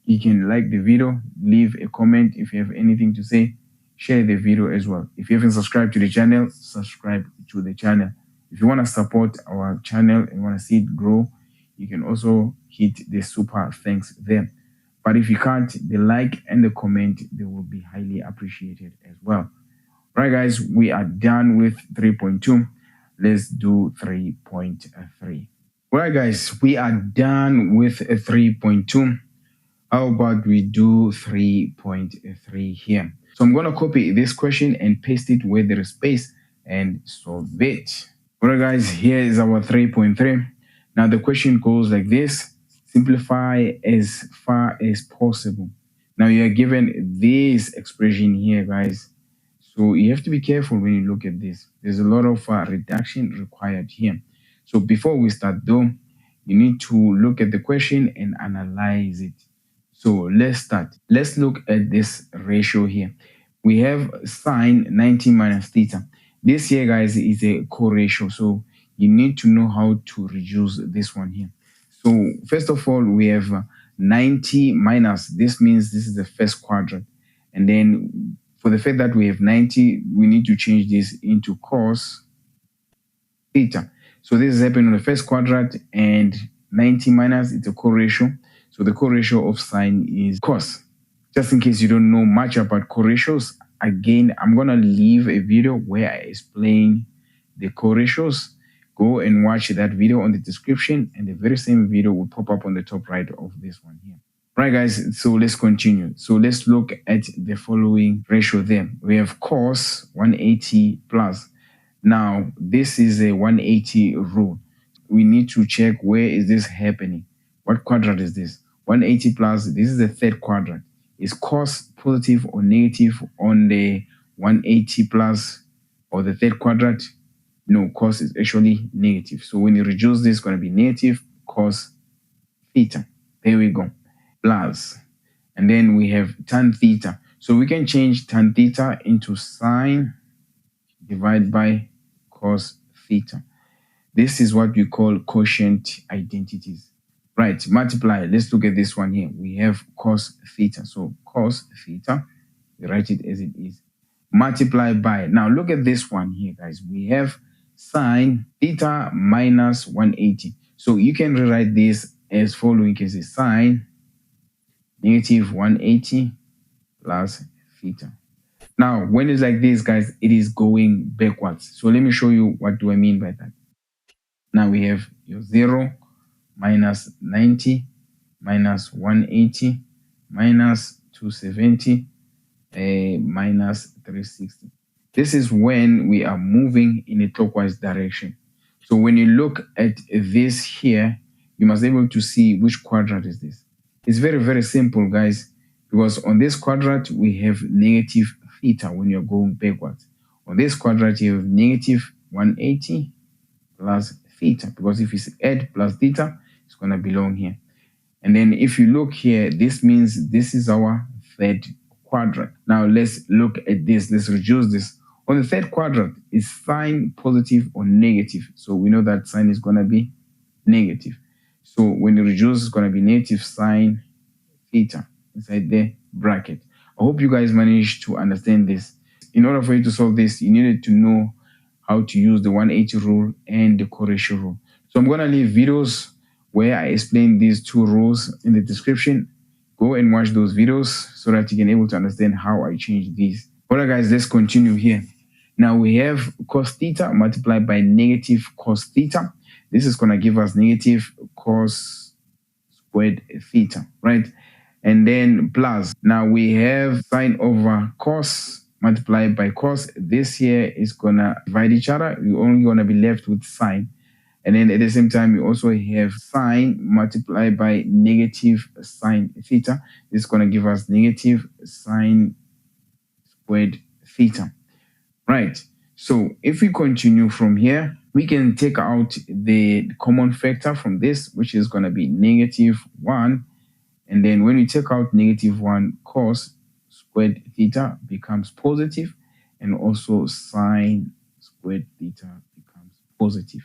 you can like the video, leave a comment if you have anything to say, share the video as well. If you haven't subscribed to the channel, subscribe to the channel. If you want to support our channel and want to see it grow, you can also hit the super thanks there. But if you can't, the like and the comment, they will be highly appreciated as well. Right guys, we are done with 3.2. Let's do 3.3. Alright guys, we are done with 3.2. How about we do 3.3 here? So I'm going to copy this question and paste it where there is space and solve it. Alright guys, here is our 3.3. Now the question goes like this: simplify as far as possible. Now you are given this expression here, guys. So you have to be careful when you look at this. There's a lot of reduction required here. So before we start though, you need to look at the question and analyze it. So let's start. Let's look at this ratio here. We have sine 90 minus theta. This here, guys, is a co-ratio. So you need to know how to reduce this one here. So first of all, we have 90 minus. This means this is the first quadrant. And then for the fact that we have 90, we need to change this into cos theta. So this is happening on the first quadrant, and 90 minus, it's a co-ratio. So the co-ratio of sine is cos. Just in case you don't know much about co-ratios, again, I'm going to leave a video where I explain the co-ratios. Go and watch that video on the description, and the very same video will pop up on the top right of this one here. Right guys, so let's continue. So let's look at the following ratio there. We have cos 180 plus. Now this is a 180 rule. We need to check where is this happening. What quadrant is this? 180 plus, this is the third quadrant. Is cos positive or negative on the 180 plus or the third quadrant? No, cos is actually negative. So when you reduce this, it's going to be negative cos theta. There we go. Plus, and then we have tan theta. So we can change tan theta into sine divided by cos theta. This is what we call quotient identities. Right, multiply. Let's look at this one here. We have cos theta. So cos theta, we write it as it is. Multiply by. Now look at this one here, guys. We have sine theta minus 180. So you can rewrite this as following. You can say sine negative 180 plus theta. Now, when it's like this, guys, it is going backwards. So let me show you what do I mean by that. Now we have your 0 minus 90 minus 180 minus 270 minus 360. This is when we are moving in a clockwise direction. So when you look at this here, you must be able to see which quadrant is this. It's very, very simple, guys, because on this quadrant, we have negative theta when you're going backwards. On this quadrant, you have negative 180 plus theta, because if it's add plus theta, it's going to belong here. And then if you look here, this means this is our third quadrant. Now let's look at this. Let's reduce this. On the third quadrant, is sine positive or negative? So we know that sine is going to be negative. So when you reduce, it's going to be negative sine theta inside the bracket. I hope you guys managed to understand this. In order for you to solve this, you needed to know how to use the 180 rule and the co-ratio rule. So I'm going to leave videos where I explain these two rules in the description. Go and watch those videos so that you can be able to understand how I change these. Alright guys, let's continue here. Now we have cos theta multiplied by negative cos theta. This is going to give us negative cos squared theta, right? And then plus, now we have sine over cos multiplied by cos. This here is going to divide each other. You're only going to be left with sine. And then at the same time, you also have sine multiplied by negative sine theta. This is going to give us negative sine squared theta. Right. So if we continue from here, we can take out the common factor from this, which is going to be negative 1. And then when we take out negative 1, cos squared theta becomes positive, and also sine squared theta becomes positive.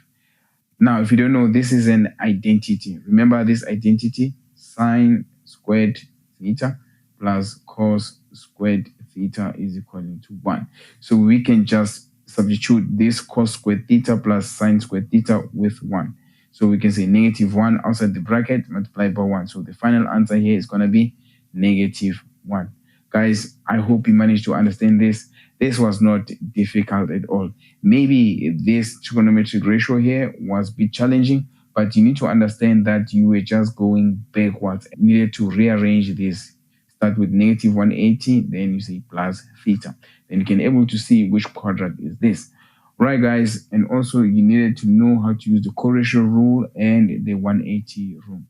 Now, if you don't know, this is an identity. Remember this identity, sine squared theta plus cos squared theta is equal to 1. So we can just substitute this cos squared theta plus sine squared theta with 1. So we can say negative 1 outside the bracket multiplied by 1. So the final answer here is going to be negative 1. Guys, I hope you managed to understand this. This was not difficult at all. Maybe this trigonometric ratio here was a bit challenging, but you need to understand that you were just going backwards. You needed to rearrange this. Start with negative 180, then you say plus theta. Then you can able to see which quadrant is this. Right, guys, and also you needed to know how to use the co-ratio rule and the 180 rule.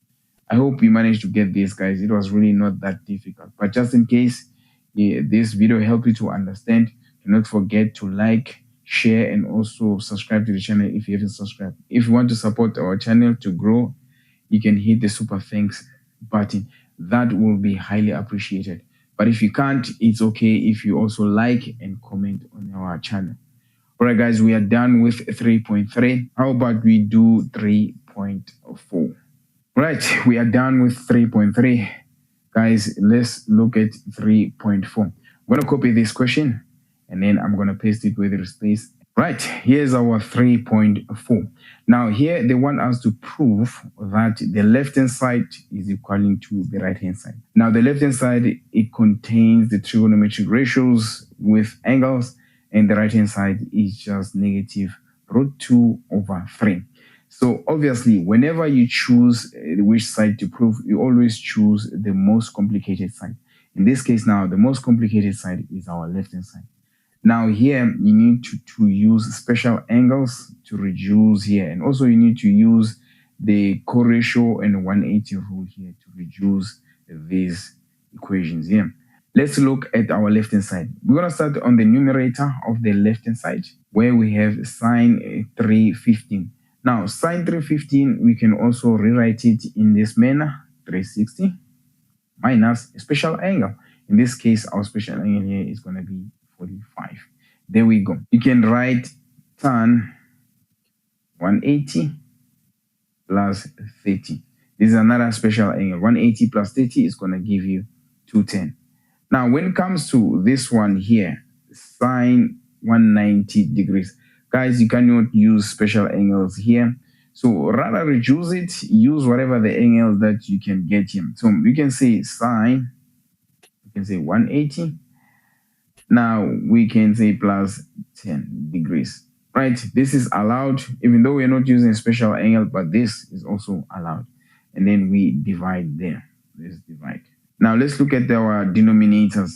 I hope you managed to get this, guys. It was really not that difficult. But just in case this video helped you to understand, do not forget to like, share, and also subscribe to the channel if you haven't subscribed. If you want to support our channel to grow, you can hit the super thanks button. That will be highly appreciated. But if you can't, it's okay if you also like and comment on our channel. All right, guys, we are done with 3.3. How about we do 3.4? Right, we are done with 3.3. Guys, let's look at 3.4. I'm going to copy this question and then I'm going to paste it where there is space. Right, here's our 3.4. Now here they want us to prove that the left-hand side is equaling to the right-hand side. Now the left-hand side, it contains the trigonometric ratios with angles, and the right-hand side is just negative root 2 over 3. So obviously, whenever you choose which side to prove, you always choose the most complicated side. In this case now, the most complicated side is our left-hand side. Now here, you need to use special angles to reduce here. And also you need to use the co-ratio and 180 rule here to reduce these equations here. Let's look at our left-hand side. We're going to start on the numerator of the left-hand side, where we have sine 315. Now, sine 315, we can also rewrite it in this manner, 360 minus a special angle. In this case, our special angle here is going to be 45. There we go. You can write tan 180 plus 30. This is another special angle. 180 plus 30 is going to give you 210. Now, when it comes to this one here, sine 190 degrees. Guys, you cannot use special angles here. So rather reduce it, use whatever the angle that you can get here. So you can say sine, you can say 180. Now we can say plus 10 degrees, right? This is allowed, even though we're not using a special angle, but this is also allowed. And then we divide there. Let's divide. Now let's look at our denominators.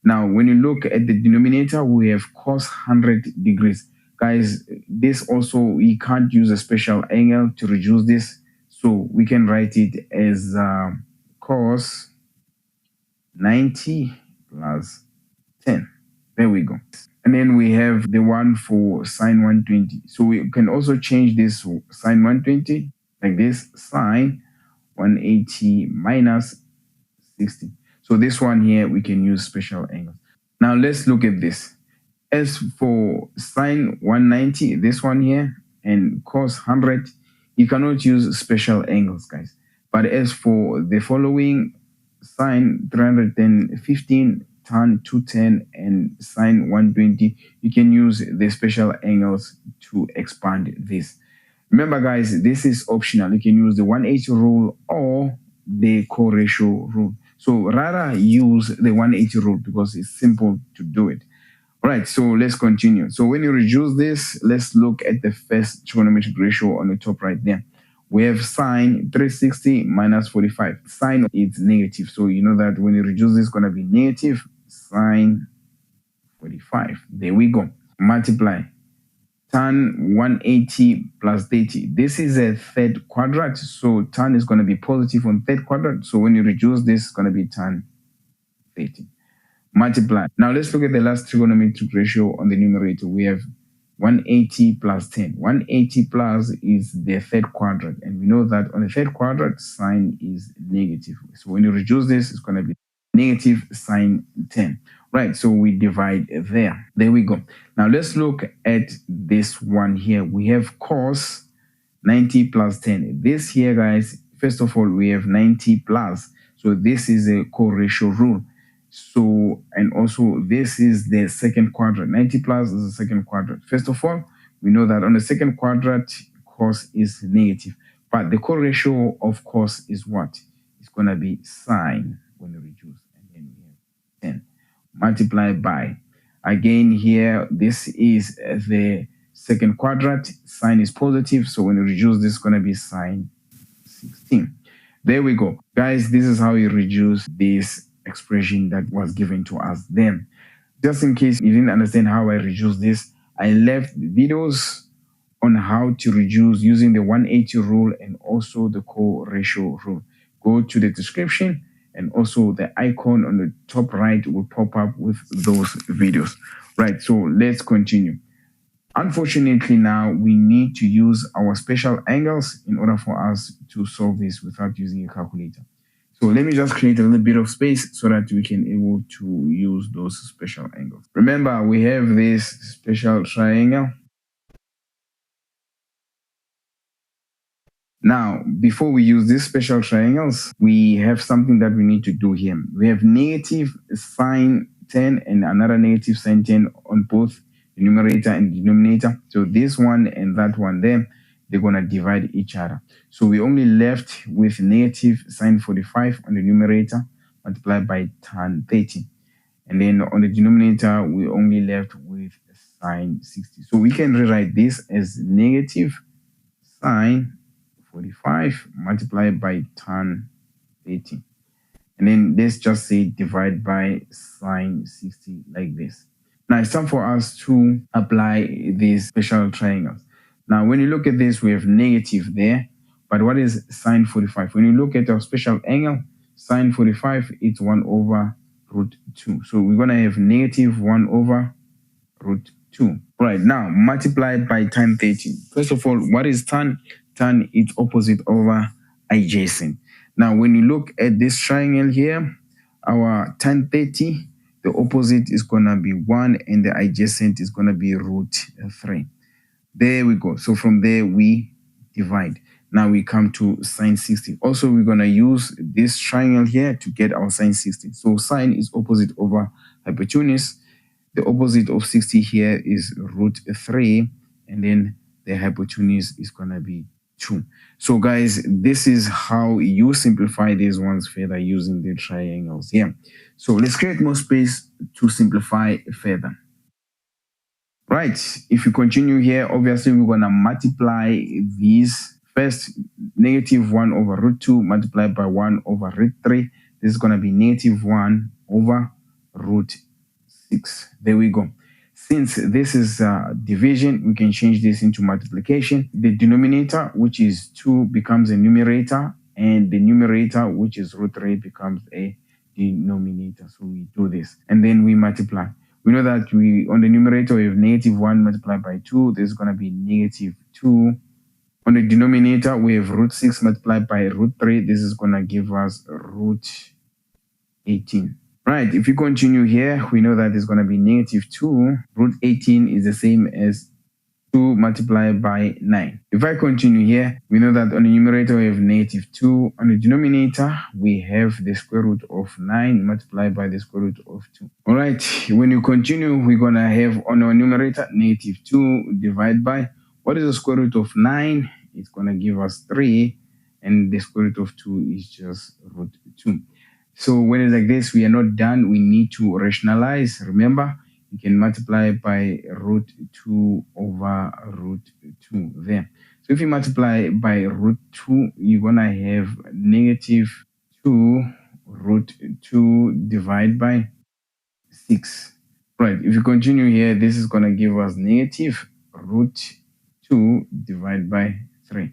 Now, when you look at the denominator, we have cos 100 degrees. Guys, this also, we can't use a special angle to reduce this. So we can write it as cos 90 plus 10. There we go. And then we have the one for sine 120. So we can also change this sine 120 like this, sine 180 minus 60. So this one here, we can use special angles. Now let's look at this. As for sine 190, this one here, and cos 100, you cannot use special angles, guys. But as for the following, sine 315, tan 210, and sine 120, you can use the special angles to expand this. Remember, guys, this is optional. You can use the 180 rule or the co-ratio rule. So rather use the 180 rule because it's simple to do it. All right, so let's continue. So when you reduce this, let's look at the first trigonometric ratio on the top right there. We have sine 360 minus 45. Sine is negative, so you know that when you reduce this, it's going to be negative sine 45. There we go. Multiply. Tan 180 plus 30. This is a third quadrant, so tan is going to be positive on third quadrant. So when you reduce this, it's going to be tan 30. Multiply. Now let's look at the last trigonometric ratio on the numerator. We have 180 plus 10. 180 plus is the third quadrant, and we know that on the third quadrant, sine is negative. So when you reduce this, it's going to be negative sine 10. Right, so we divide there. There we go. Now let's look at this one here. We have cos 90 plus 10. This here, guys, first of all, we have 90 plus. So this is a co-ratio rule. So, and also this is the second quadrant. 90 plus is the second quadrant. First of all, we know that on the second quadrant, cos is negative. But the co-ratio of cos is what? It's going to be sine when you reduce. And then we have 10 multiplied by. Again, here, this is the second quadrant. Sine is positive. So when you reduce, this is going to be sine 16. There we go. Guys, this is how you reduce this expression that was given to us then. Just in case you didn't understand how I reduced this, I left videos on how to reduce using the 180 rule and also the co-ratio rule. Go to the description, and also the icon on the top right will pop up with those videos. Right, so let's continue. Unfortunately, now we need to use our special angles in order for us to solve this without using a calculator. So let me just create a little bit of space so that we can able to use those special angles. Remember, we have this special triangle. Now, before we use these special triangles, we have something that we need to do here. We have negative sine 10 and another negative sine 10 on both the numerator and denominator. So this one and that one there, they're going to divide each other. So we only left with negative sine 45 on the numerator multiplied by tan 30. And then on the denominator, we only left with sine 60. So we can rewrite this as negative sine 45 multiplied by tan 30. And then let's just say divide by sine 60 like this. Now it's time for us to apply these special triangles. Now when you look at this, we have negative there. But what is sine 45? When you look at our special angle, sine 45, it's 1 over root 2. So we're going to have negative 1 over root 2. Right, now multiplied by tan 30. First of all, what is tan? Tan is opposite over adjacent. Now, when you look at this triangle here, our tan 30, the opposite is going to be 1 and the adjacent is going to be root 3. There we go. So from there, we divide. Now we come to sine 60. Also, we're going to use this triangle here to get our sine 60. So sine is opposite over hypotenuse. The opposite of 60 here is root 3. And then the hypotenuse is going to be 2. So guys, this is how you simplify these ones further using the triangles here. So let's create more space to simplify further. Right, if you continue here, obviously we're going to multiply these. First, negative 1 over root 2 multiplied by 1 over root 3. This is going to be negative 1 over root 6. There we go. Since this is division, we can change this into multiplication. The denominator, which is 2, becomes a numerator, and the numerator, which is root 3, becomes a denominator. So we do this, and then we multiply. We know that on the numerator, we have negative 1 multiplied by 2. This is going to be negative 2. On the denominator, we have root 6 multiplied by root 3. This is going to give us root 18. Right, if you continue here, we know that it's going to be negative 2. Root 18 is the same as 2 multiplied by 9. If I continue here, we know that on the numerator we have negative 2. On the denominator, we have the square root of 9 multiplied by the square root of 2. All right, when you continue, we're going to have on our numerator negative 2 divided by, what is the square root of 9? It's going to give us 3. And the square root of 2 is just root 2. So when it's like this, we are not done. We need to rationalize. Remember, you can multiply by root 2 over root 2 there. So if you multiply by root 2, you're going to have negative 2 root 2 divided by 6. Right, if you continue here, this is going to give us negative root 2 divided by 3.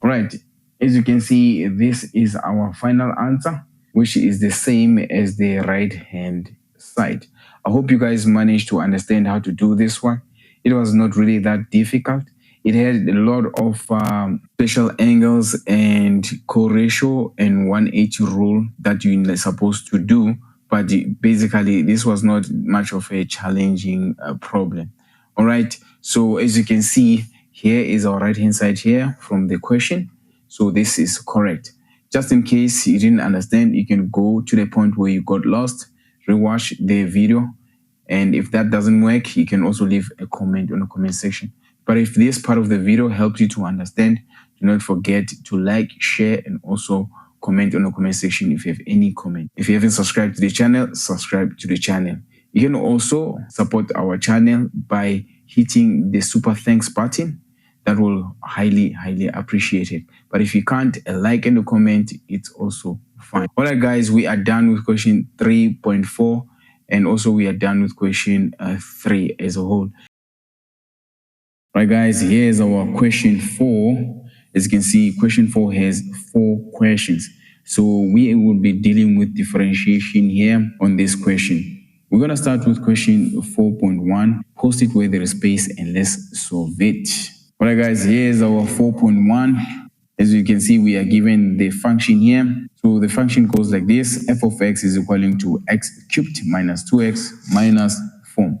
All right, as you can see, this is our final answer, which is the same as the right hand side. I hope you guys managed to understand how to do this one. It was not really that difficult. It had a lot of special angles and co-ratio and 180 rule that you're supposed to do. But basically, this was not much of a challenging problem. All right. So as you can see here is our right hand side here from the question. So this is correct. Just in case you didn't understand, you can go to the point where you got lost, rewatch the video, and if that doesn't work, you can also leave a comment on the comment section. But if this part of the video helped you to understand, do not forget to like, share, and also comment on the comment section if you have any comment. If you haven't subscribed to the channel, subscribe to the channel. You can also support our channel by hitting the super thanks button. That will highly appreciate it. But if you can't, a like and a comment, it's also fine. All right, guys, we are done with question 3.4, and also we are done with question 3 as a whole. Right, guys, here's our question 4. As you can see, question 4 has 4 questions. So we will be dealing with differentiation here on this question. We're going to start with question 4.1. Post it where there is space and let's solve it. All right, guys, here's our 4.1. As you can see, we are given the function here. So the function goes like this. F of x is equaling to x cubed minus 2x minus 4.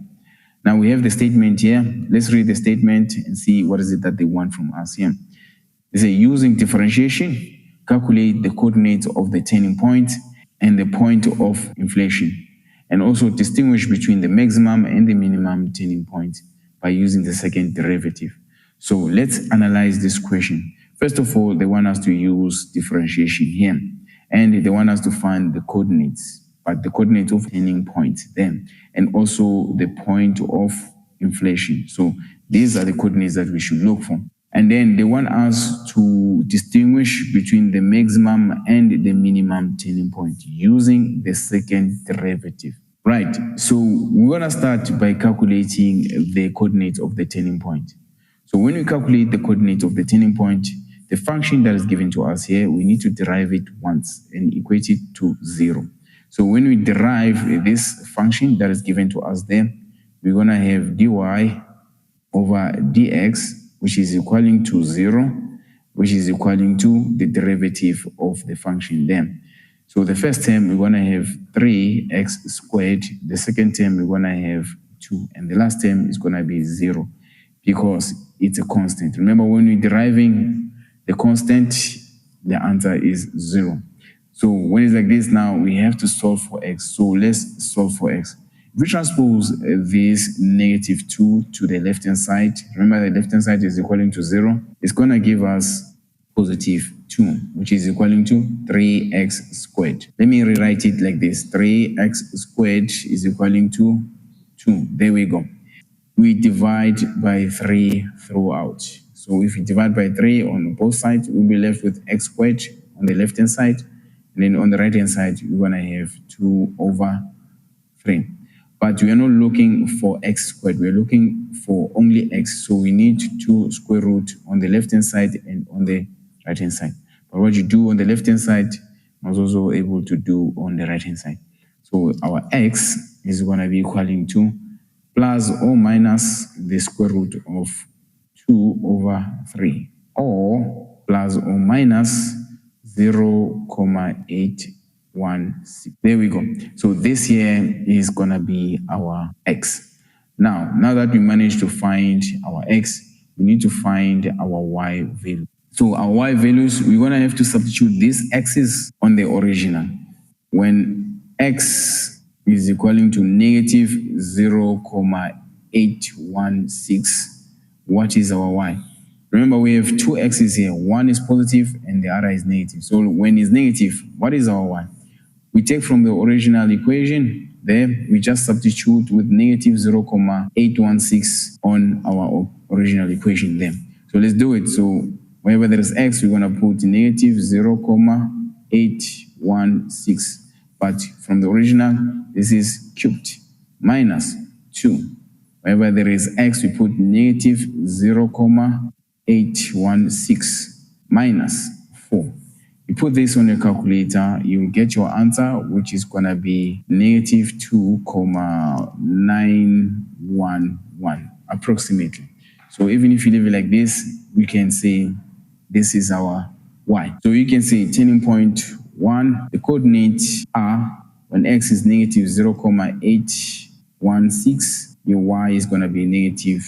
Now we have the statement here. Let's read the statement and see what is it that they want from us here. They say, using differentiation, calculate the coordinates of the turning point and the point of inflation, and also distinguish between the maximum and the minimum turning point by using the second derivative. So let's analyze this question. First of all, they want us to use differentiation here, and they want us to find the coordinates, but the coordinates of turning point then, and also the point of inflation. So these are the coordinates that we should look for. And then they want us to distinguish between the maximum and the minimum turning point using the second derivative. Right, so we're going to start by calculating the coordinates of the turning point. So when we calculate the coordinates of the turning point, the function that is given to us here, we need to derive it once and equate it to 0. So when we derive this function that is given to us there, we're going to have dy over dx, which is equaling to 0, which is equaling to the derivative of the function there. So the first term, we're going to have 3x squared. The second term, we're going to have 2. And the last term is going to be 0 because it's a constant. Remember, when we're deriving the constant, the answer is 0. So when it's like this now, we have to solve for x. So let's solve for x. If we transpose this negative 2 to the left-hand side, remember the left-hand side is equaling to 0. It's going to give us positive 2, which is equaling to 3x squared. Let me rewrite it like this. 3x squared is equaling to 2. There we go. We divide by 3 throughout. So if we divide by 3 on both sides, we'll be left with x squared on the left-hand side. And then on the right-hand side, we're going to have 2 over 3. But we are not looking for x squared. We're looking for only x. So we need to square root on the left-hand side and on the right-hand side. But what you do on the left-hand side, I was also able to do on the right-hand side. So our x is going to be equaling to plus or minus the square root of 2 over 3, or plus or minus 0.816. There we go. So this here is going to be our x. Now that we managed to find our x, we need to find our y value. So our y values, we're going to have to substitute these x's on the original. When x is equaling to negative 0.816, what is our y? Remember, we have 2 x's here. One is positive and the other is negative. So when it's negative, what is our y? We take from the original equation there, we just substitute with negative 0.816 on our original equation there. So let's do it. So wherever there is x, we're going to put negative 0.816. But from the original, this is cubed minus 2. Wherever there is x, we put negative 0.816 minus 4. You put this on your calculator, you get your answer, which is going to be negative 2.911 approximately. So even if you leave it like this, we can say this is our y. So you can say turning point 1, the coordinates are when x is negative 0.816, your y is going to be negative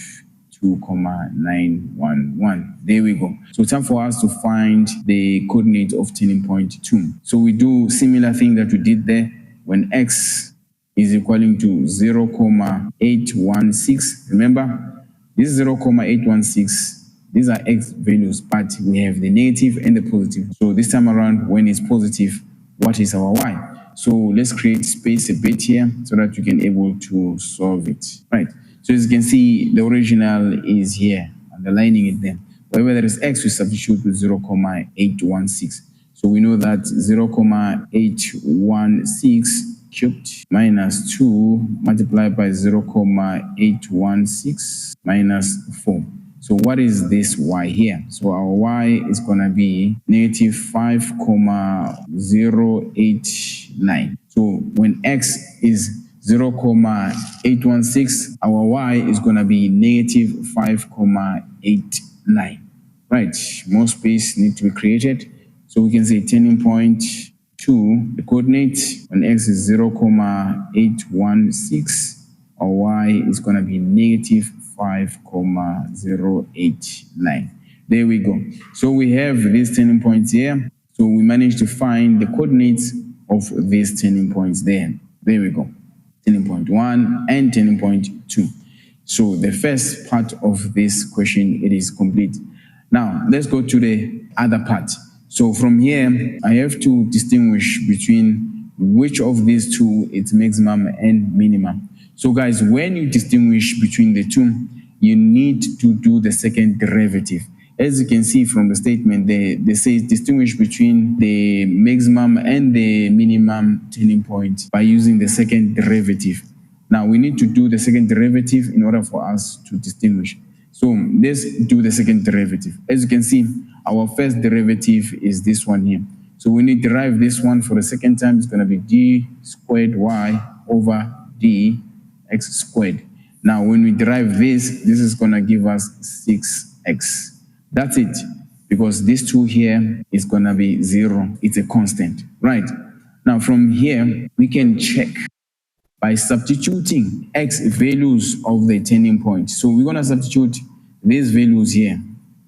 2,911. There we go. So time for us to find the coordinate of turning point 2. So we do similar thing that we did there. When x is equaling to 0,816, remember this is 0,816. These are x values, but we have the negative and the positive. So this time around, when it's positive, what is our y? So let's create space a bit here so that you can able to solve it. Right. So as you can see, the original is here, underlining it there. Wherever there is x, we substitute with 0,816. So we know that 0,816 cubed minus 2 multiplied by 0,816 minus 4. So what is this y here? So our y is going to be negative 5,089. So when x is 0,816, our y is going to be negative 5,89. Right, more space need to be created. So we can say turning point 2, the coordinate when x is 0,816, our y is going to be negative 5,089. There we go. So we have these turning points here. So we managed to find the coordinates of these turning points there. There we go. Turning point 1 and turning point 2. So the first part of this question, it is complete. Now let's go to the other part. So from here, I have to distinguish between which of these two is maximum and minimum. So guys, when you distinguish between the two, you need to do the second derivative. As you can see from the statement, they say distinguish between the maximum and the minimum turning point by using the second derivative. Now we need to do the second derivative in order for us to distinguish. So let's do the second derivative. As you can see, our first derivative is this one here. So when we derive this one for the second time, it's going to be d squared y over d x squared. Now when we derive this is going to give us 6x. That's it, because this 2 here is going to be 0. It's a constant, right? Now from here, we can check by substituting x values of the turning point. So we're going to substitute these values here,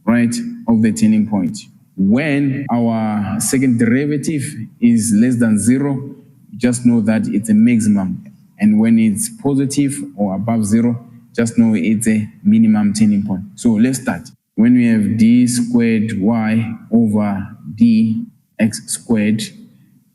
right, of the turning point. When our second derivative is less than 0, just know that it's a maximum. And when it's positive or above 0, just know it's a minimum turning point. So let's start. When we have d squared y over d x squared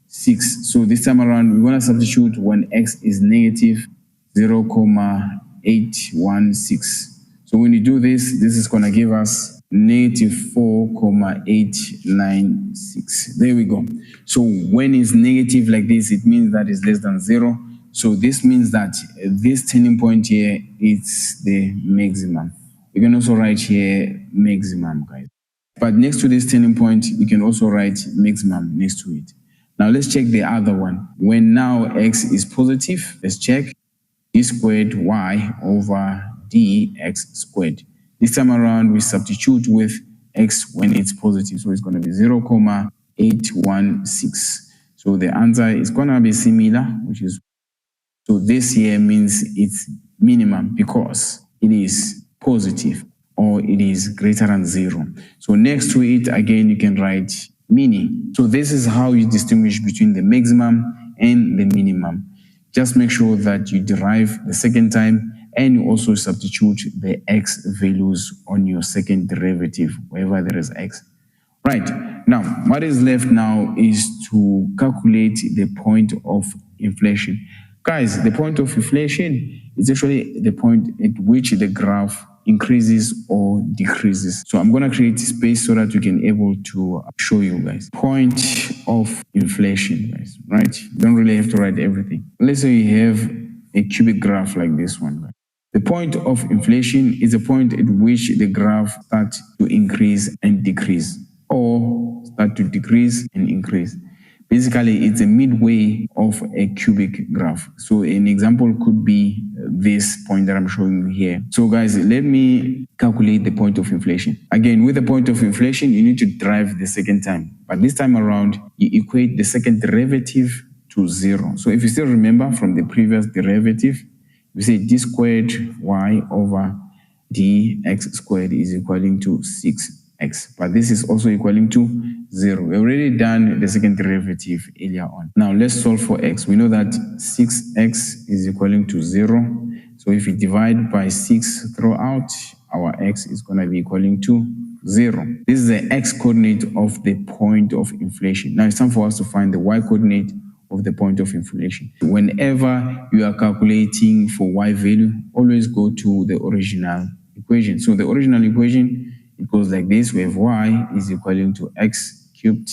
6. So this time around, we're going to substitute when x is negative 0,816. So when you do this is going to give us negative 4,896. There we go. So when it's negative like this, it means that it's less than 0. So this means that this turning point here is the maximum. You can also write here maximum, guys. But next to this turning point, you can also write maximum next to it. Now let's check the other one. When now x is positive, let's check d squared y over dx squared. This time around, we substitute with x when it's positive. So it's going to be 0,816. So the answer is going to be similar, which is, so this here means it's minimum because it is positive or it is greater than 0. So next to it, again, you can write mini. So this is how you distinguish between the maximum and the minimum. Just make sure that you derive the second time and you also substitute the x values on your second derivative, wherever there is x. Right, now what is left now is to calculate the point of inflation. Guys, the point of inflation is actually the point at which the graph increases or decreases. So I'm going to create space so that we can able to show you guys. Point of inflation, guys, right? You don't really have to write everything. Let's say you have a cubic graph like this one. Right? The point of inflation is a point at which the graph starts to increase and decrease, or start to decrease and increase. Basically, it's a midway of a cubic graph. So an example could be this point that I'm showing you here. So guys, let me calculate the point of inflation. Again, with the point of inflation, you need to derive the second time. But this time around, you equate the second derivative to 0. So if you still remember from the previous derivative, we say d squared y over dx squared is equaling to 6x. But this is also equaling to 0. We've already done the second derivative earlier on. Now let's solve for x. We know that 6x is equaling to 0. So if we divide by 6 throughout, our x is going to be equaling to 0. This is the x-coordinate of the point of inflation. Now it's time for us to find the y-coordinate of the point of inflation. Whenever you are calculating for y value, always go to the original equation. So the original equation, it goes like this. We have y is equaling to x cubed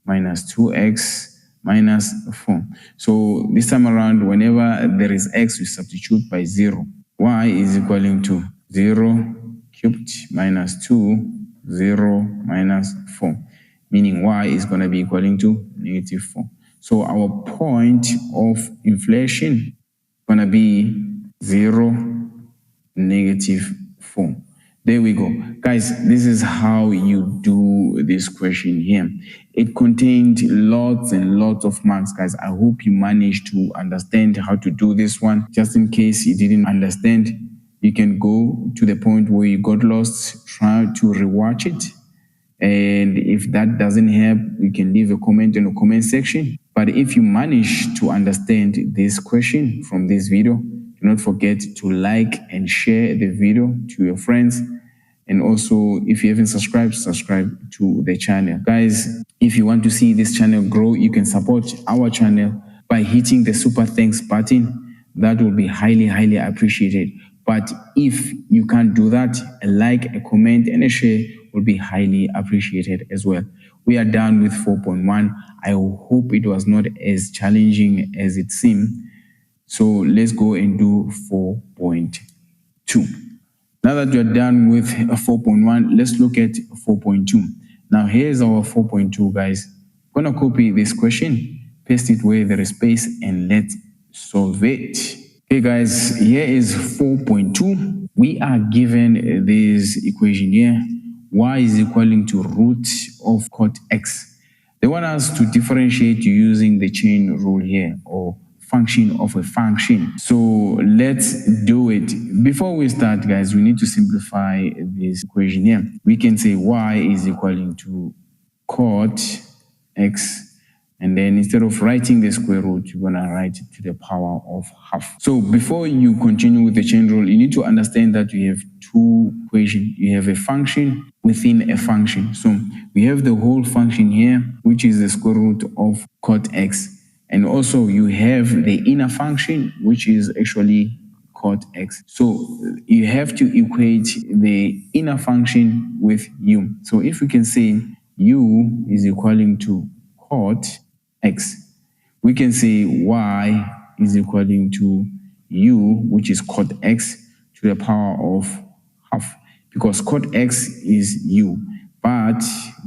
minus 2x minus 4. So this time around, whenever there is x, we substitute by 0. Y is equaling to 0 cubed minus 2, 0 minus 4, meaning y is going to be equaling to negative 4. So our point of inflation is going to be 0, negative 4. There we go. Guys, this is how you do this question here. It contained lots and lots of marks, guys. I hope you managed to understand how to do this one. Just in case you didn't understand, you can go to the point where you got lost, try to rewatch it. And if that doesn't help, you can leave a comment in the comment section. But if you manage to understand this question from this video, do not forget to like and share the video to your friends. And also, if you haven't subscribed, subscribe to the channel. Guys, if you want to see this channel grow, you can support our channel by hitting the super thanks button. That will be highly, highly appreciated. But if you can't do that, a like, a comment, and a share will be highly appreciated as well. We are done with 4.1. I hope it was not as challenging as it seemed. So let's go and do 4.2. Now that you're done with 4.1, let's look at 4.2. Now here's our 4.2, guys. I'm going to copy this question, paste it where there is space, and let's solve it. Okay, guys, here is 4.2. We are given this equation here. Y is equaling to root of cot x. They want us to differentiate using the chain rule here, or function of a function. So let's do it. Before we start, guys, we need to simplify this equation here. We can say y is equaling to cot x, and then instead of writing the square root, you're going to write it to the power of half. So before you continue with the chain rule, you need to understand that you have two equations. You have a function within a function. So we have the whole function here, which is the square root of cot x. And also you have the inner function, which is actually cot x. So you have to equate the inner function with u. So if we can say u is equaling to cot x, we can say y is equaling to u, which is cot x, to the power of half, because cot x is u, but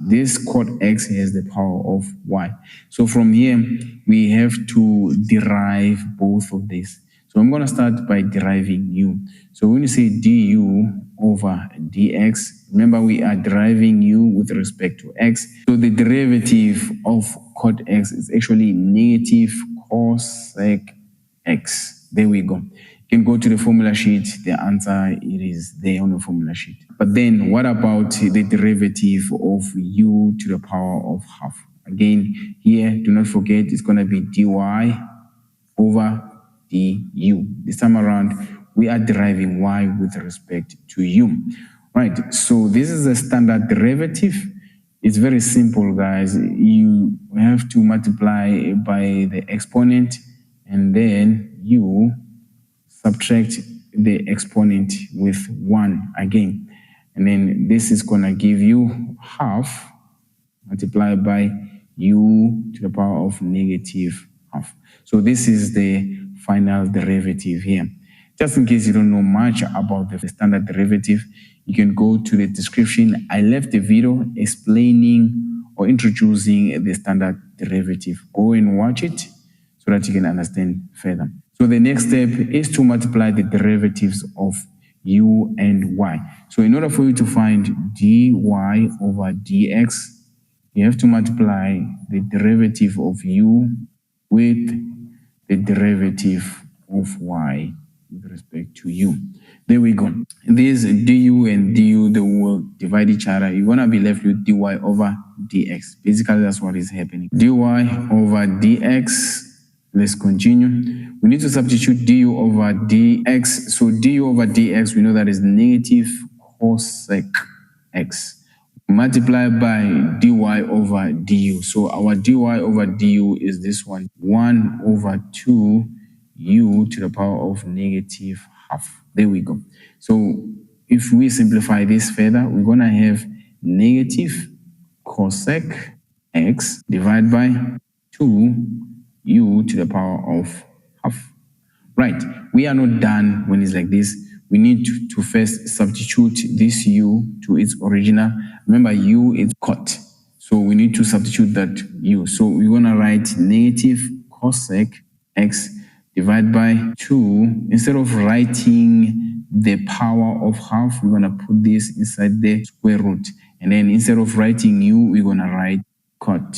this cot x has the power of y. So from here, we have to derive both of these. So I'm going to start by deriving u. So when you say du over dx, remember we are deriving u with respect to x. So the derivative of cot x is actually negative cosec x. There we go. You can go to the formula sheet. The answer, it is there on the formula sheet. But then what about the derivative of u to the power of half? Again, here, do not forget, it's going to be dy over du. This time around, we are deriving y with respect to u. Right, so this is a standard derivative. It's very simple, guys. You have to multiply by the exponent, and then you subtract the exponent with 1 again. And then this is going to give you half multiplied by u to the power of negative half. So this is the final derivative here. Just in case you don't know much about the standard derivative, you can go to the description. I left the video explaining or introducing the standard derivative. Go and watch it so that you can understand further. So the next step is to multiply the derivatives of u and y. So in order for you to find dy over dx, you have to multiply the derivative of u with the derivative of y. with respect to u. There we go. This du and du, they will divide each other. You're going to be left with dy over dx. Basically, that's what is happening. Dy over dx. Let's continue. We need to substitute du over dx. So du over dx, we know that is negative cosec x multiplied by dy over du. So our dy over du is this one, 1 over 2 u to the power of negative half. There we go. So if we simplify this further, we're going to have negative cosec x divided by 2 u to the power of half. Right, we are not done when it's like this. We need to first substitute this u to its original. Remember, u is cot, so we need to substitute that u. So we're going to write negative cosec x divided by 2. Instead of writing the power of half, we're going to put this inside the square root. And then instead of writing u, we're going to write cot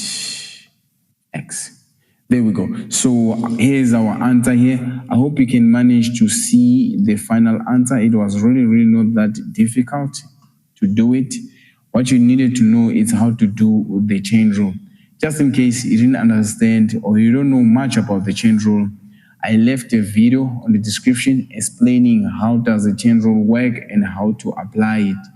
x. There we go. So here's our answer here. I hope you can manage to see the final answer. It was really not that difficult to do it. What you needed to know is how to do the chain rule. Just in case you didn't understand or you don't know much about the chain rule, I left a video on the description explaining how does the chain rule work and how to apply it.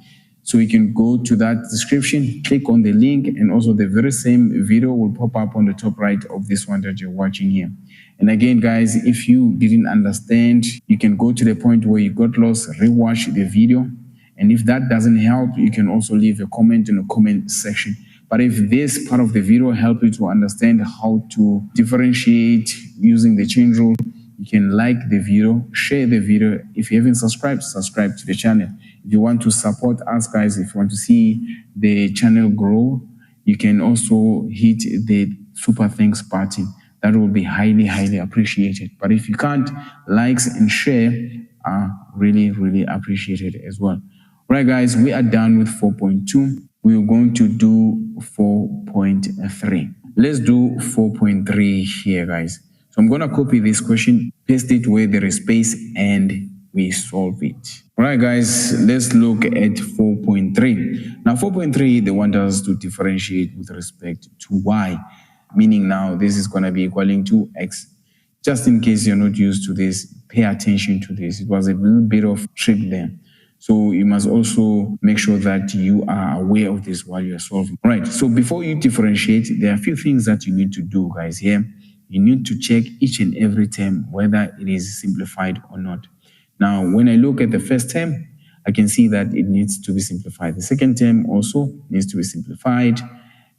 So you can go to that description, click on the link, and also the very same video will pop up on the top right of this one that you're watching here. And again, guys, if you didn't understand, you can go to the point where you got lost, rewatch the video. And if that doesn't help, you can also leave a comment in the comment section. But if this part of the video helped you to understand how to differentiate using the chain rule, you can like the video, share the video. If you haven't subscribed, subscribe to the channel. If you want to support us, guys, if you want to see the channel grow, you can also hit the super thanks button. That will be highly appreciated. But if you can't, likes and share are really appreciated as well. All right, guys, we are done with 4.2. We're going to do 4.3. Let's do 4.3 here, guys. So I'm going to copy this question, paste it where there is space, and we solve it. All right, guys, let's look at 4.3. Now, 4.3, they want us to differentiate with respect to y, meaning now this is going to be equaling to x. Just in case you're not used to this, pay attention to this. It was a little bit of trick there. So you must also make sure that you are aware of this while you're solving. All right, so before you differentiate, there are a few things that you need to do, guys, here. You need to check each and every term, whether it is simplified or not. Now, when I look at the first term, I can see that it needs to be simplified. The second term also needs to be simplified,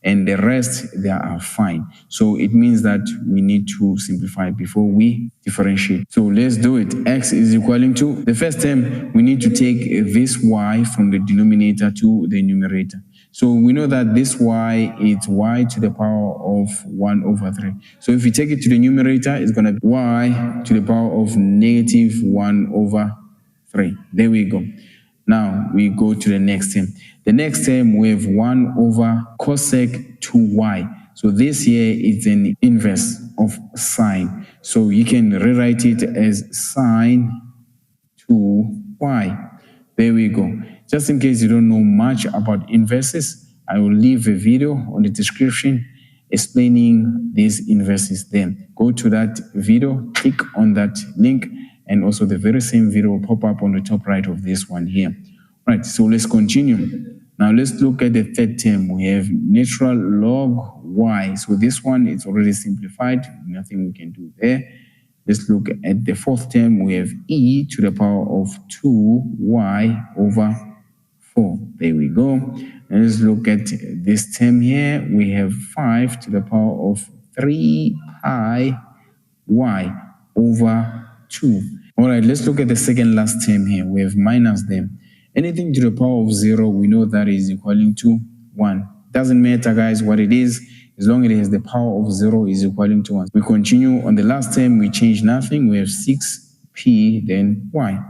and the rest, they are fine. So it means that we need to simplify before we differentiate. So let's do it. X is equaling to, the first term, we need to take this y from the denominator to the numerator. So we know that this y is y to the power of 1 over 3. So if we take it to the numerator, it's going to be y to the power of negative 1 over 3. There we go. Now we go to the next term. The next term, we have 1 over cosec 2y. So this here is an inverse of sine. So you can rewrite it as sine 2y. There we go. Just in case you don't know much about inverses, I will leave a video on the description explaining these inverses there. Go to that video, click on that link, and also the very same video will pop up on the top right of this one here. Right, so let's continue. Now let's look at the third term. We have natural log y. So this one is already simplified. Nothing we can do there. Let's look at the fourth term. We have e to the power of 2y over 4. There we go. And let's look at this term here. We have 5 to the power of 3 pi y over 2. All right, let's look at the second last term here. We have minus them. Anything to the power of 0, we know that is equaling to 1. Doesn't matter, guys, what it is. As long as it has the power of 0 is equaling to 1. We continue on the last term. We change nothing. We have 6p, then y.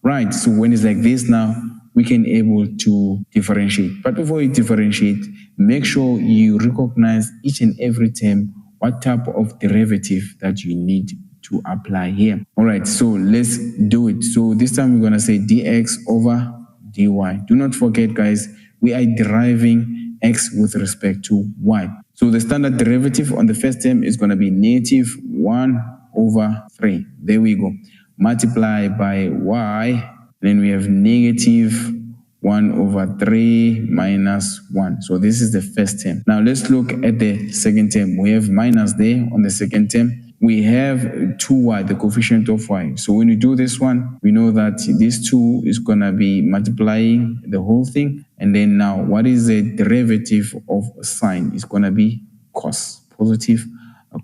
Right, so when it's like this now, we can able to differentiate. But before you differentiate, make sure you recognize each and every term, what type of derivative that you need to apply here. All right, so let's do it. So this time we're going to say dx over dy. Do not forget, guys, we are deriving x with respect to y. So the standard derivative on the first term is going to be negative 1 over 3. There we go. Multiply by y. Then we have negative 1 over 3 minus 1. So this is the first term. Now let's look at the second term. We have minus there on the second term. We have 2y, the coefficient of y. So when we do this one, we know that this 2 is going to be multiplying the whole thing. And then now, what is the derivative of sine? It's going to be cos, positive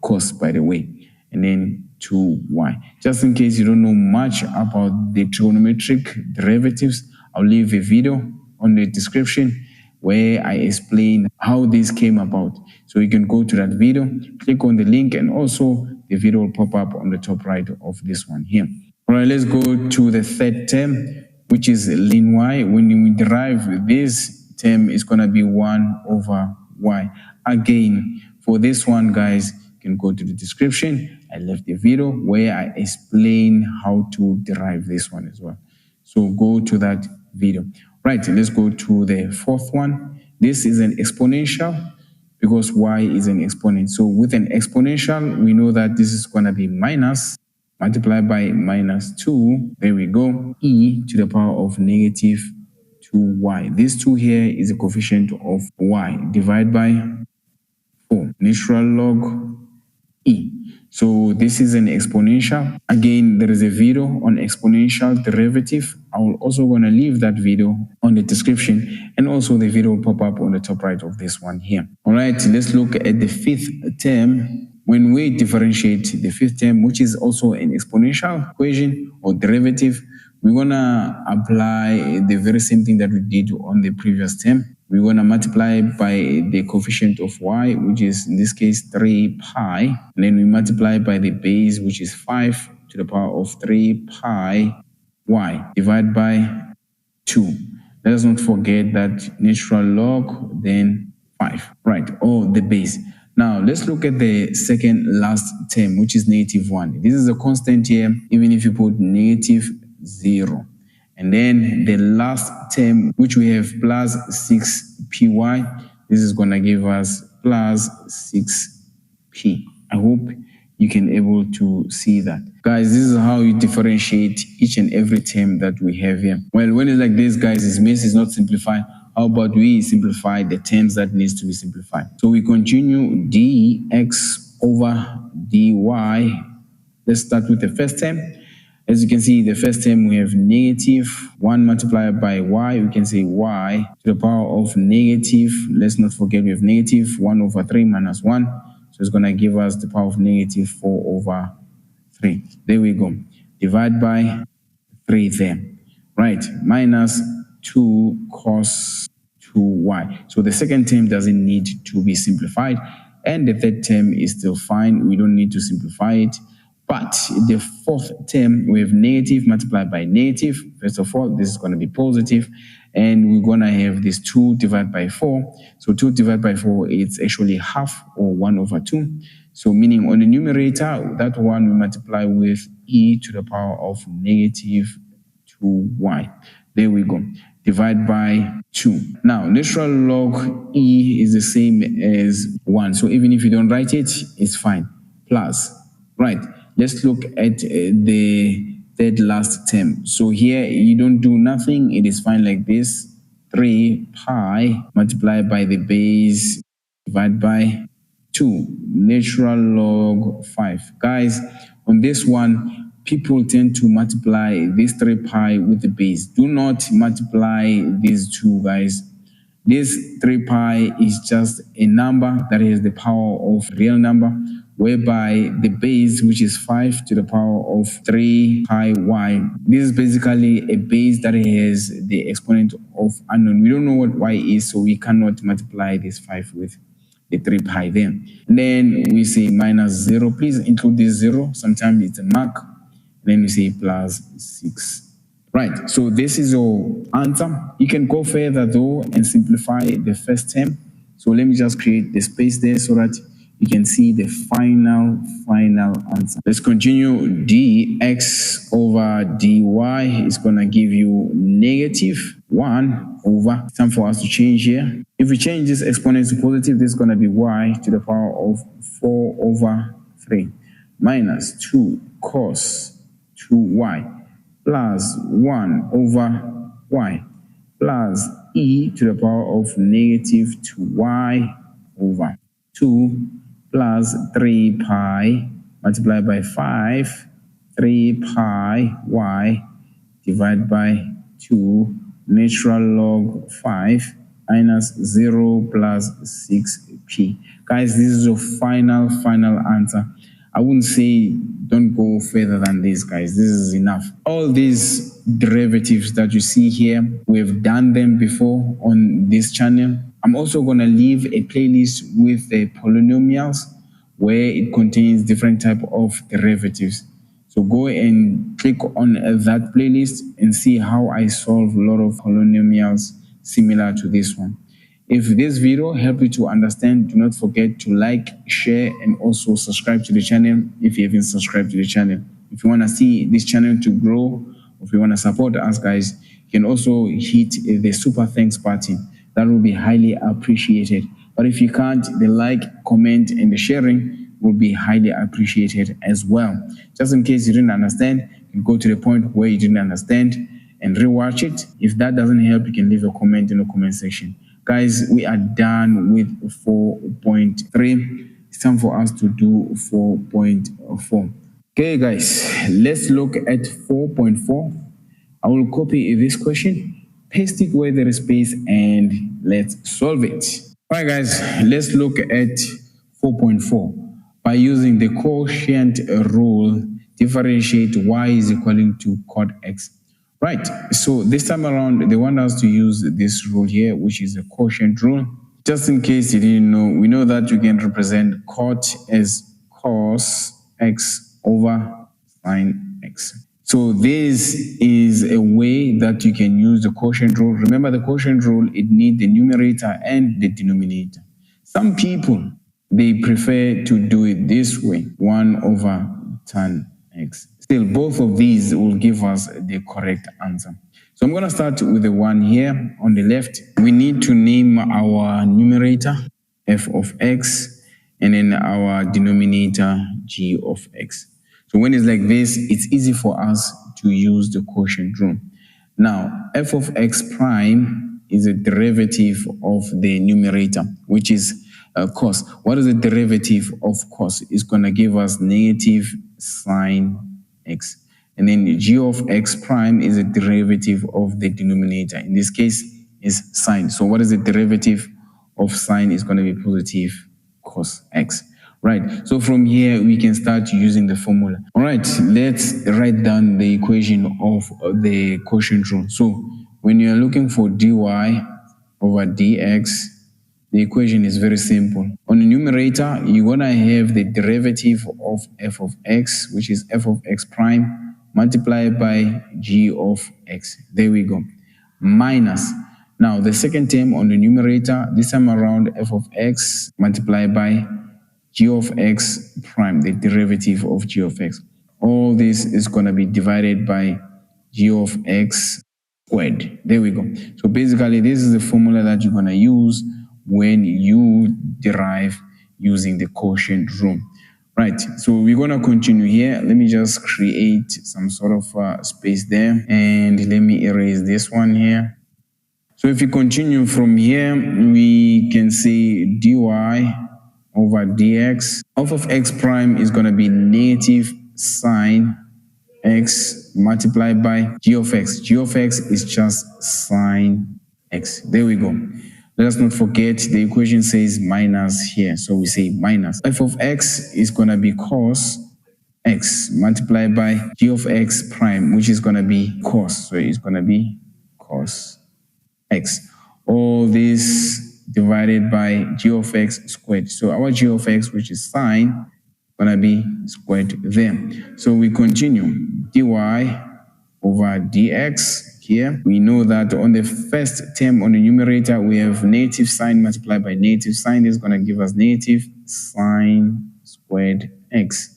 cos, by the way. And then 2y. Just in case you don't know much about the trigonometric derivatives, I'll leave a video on the description where I explain how this came about. So you can go to that video, click on the link, and also the video will pop up on the top right of this one here. All right, let's go to the third term, which is ln y. When we derive this term, it's going to be 1 over y. Again, for this one, guys, you can go to the description. I left the video where I explain how to derive this one as well. So go to that video. Right, let's go to the fourth one. This is an exponential because y is an exponent. So with an exponential, we know that this is going to be minus, multiplied by minus 2. There we go. E to the power of negative 2y. This 2 here is a coefficient of y. Divide by 4. Natural log e. So this is an exponential. Again, there is a video on exponential derivative. I will also going to leave that video on the description, and also the video will pop up on the top right of this one here. All right, let's look at the fifth term. When we differentiate the fifth term, which is also an exponential equation or derivative, we're going to apply the very same thing that we did on the previous term. We're going to multiply by the coefficient of y, which is in this case 3 pi. And then we multiply by the base, which is 5 to the power of 3 pi y. Divide by 2. Let us not forget that natural log, then 5. Right, or the base. Now, let's look at the second last term, which is negative 1. This is a constant here, even if you put negative 0. And then the last term, which we have plus 6py, this is going to give us plus 6p. I hope you can able to see that. Guys, this is how you differentiate each and every term that we have here. Well, when it's like this, guys, it's mess is not simplified. How about we simplify the terms that needs to be simplified? So we continue dx over dy. Let's start with the first term. As you can see, the first term we have negative 1 multiplied by y. We can say y to the power of negative. Let's not forget we have negative 1 over 3 minus 1. So it's going to give us the power of negative 4 over 3. There we go. Divide by 3 there. Right. Minus 2 cos 2y. So the second term doesn't need to be simplified. And the third term is still fine. We don't need to simplify it. But the fourth term, we have negative multiplied by negative. First of all, this is going to be positive. And we're going to have this 2 divided by 4. So 2 divided by 4, it's actually half or 1 over 2. So meaning on the numerator, that one we multiply with e to the power of negative 2y. There we go. Divide by 2. Now, natural log e is the same as 1. So even if you don't write it, it's fine. Plus, right. Let's look at the third last term. So here you don't do nothing. It is fine like this. 3 pi multiplied by the base divided by 2. Natural log 5. Guys, on this one, people tend to multiply this 3 pi with the base. Do not multiply these two, guys. This 3 pi is just a number that has the power of real number, whereby the base, which is 5 to the power of 3 pi y, this is basically a base that has the exponent of unknown. We don't know what y is, so we cannot multiply this 5 with the 3 pi there. And then we say minus 0. Please include this 0. Sometimes it's a mark. Then we say plus 6. Right, so this is your answer. You can go further though and simplify the first term. So let me just create the space there so that you can see the final answer. Let's continue. Dx over dy is going to give you negative 1 over, it's time for us to change here. If we change this exponent to positive, this is going to be y to the power of 4 over 3 minus 2 cos 2y plus 1 over y plus e to the power of negative 2y over 2 plus 3 pi multiplied by 5, 3 pi y divided by 2 natural log 5 minus 0 plus 6p. Guys, this is your final answer. I wouldn't say don't go further than this, guys. This is enough. All these derivatives that you see here, we've done them before on this channel. I'm also going to leave a playlist with the polynomials where it contains different type of derivatives. So go and click on that playlist and see how I solve a lot of polynomials similar to this one. If this video helped you to understand, do not forget to like, share, and also subscribe to the channel if you haven't subscribed to the channel. If you want to see this channel to grow, or if you want to support us, guys, you can also hit the super thanks button. That will be highly appreciated. But if you can't, the like, comment, and the sharing will be highly appreciated as well. Just in case you didn't understand, you can go to the point where you didn't understand and rewatch it. If that doesn't help, you can leave a comment in the comment section. Guys, we are done with 4.3. It's time for us to do 4.4. Okay, guys, let's look at 4.4. I will copy this question, paste it where there is space, and let's solve it. All right, guys, let's look at 4.4. By using the quotient rule, differentiate y is equal to cot x. Right, so this time around, they want us to use this rule here, which is the quotient rule. Just in case you didn't know, we know that you can represent cot as cos x over sine x. So this is a way that you can use the quotient rule. Remember the quotient rule, it needs the numerator and the denominator. Some people, they prefer to do it this way, 1 over tan x. Still, both of these will give us the correct answer. So I'm going to start with the one here on the left. We need to name our numerator, f of x, and then our denominator, g of x. So when it's like this, it's easy for us to use the quotient rule. Now, f of x prime is a derivative of the numerator, which is cos. What is the derivative of cos? It's going to give us negative sine x. And then g of x prime is a derivative of the denominator. In this case, is sine. So what is the derivative of sine? Is going to be positive cos x. Right. So from here, we can start using the formula. All right. Let's write down the equation of the quotient rule. So when you're looking for dy over dx, the equation is very simple. On the numerator, you're going to have the derivative of f of x, which is f of x prime, multiplied by g of x. There we go. Minus. Now, the second term on the numerator, this time around, f of x multiplied by g of x prime, the derivative of g of x. All this is going to be divided by g of x squared. There we go. So basically, this is the formula that you're going to use when you derive using the quotient rule. Right, so we're going to continue here. Let me just create some sort of space there, and let me erase this one here. So if you continue from here, we can say dy over dx. F of x prime is going to be negative sine x multiplied by g of x. G of x is just sine x. There we go. Let us not forget the equation says minus here. So we say minus. F of x is going to be cos x multiplied by g of x prime, which is going to be cos. So it's going to be cos x. All this divided by g of x squared. So our g of x, which is sine, going to be squared there. So we continue. Dy over dx here. We know that on the first term on the numerator, we have negative sign multiplied by negative sign. This is going to give us negative sine squared x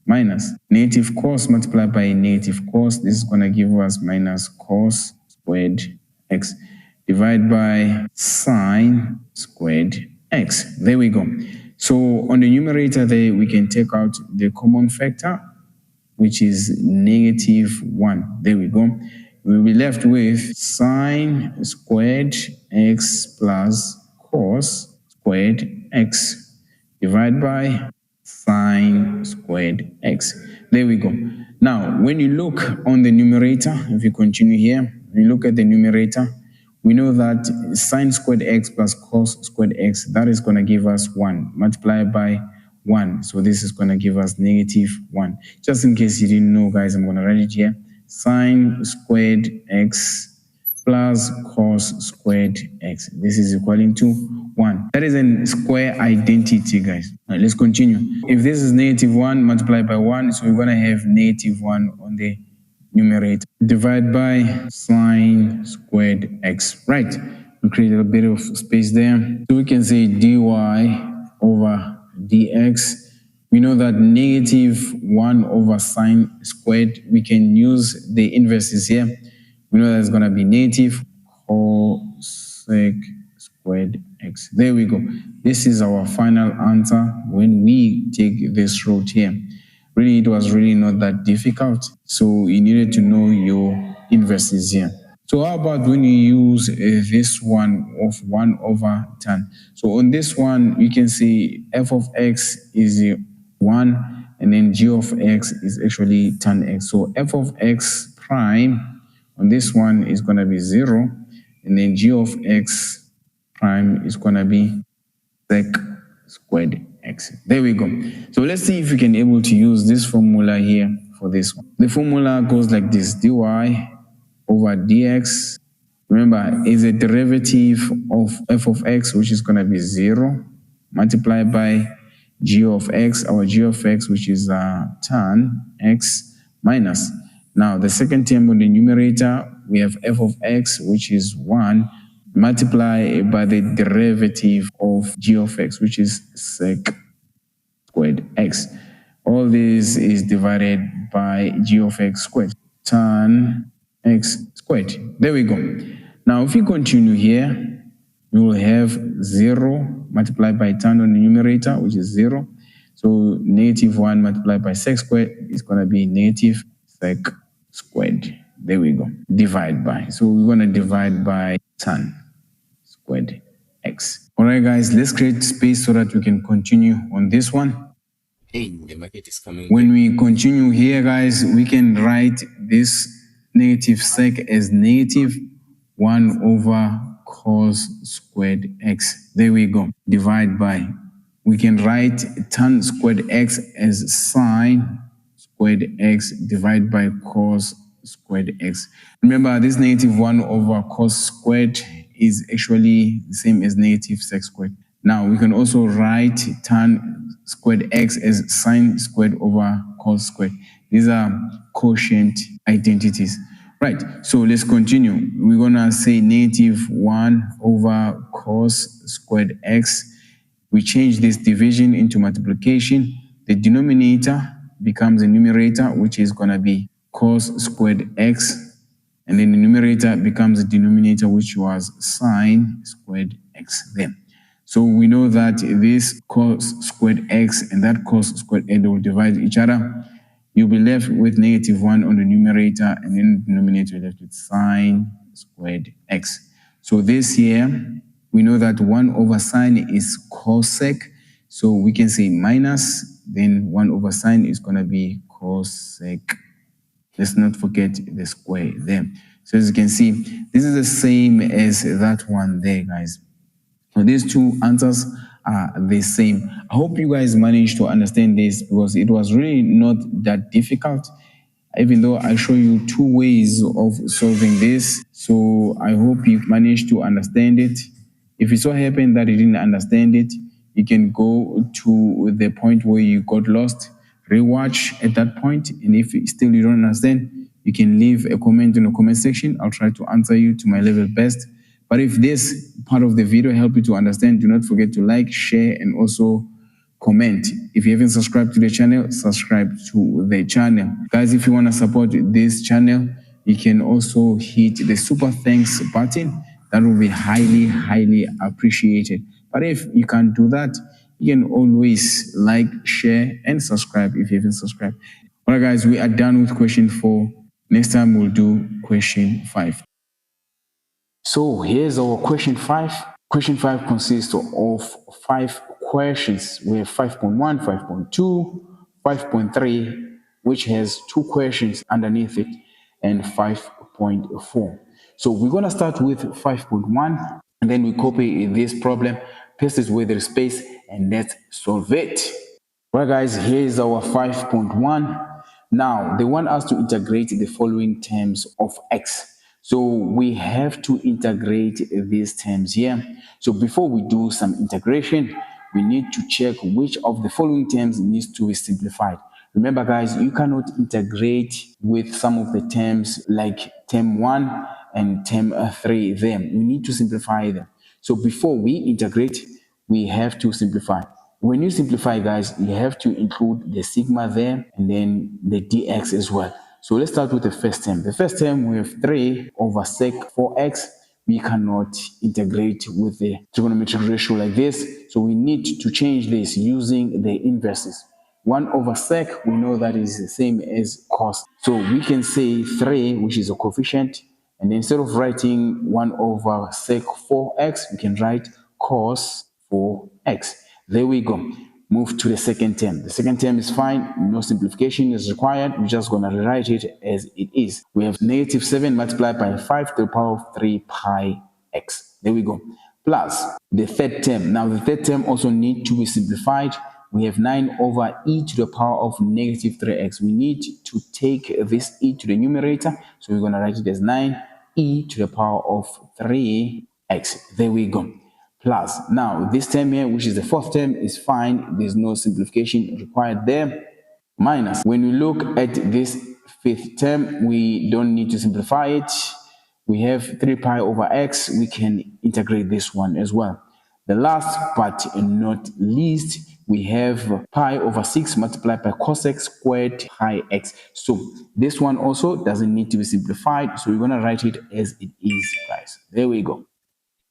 minus negative cos multiplied by negative cos. This is going to give us minus cos squared x divided by sine squared x. There we go. So on the numerator there, we can take out the common factor, which is negative 1. There we go. We'll be left with sine squared x plus cos squared x divided by sine squared x. There we go. Now, when you look on the numerator, if you continue here, when you look at the numerator, we know that sine squared x plus cos squared x, that is going to give us 1 multiplied by 1. So this is going to give us negative 1. Just in case you didn't know, guys, I'm going to write it here. Sine squared x plus cos squared x. This is equaling to 1. That is a square identity, guys. Now, let's continue. If this is negative 1 multiplied by 1, so we're going to have negative 1 on the numerator. Divide by sine squared x. Right. We create a bit of space there. So we can say dy over dx. We know that negative 1 over sine squared, we can use the inverses here. We know that it's going to be negative cosec squared x. There we go. This is our final answer when we take this route here. Really, it was really not that difficult. So you needed to know your inverses here. So how about when you use this one of 1 over tan? So on this one, you can see f of x is 1, and then g of x is actually tan x. So f of x prime on this one is going to be 0, and then g of x prime is going to be sec squared x. There we go. So let's see if we can able to use this formula here for this one. The formula goes like this: dy over dx, remember, is a derivative of f of x, which is going to be 0, multiplied by g of x, our g of x, which is tan x, minus. Now, the second term on the numerator, we have f of x, which is 1, multiplied by the derivative of g of x, which is sec squared x. All this is divided by g of x squared, tan x squared. There we go. Now, if we continue here, we will have 0 multiplied by tan on the numerator, which is 0. So negative 1 multiplied by sec squared is going to be negative sec squared. There we go. Divide by. So we're going to divide by tan squared x. All right, guys, let's create space so that we can continue on this one. Hey, the market is coming. When we continue here, guys, we can write this negative sec as negative 1 over cos squared x. There we go. Divide by. We can write tan squared x as sine squared x divided by cos squared x. Remember, this negative 1 over cos squared is actually the same as negative sec squared. Now, we can also write tan squared x as sine squared over cos squared. These are quotient identities. Right, so let's continue. We're going to say negative 1 over cos squared x. We change this division into multiplication. The denominator becomes the numerator, which is going to be cos squared x. And then the numerator becomes the denominator, which was sine squared x there. So we know that this cos squared x and that cos squared x will divide each other. You'll be left with negative 1 on the numerator, and then the denominator you're left with sine squared x. So this here, we know that 1 over sine is cosec. So we can say minus, then 1 over sine is going to be cosec. Let's not forget the square there. So as you can see, this is the same as that one there, guys. So these two answers are the same. I hope you guys managed to understand this, because it was really not that difficult, even though I show you 2 ways of solving this. So I hope you managed to understand it. If it so happened that you didn't understand it, you can go to the point where you got lost, rewatch at that point, and if still you don't understand, You can leave a comment in the comment section. I'll try to answer you to my level best. But if this part of the video helped you to understand, do not forget to like, share, and also comment. If you haven't subscribed to the channel, subscribe to the channel. Guys, if you want to support this channel, you can also hit the super thanks button. That will be highly appreciated. But if you can't do that, you can always like, share, and subscribe if you haven't subscribed. All right, guys, we are done with question 4. Next time we'll do question 5. So here's our question 5. Question 5 consists of 5 questions. We have 5.1, 5.2, 5.3, which has 2 questions underneath it, and 5.4. So we're going to start with 5.1, and then we copy this problem, paste it with the space, and let's solve it. Well, guys, here is our 5.1. Now, they want us to integrate the following terms of x. So we have to integrate these terms here. So before we do some integration, we need to check which of the following terms needs to be simplified. Remember, guys, you cannot integrate with some of the terms like term 1 and term 3 them. You need to simplify them. So before we integrate, we have to simplify. When you simplify, guys, you have to include the sigma there and then the dx as well. So let's start with the first term. The first term, we have 3 over sec 4x. We cannot integrate with the trigonometric ratio like this. So we need to change this using the inverses. 1 over sec, we know that is the same as cos. So we can say 3, which is a coefficient. And then instead of writing 1 over sec 4x, we can write cos 4x. There we go. Move to the second term. The second term is fine. No simplification is required. We're just going to rewrite it as it is. We have negative 7 multiplied by 5 to the power of 3 pi x. There we go. Plus the third term. Now the third term also needs to be simplified. We have 9 over e to the power of negative 3x. We need to take this e to the numerator. So we're going to write it as 9e to the power of 3x. There we go. Plus, now this term here, which is the fourth term, is fine. There's no simplification required there. Minus, when we look at this fifth term, we don't need to simplify it. We have 3 pi over x. We can integrate this one as well. The last but not least, we have pi over 6 multiplied by cos x squared pi x. So this one also doesn't need to be simplified. So we're going to write it as it is, guys. There we go.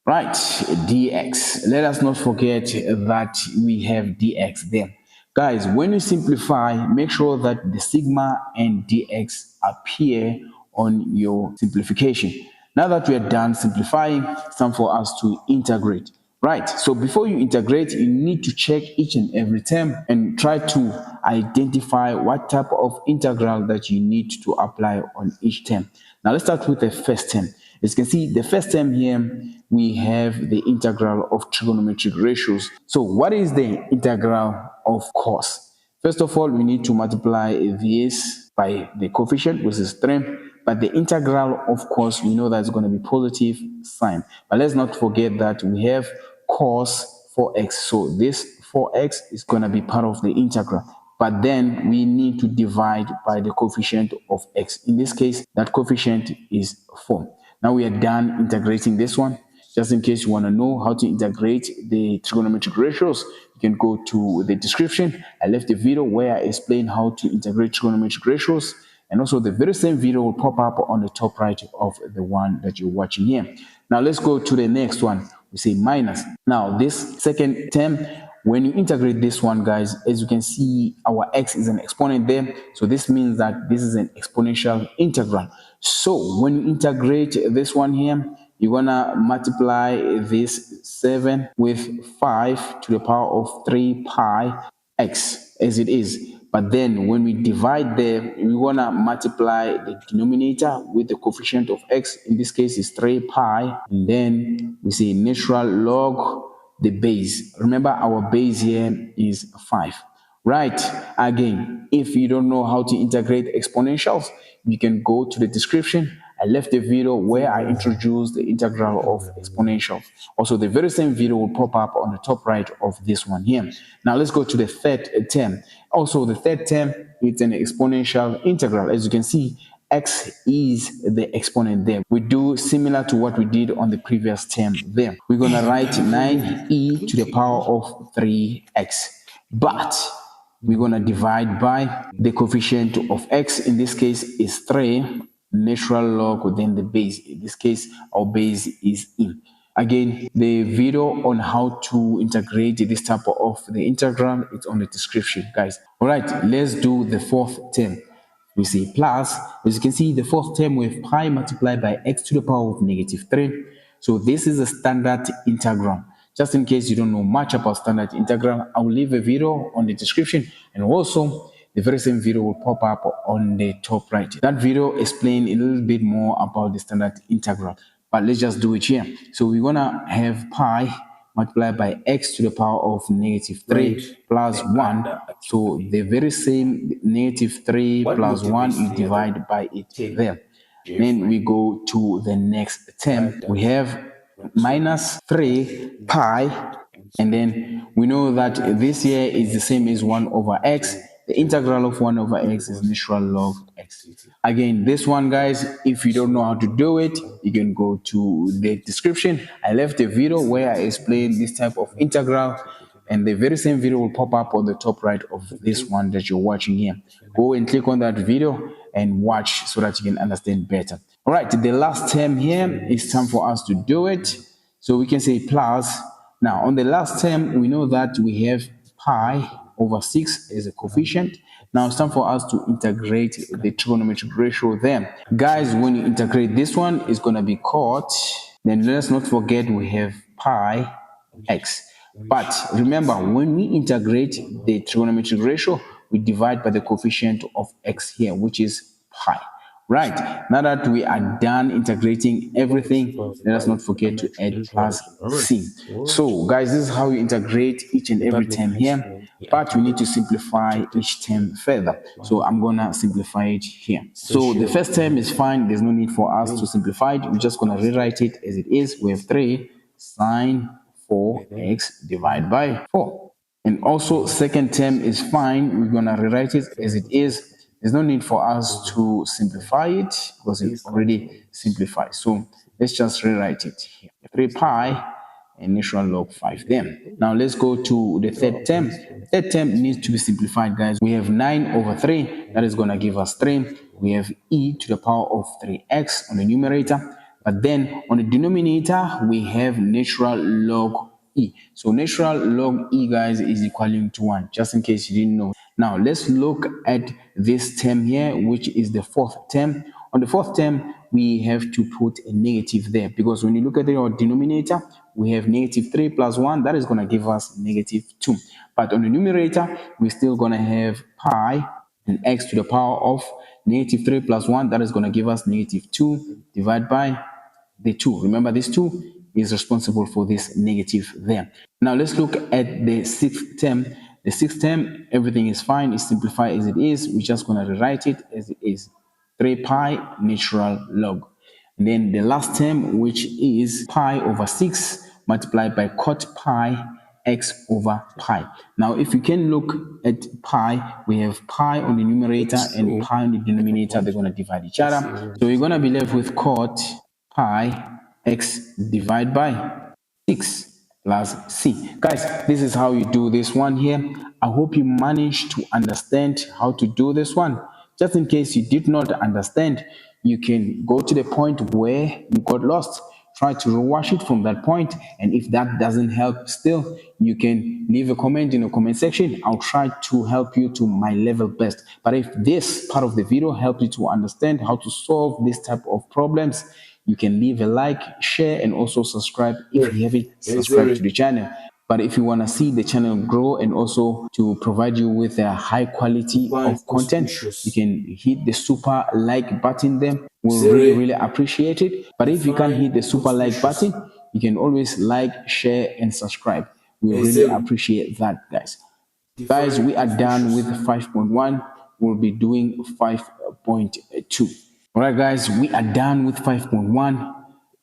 Right, dx. Let us not forget that we have dx there. Guys, when you simplify, make sure that the sigma and dx appear on your simplification. Now that we are done simplifying, it's time for us to integrate. Right, so before you integrate, you need to check each and every term and try to identify what type of integral that you need to apply on each term. Now let's start with the first term. As you can see, the first term here, we have the integral of trigonometric ratios. So what is the integral of cos? First of all, we need to multiply this by the coefficient, which is 3. But the integral of cos, we know that it's going to be positive sign. But let's not forget that we have cos 4x. So this 4x is going to be part of the integral. But then we need to divide by the coefficient of x. In this case, that coefficient is 4. Now we are done integrating this one. Just in case you want to know how to integrate the trigonometric ratios, you can go to the description. I left a video where I explain how to integrate trigonometric ratios. And also the very same video will pop up on the top right of the one that you're watching here. Now let's go to the next one. We say minus. Now this second term, when you integrate this one, guys, as you can see, our x is an exponent there. So this means that this is an exponential integral. So when you integrate this one here, you're gonna multiply this 7 with 5 to the power of 3 pi x as it is. But then when we divide there, we want to multiply the denominator with the coefficient of x. In this case, is 3 pi. And then we say natural log the base. Remember, our base here is 5. Right, again, if you don't know how to integrate exponentials, you can go to the description. I left a video where I introduced the integral of exponentials. Also, the very same video will pop up on the top right of this one here. Now, let's go to the third term. Also, the third term, it's an exponential integral. As you can see, x is the exponent there. We do similar to what we did on the previous term there. We're going to write 9e to the power of 3x. But we're going to divide by the coefficient of x. In this case is 3, natural log within the base. In this case, our base is in. Again, the video on how to integrate this type of the integral is on the description, guys. All right, let's do the fourth term. We say plus, as you can see, the fourth term we have pi multiplied by x to the power of negative 3. So this is a standard integral. Just in case you don't know much about standard integral, I will leave a video on the description, and also the very same video will pop up on the top right. That video explains a little bit more about the standard integral, but let's just do it here. So we're gonna have pi multiplied by x to the power of negative 3 plus 1. So the very same negative 3 plus 1, you divide by it there. Then we go to the next term. We have minus 3 pi, and then we know that this here is the same as 1 over x. The integral of 1 over x is natural log x. Again, this one, guys, if you don't know how to do it, you can go to the description. I left a video where I explain this type of integral, and the very same video will pop up on the top right of this one that you're watching here. Go and click on that video and watch so that you can understand better. All right, the last term here is time for us to do it. So we can say plus. Now, on the last term, we know that we have pi over 6 as a coefficient. Now it's time for us to integrate the trigonometric ratio there. Guys, when you integrate this one, it's going to be cot. Then let's not forget we have pi x. But remember, when we integrate the trigonometric ratio, we divide by the coefficient of x here, which is pi. Right, now that we are done integrating everything, let us not forget to add plus c. So guys, this is how you integrate each and every term here, but we need to simplify each term further. So I'm gonna simplify it here. So the first term is fine, there's no need for us to simplify it. We're just gonna rewrite it as it is. We have 3 sine 4x divided by 4. And also second term is fine, we're gonna rewrite it as it is. There's no need for us to simplify it because it's already simplified. So let's just rewrite it here. 3 pi and natural log 5 then. Now let's go to the third term. Third term needs to be simplified, guys. We have 9 over 3. That is going to give us 3. We have e to the power of 3x on the numerator. But then on the denominator, we have natural log e. So natural log e, guys, is equaling to 1, just in case you didn't know. Now let's look at this term here, which is the fourth term. On the fourth term, we have to put a negative there because when you look at our denominator, we have negative 3 plus 1. That is going to give us negative 2. But on the numerator, we're still going to have pi and x to the power of negative 3 plus 1. That is going to give us negative 2 divided by the 2. Remember, this 2 is responsible for this negative there. Now let's look at the sixth term. The sixth term, everything is fine. It's simplified as it is. We're just going to rewrite it as it is. 3 pi natural log. And then the last term, which is pi over 6 multiplied by cot pi x over pi. Now, if you can look at pi, we have pi on the numerator and pi on the denominator. They're going to divide each other. So you're going to be left with cot pi x divided by 6 plus c. Guys, this is how you do this one here. I hope you managed to understand how to do this one. Just in case you did not understand, you can go to the point where you got lost. Try to rewatch it from that point, and if that doesn't help still, you can leave a comment in the comment section. I'll try to help you to my level best. But if this part of the video helped you to understand how to solve this type of problems, you can leave a like, share, and also subscribe if you haven't subscribed to the channel. But if you want to see the channel grow and also to provide you with a high quality of content, you can hit the super like button there. We'll really appreciate it. But if you can't hit the super like button, you can always like, share, and subscribe. We really appreciate that, guys. Guys, we are done with 5.1. We'll be doing 5.2. All right, guys, we are done with 5.1.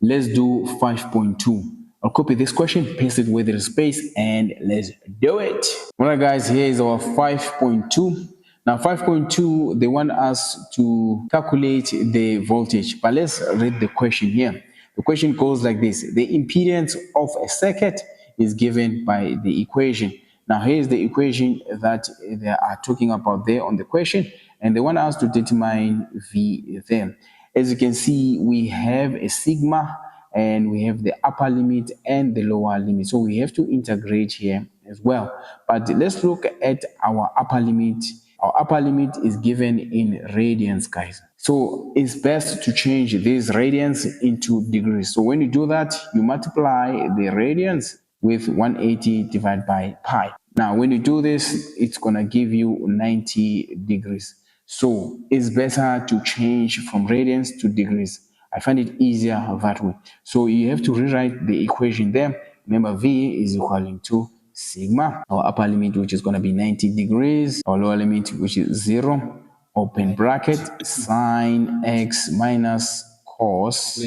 Let's do 5.2. I'll copy this question, paste it with the space, and let's do it. All right, guys, here is our 5.2. Now 5.2, they want us to calculate the voltage, but let's read the question here. The question goes like this: the impedance of a circuit is given by the equation. Now here's the equation that they are talking about there on the question, and they want us to determine V there. As you can see, we have a sigma and we have the upper limit and the lower limit. So we have to integrate here as well. But let's look at our upper limit. Our upper limit is given in radians, guys. So it's best to change these radians into degrees. So when you do that, you multiply the radians with 180 divided by pi. Now, when you do this, it's going to give you 90 degrees. So it's better to change from radians to degrees. I find it easier that way. So you have to rewrite the equation there. Remember, V is equal to sigma, our upper limit, which is going to be 90 degrees, our lower limit, which is 0, open bracket, sine x minus cos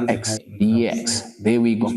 x dx. There we go.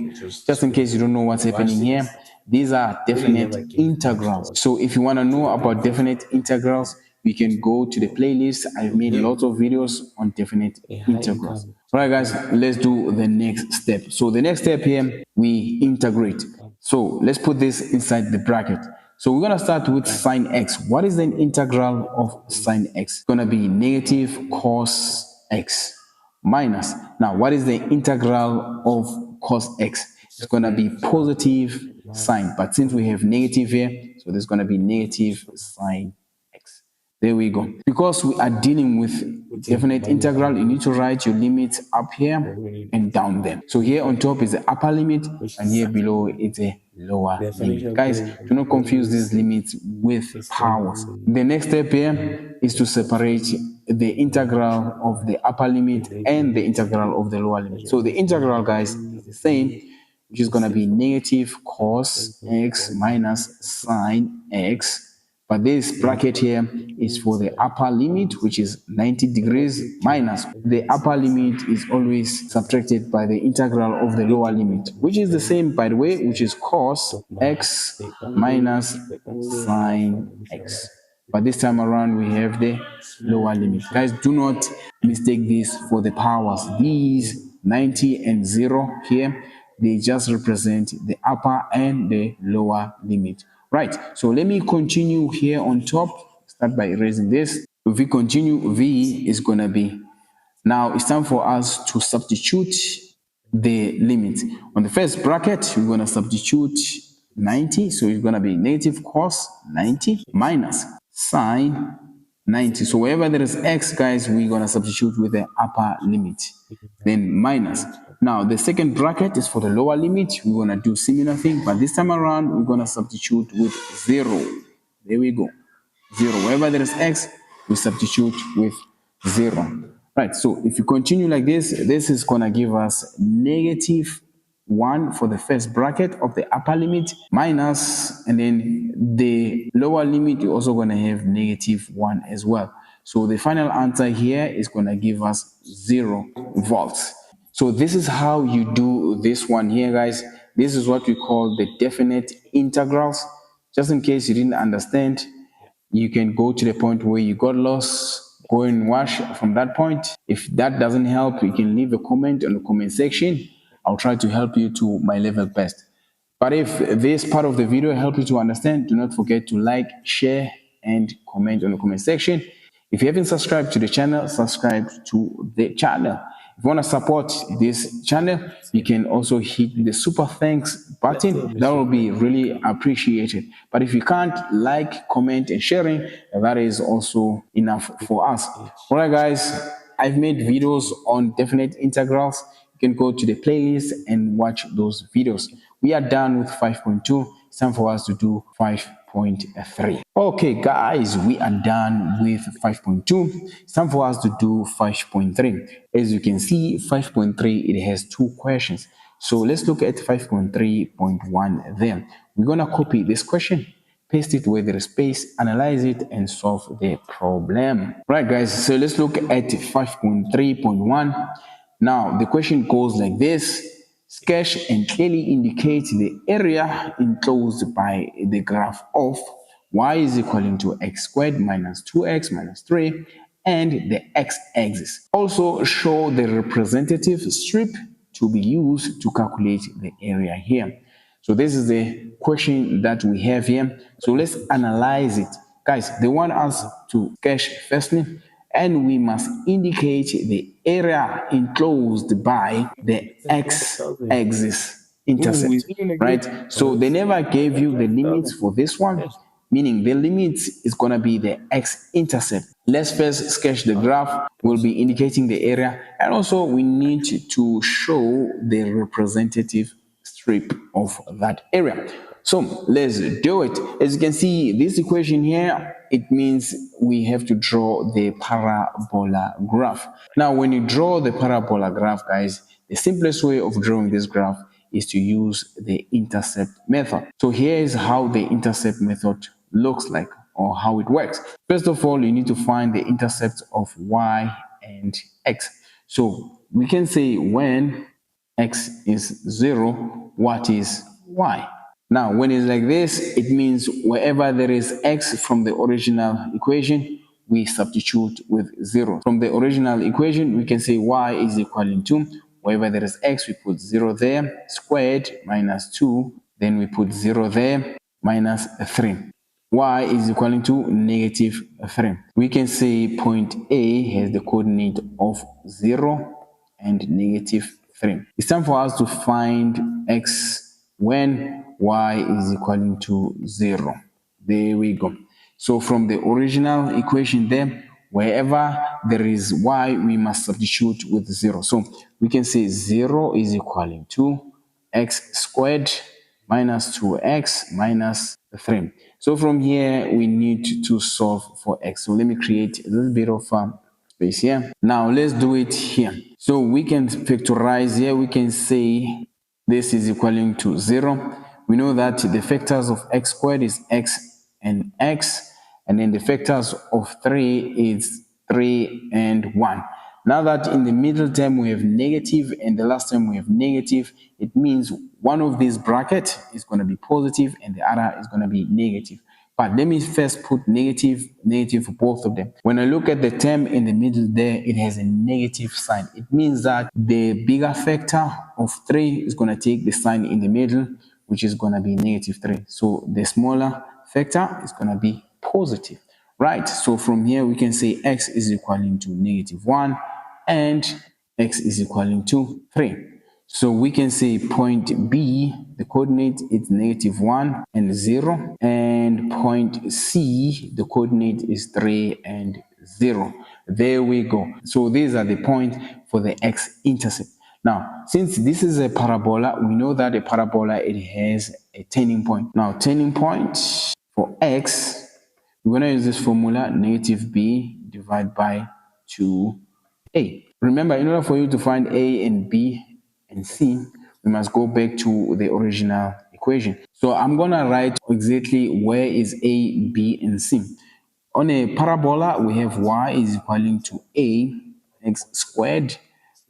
Just in case you don't know what's happening here, these are definite integrals. So if you want to know about definite integrals, we can go to the playlist. I've made lots of videos on definite integrals. All right, guys, let's do the next step. So the next step here, we integrate. So let's put this inside the bracket. So we're going to start with sine x. What is the integral of sine x? It's going to be negative cos x minus. Now, what is the integral of cos x? It's going to be positive sine. But since we have negative here, so there's going to be negative sine x. There we go. Because we are dealing with definite integral, you need to write your limits up here and down there. So here on top is the upper limit, and here below it's a lower limit. Guys, do not confuse these limits with powers. The next step here is to separate the integral of the upper limit and the integral of the lower limit. So the integral, guys, is the same, which is going to be negative cos x minus sine x. But this bracket here is for the upper limit, which is 90 degrees, minus the upper limit is always subtracted by the integral of the lower limit, which is the same, by the way, which is cos x minus sine x. But this time around, we have the lower limit. Guys, do not mistake this for the powers. These 90 and 0 here, they just represent the upper and the lower limit. Right, so let me continue here on top. Start by erasing this. If we continue, V is going to be, now it's time for us to substitute the limit. On the first bracket, we're going to substitute 90. So it's going to be negative cos 90 minus sine 90. So wherever there is x, guys, we're going to substitute with the upper limit. Then minus. Now, the second bracket is for the lower limit. We're going to do similar thing, but this time around, we're going to substitute with 0. There we go. 0. Wherever there is x, we substitute with 0. Right, so if you continue like this, this is going to give us negative 1 for the first bracket of the upper limit, minus, and then the lower limit, you're also going to have negative 1 as well. So the final answer here is going to give us 0 volts. So this is how you do this one here, guys. This is what we call the definite integrals. Just in case you didn't understand, you can go to the point where you got lost, go and watch from that point. If that doesn't help, you can leave a comment on the comment section. I'll try to help you to my level best. But if this part of the video helped you to understand, do not forget to like, share, and comment on the comment section. If you haven't subscribed to the channel, subscribe to the channel. If you want to support this channel, you can also hit the super thanks button. That will be really appreciated. But if you can't, like, comment, and sharing, that is also enough for us. All right, guys, I've made videos on definite integrals. You can go to the playlist and watch those videos. We are done with 5.2. It's time for us to do 5.3. Okay, guys, we are done with 5.2. It's time for us to do 5.3. As you can see, 5.3, it has 2 questions. So let's look at 5.3.1 then. We're going to copy this question, paste it where there is space, analyze it, and solve the problem. Right, guys, so let's look at 5.3.1. Now, the question goes like this. Sketch and clearly indicate the area enclosed by the graph of y is equal to x squared minus 2x minus 3, and the x-axis. Also show the representative strip to be used to calculate the area here. So this is the question that we have here. So let's analyze it. Guys, they want us to sketch firstly, and we must indicate the area enclosed by the x-axis intercept, right? So they never gave you the limits for this one, meaning the limits is going to be the x-intercept. Let's first sketch the graph. We'll be indicating the area, and also we need to show the representative strip of that area. So let's do it. As you can see, this equation here, it means we have to draw the parabola graph. Now, when you draw the parabola graph, guys, the simplest way of drawing this graph is to use the intercept method. So here is how the intercept method looks like, or how it works. First of all, you need to find the intercepts of y and x. So we can say when x is 0, what is y? Now, when it's like this, it means wherever there is x from the original equation, we substitute with 0. From the original equation, we can say y is equal to, wherever there is x, we put 0 there, squared minus 2, then we put 0 there, minus 3. Y is equal to negative 3. We can say point A has the coordinate of 0 and negative 3. It's time for us to find x when y is equal to 0. There we go. So from the original equation there, wherever there is y, we must substitute with 0. So we can say 0 is equal to x squared minus 2x minus 3. So from here, we need to solve for x. So let me create a little bit of space here. Now let's do it here. So we can factorize here. We can say this is equal to 0. We know that the factors of x squared is x and x, and then the factors of 3 is 3 and 1. Now that in the middle term we have negative and the last term we have negative, it means one of these brackets is going to be positive and the other is going to be negative. But let me first put negative for both of them. When I look at the term in the middle there, it has a negative sign. It means that the bigger factor of 3 is going to take the sign in the middle, which is going to be negative 3. So the smaller factor is going to be positive. Right, so from here we can say x is equal to negative 1 and x is equal to 3. So we can say point B, the coordinate is negative 1 and 0, and point C, the coordinate is 3 and 0. There we go. So these are the points for the x-intercept. Now, since this is a parabola, we know that a parabola, it has a turning point. Now, turning point for x, we're going to use this formula, negative b divided by 2a. Remember, in order for you to find a and b and c, we must go back to the original equation. So I'm going to write exactly where is a, b, and c. On a parabola, we have y is equal to a x squared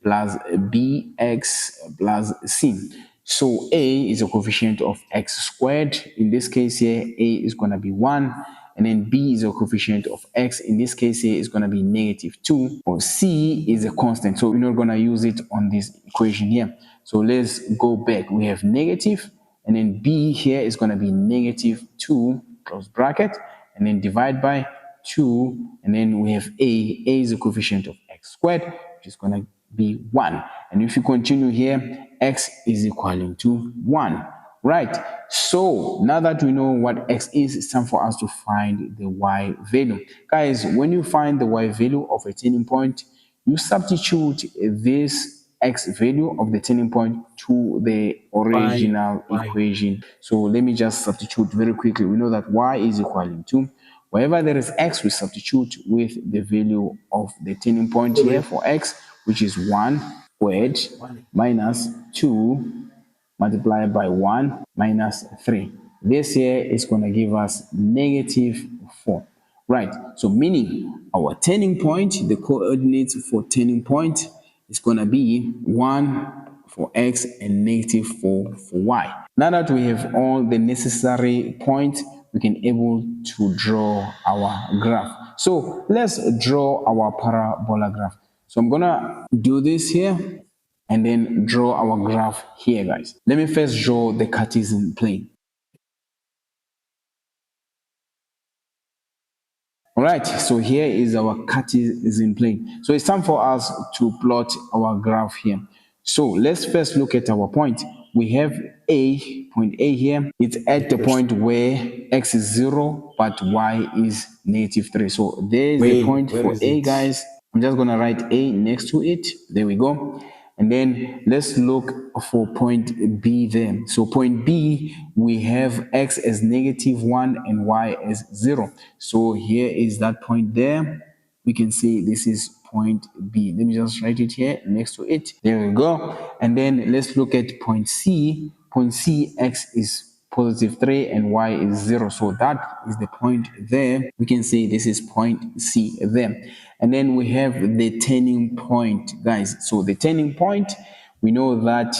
plus bx plus c. So a is a coefficient of x squared. In this case here, a is going to be 1. And then b is a coefficient of x. In this case here, is going to be negative 2. Or c is a constant. So we're not going to use it on this equation here. So let's go back. We have negative. And then b here is going to be negative 2, close bracket. And then divide by 2. And then we have a. A is a coefficient of x squared, which is going to be 1. And if you continue here, x is equal to 1. Right, so now that we know what x is, it's time for us to find the y value. Guys, when you find the y value of a turning point, you substitute this x value of the turning point to the original equation. So let me just substitute very quickly. We know that y is equal to, wherever there is x, we substitute with the value of the turning point here for x, which is 1 squared minus 2 multiplied by 1 minus 3. This here is going to give us negative 4. Right, so meaning our turning point, the coordinates for turning point is going to be 1 for x and negative 4 for y. Now that we have all the necessary points, we can able to draw our graph. So let's draw our parabola graph. So I'm gonna do this here and then draw our graph here, guys. Let me first draw the Cartesian plane. All right, so here is our Cartesian plane. So it's time for us to plot our graph here. So let's first look at our point. We have point A here. It's at the point where x is 0, but y is -3. So there's the point Where for is A, it? guys. I'm just going to write A next to it. There we go. And then let's look for point B there. So point B, we have x as -1 and y as 0. So here is that point there. We can see this is point B. Let me just write it here next to it. There we go. And then let's look at point C. Point C, x is +3 and y is 0. So that is the point there. We can say this is point C there. And then we have the turning point, guys. So the turning point, we know that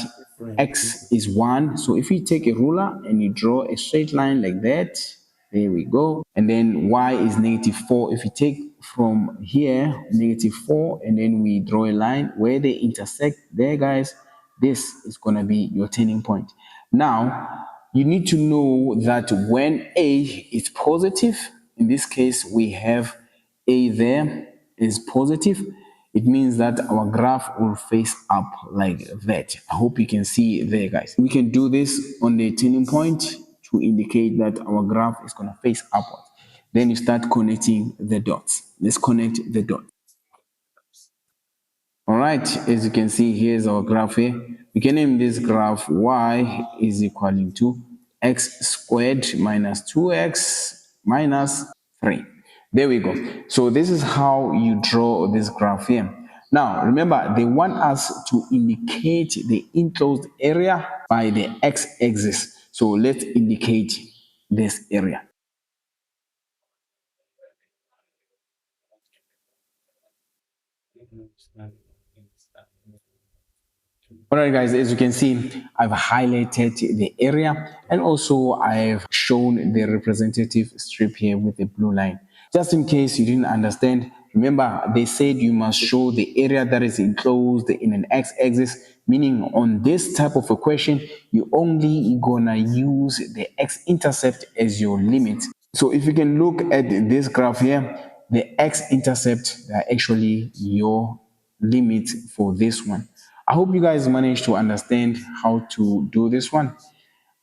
x is 1. So if you take a ruler and you draw a straight line like that, there we go. And then y is -4. If you take from here, -4, and then we draw a line where they intersect there, guys, this is going to be your turning point. Now, you need to know that when A is positive, in this case, we have A there is positive, it means that our graph will face up like that. I hope you can see there, guys. We can do this on the turning point to indicate that our graph is going to face upward. Then you start connecting the dots. Let's connect the dots. All right, as you can see, here's our graph here. We can name this graph y is equaling to x squared minus 2x minus 3. There we go. So this is how you draw this graph here. Now, remember, they want us to indicate the enclosed area by the x-axis. So let's indicate this area. All right, guys, as you can see, I've highlighted the area and also I've shown the representative strip here with the blue line. Just in case you didn't understand, remember they said you must show the area that is enclosed in an x-axis, meaning on this type of equation, you only gonna use the x-intercept as your limit. So if you can look at this graph here, the x-intercept are actually your limit for this one. I hope you guys managed to understand how to do this one.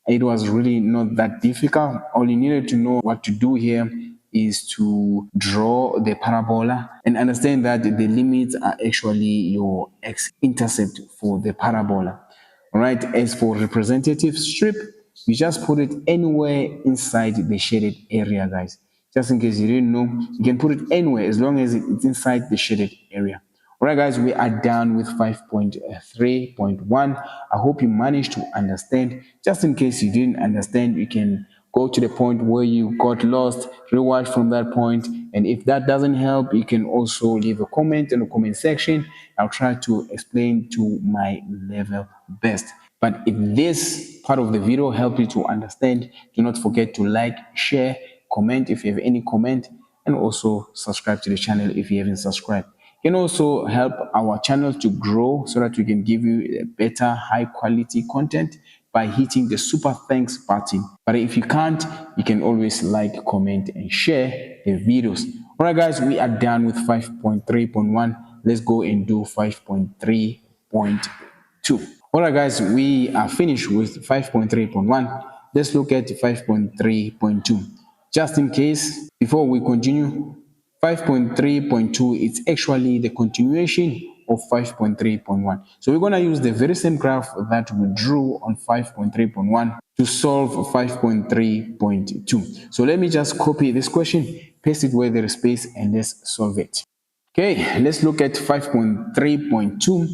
It was really not that difficult. All you needed to know what to do here is to draw the parabola and understand that the limits are actually your x-intercept for the parabola. All right, as for representative strip, we just put it anywhere inside the shaded area, guys. Just in case you didn't know, you can put it anywhere as long as it's inside the shaded area. All right, guys, we are done with 5.3.1. I hope you managed to understand. Just in case you didn't understand, you can go to the point where you got lost, rewatch from that point, and if that doesn't help, you can also leave a comment in the comment section. I'll try to explain to my level best. But if this part of the video helped you to understand, do not forget to like, share, comment if you have any comment, and also subscribe to the channel if you haven't subscribed. You can also help our channel to grow so that we can give you better, high quality content by hitting the super thanks button. But if you can't, you can always like, comment, and share the videos. All right, guys, we are done with 5.3.1. Let's go and do 5.3.2. All right, guys, we are finished with 5.3.1. Let's look at 5.3.2. Just in case, before we continue, 5.3.2 is actually the continuation of 5.3.1. So we're going to use the very same graph that we drew on 5.3.1 to solve 5.3.2. So let me just copy this question, paste it where there is space, and let's solve it. Okay, let's look at 5.3.2.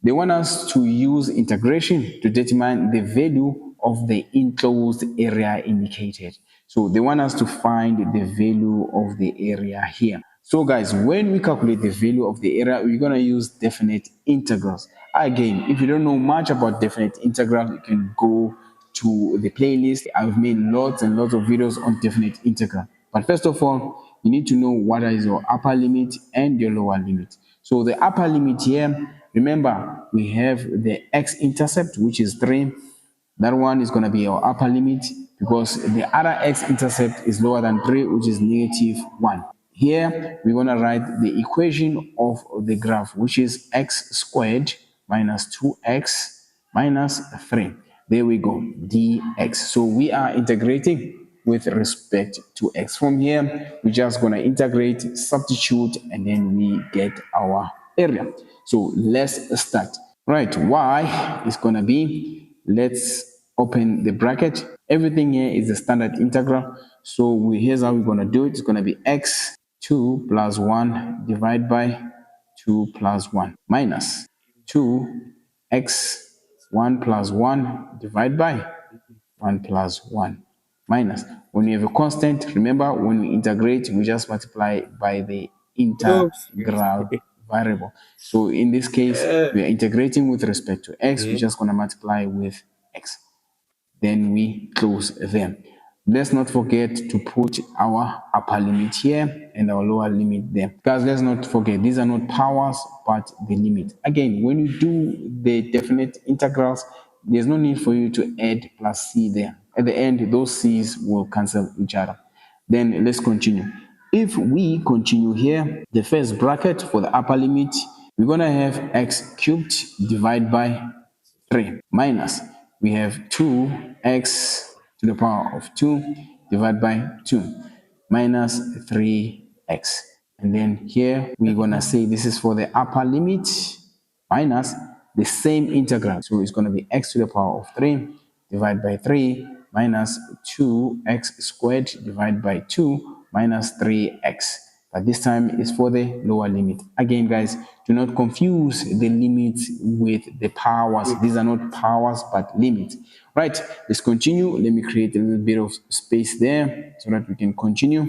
They want us to use integration to determine the value of the enclosed area indicated. So they want us to find the value of the area here. So guys, when we calculate the value of the area, we're going to use definite integrals. Again, if you don't know much about definite integral, you can go to the playlist. I've made lots and lots of videos on definite integral. But first of all, you need to know what is your upper limit and your lower limit. So the upper limit here, remember, we have the x-intercept, which is 3. That one is going to be our upper limit because the other x-intercept is lower than 3, which is negative 1. Here, we're going to write the equation of the graph, which is x squared minus 2x minus 3. There we go, dx. So we are integrating with respect to x. From here, we're just going to integrate, substitute, and then we get our area. So let's start. Right, y is going to be, let's open the bracket. Everything here is a standard integral. So here's how we're going to do it. It's going to be x 2 plus 1 divided by 2 plus 1 minus 2x 1 plus 1 divided by 1 plus 1 minus. When you have a constant, remember when we integrate, we just multiply by the integral variable. So in this case, we are integrating with respect to x. We're just going to multiply with x. Then we close them. Let's not forget to put our upper limit here and our lower limit there. Guys, let's not forget, these are not powers, but the limit. Again, when you do the definite integrals, there's no need for you to add plus c there. At the end, those c's will cancel each other. Then let's continue. If we continue here, the first bracket for the upper limit, we're going to have x cubed divided by 3 minus, we have 2x to the power of 2 divided by 2 minus 3x. And then here we're going to say this is for the upper limit minus the same integral. So it's going to be x to the power of 3 divided by 3 minus 2x squared divided by 2 minus 3x. But this time is for the lower limit. Again, guys, do not confuse the limits with the powers. These are not powers, but limits. Right, let's continue. Let me create a little bit of space there so that we can continue.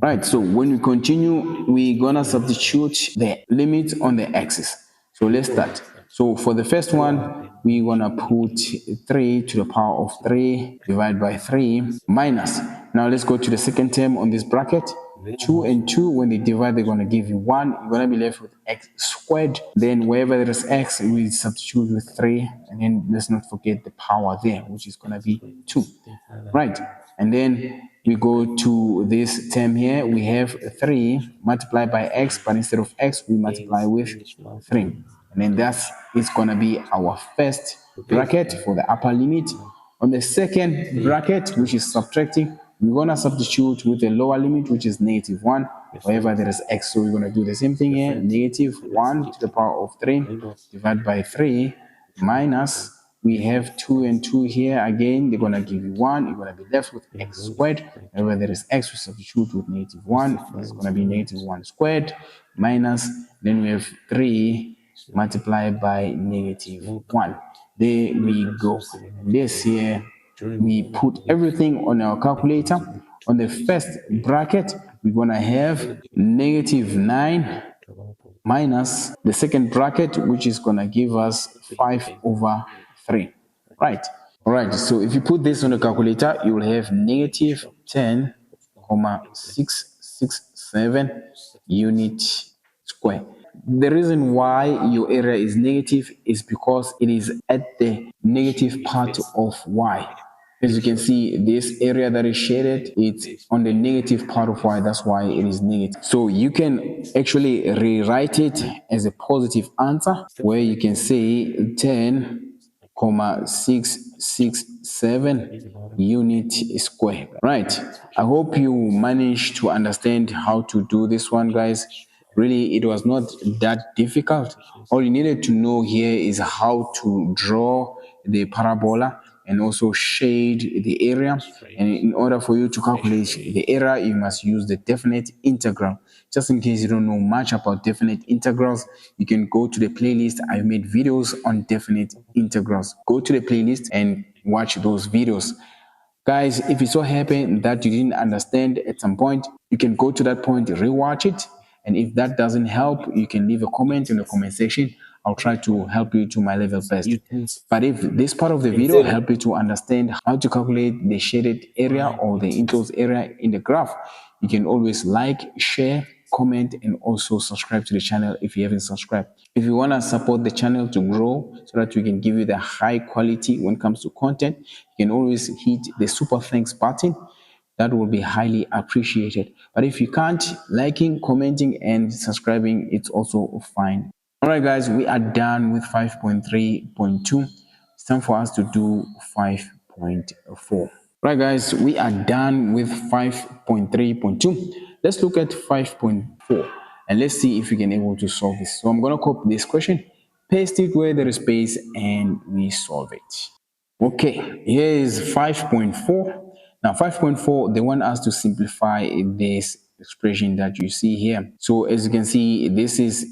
Right, so when we continue, we're gonna substitute the limit on the axis. So let's start. So for the first one, we're gonna put 3 to the power of 3 divided by 3 minus. Now let's go to the second term on this bracket. 2 and 2, when they divide, they're going to give you 1. You're going to be left with x squared. Then wherever there is x, we substitute with 3. And then let's not forget the power there, which is going to be 2. Right. And then we go to this term here. We have 3 multiplied by x, but instead of x, we multiply with 3. And then that's it's going to be our first bracket for the upper limit. On the second bracket, which is subtracting, we're going to substitute with the lower limit, which is negative 1, wherever there is x. So we're going to do the same thing here. Negative 1 to the power of 3 divided by 3 minus, we have 2 and 2 here. Again, they're going to give you 1. You're going to be left with x squared. Wherever there is x, we substitute with negative 1. This is going to be negative 1 squared minus, then we have 3 multiplied by negative 1. There we go. This here, we put everything on our calculator. On the first bracket, we're going to have negative 9 minus the second bracket, which is going to give us 5 over 3. Right. All right. So if you put this on the calculator, you will have negative 10,667 unit square. The reason why your area is negative is because it is at the negative part of y. As you can see, this area that is shaded, it's on the negative part of y. That's why it is negative. So you can actually rewrite it as a positive answer, where you can say 10,667 unit square. Right. I hope you managed to understand how to do this one, guys. Really, it was not that difficult. All you needed to know here is how to draw the parabola and also shade the area. And in order for you to calculate the area, you must use the definite integral. Just in case you don't know much about definite integrals, you can go to the playlist. I've made videos on definite integrals. Go to the playlist and watch those videos. Guys, if it so happened that you didn't understand at some point, you can go to that point, rewatch it. And if that doesn't help, you can leave a comment in the comment section. I'll try to help you to my level best. You can But if this part of the video zero. help you to understand how to calculate the shaded area or the enclosed area in the graph, you can always like, share, comment, and also subscribe to the channel if you haven't subscribed. If you want to support the channel to grow so that we can give you the high quality when it comes to content, you can always hit the super thanks button. That will be highly appreciated. But if you can't, liking, commenting, and subscribing, it's also fine. All right, guys, we are done with 5.3.2. It's time for us to do 5.4. Right, guys, we are done with 5.3.2. Let's look at 5.4 and let's see if we can able to solve this. So I'm going to copy this question, paste it where there is space, and we solve it. Okay, here is 5.4. Now 5.4, they want us to simplify this expression that you see here. So as you can see, this is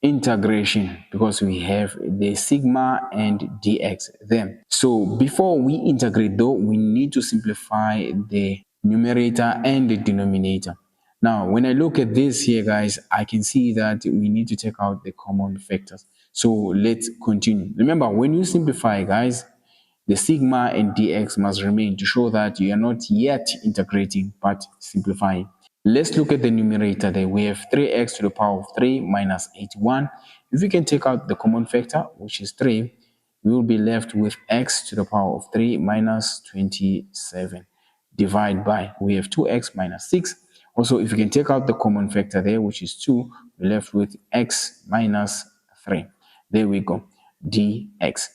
integration because we have the sigma and dx there. So before we integrate though, we need to simplify the numerator and the denominator. Now, when I look at this here, guys, I can see that we need to take out the common factors. So let's continue. Remember, when you simplify, guys, the sigma and dx must remain to show that you are not yet integrating but simplifying. Let's look at the numerator there. We have 3x to the power of 3 minus 81. If we can take out the common factor, which is 3, we will be left with x to the power of 3 minus 27. Divide by, we have 2x minus 6. Also, if you can take out the common factor there, which is 2, we're left with x minus 3. There we go, dx.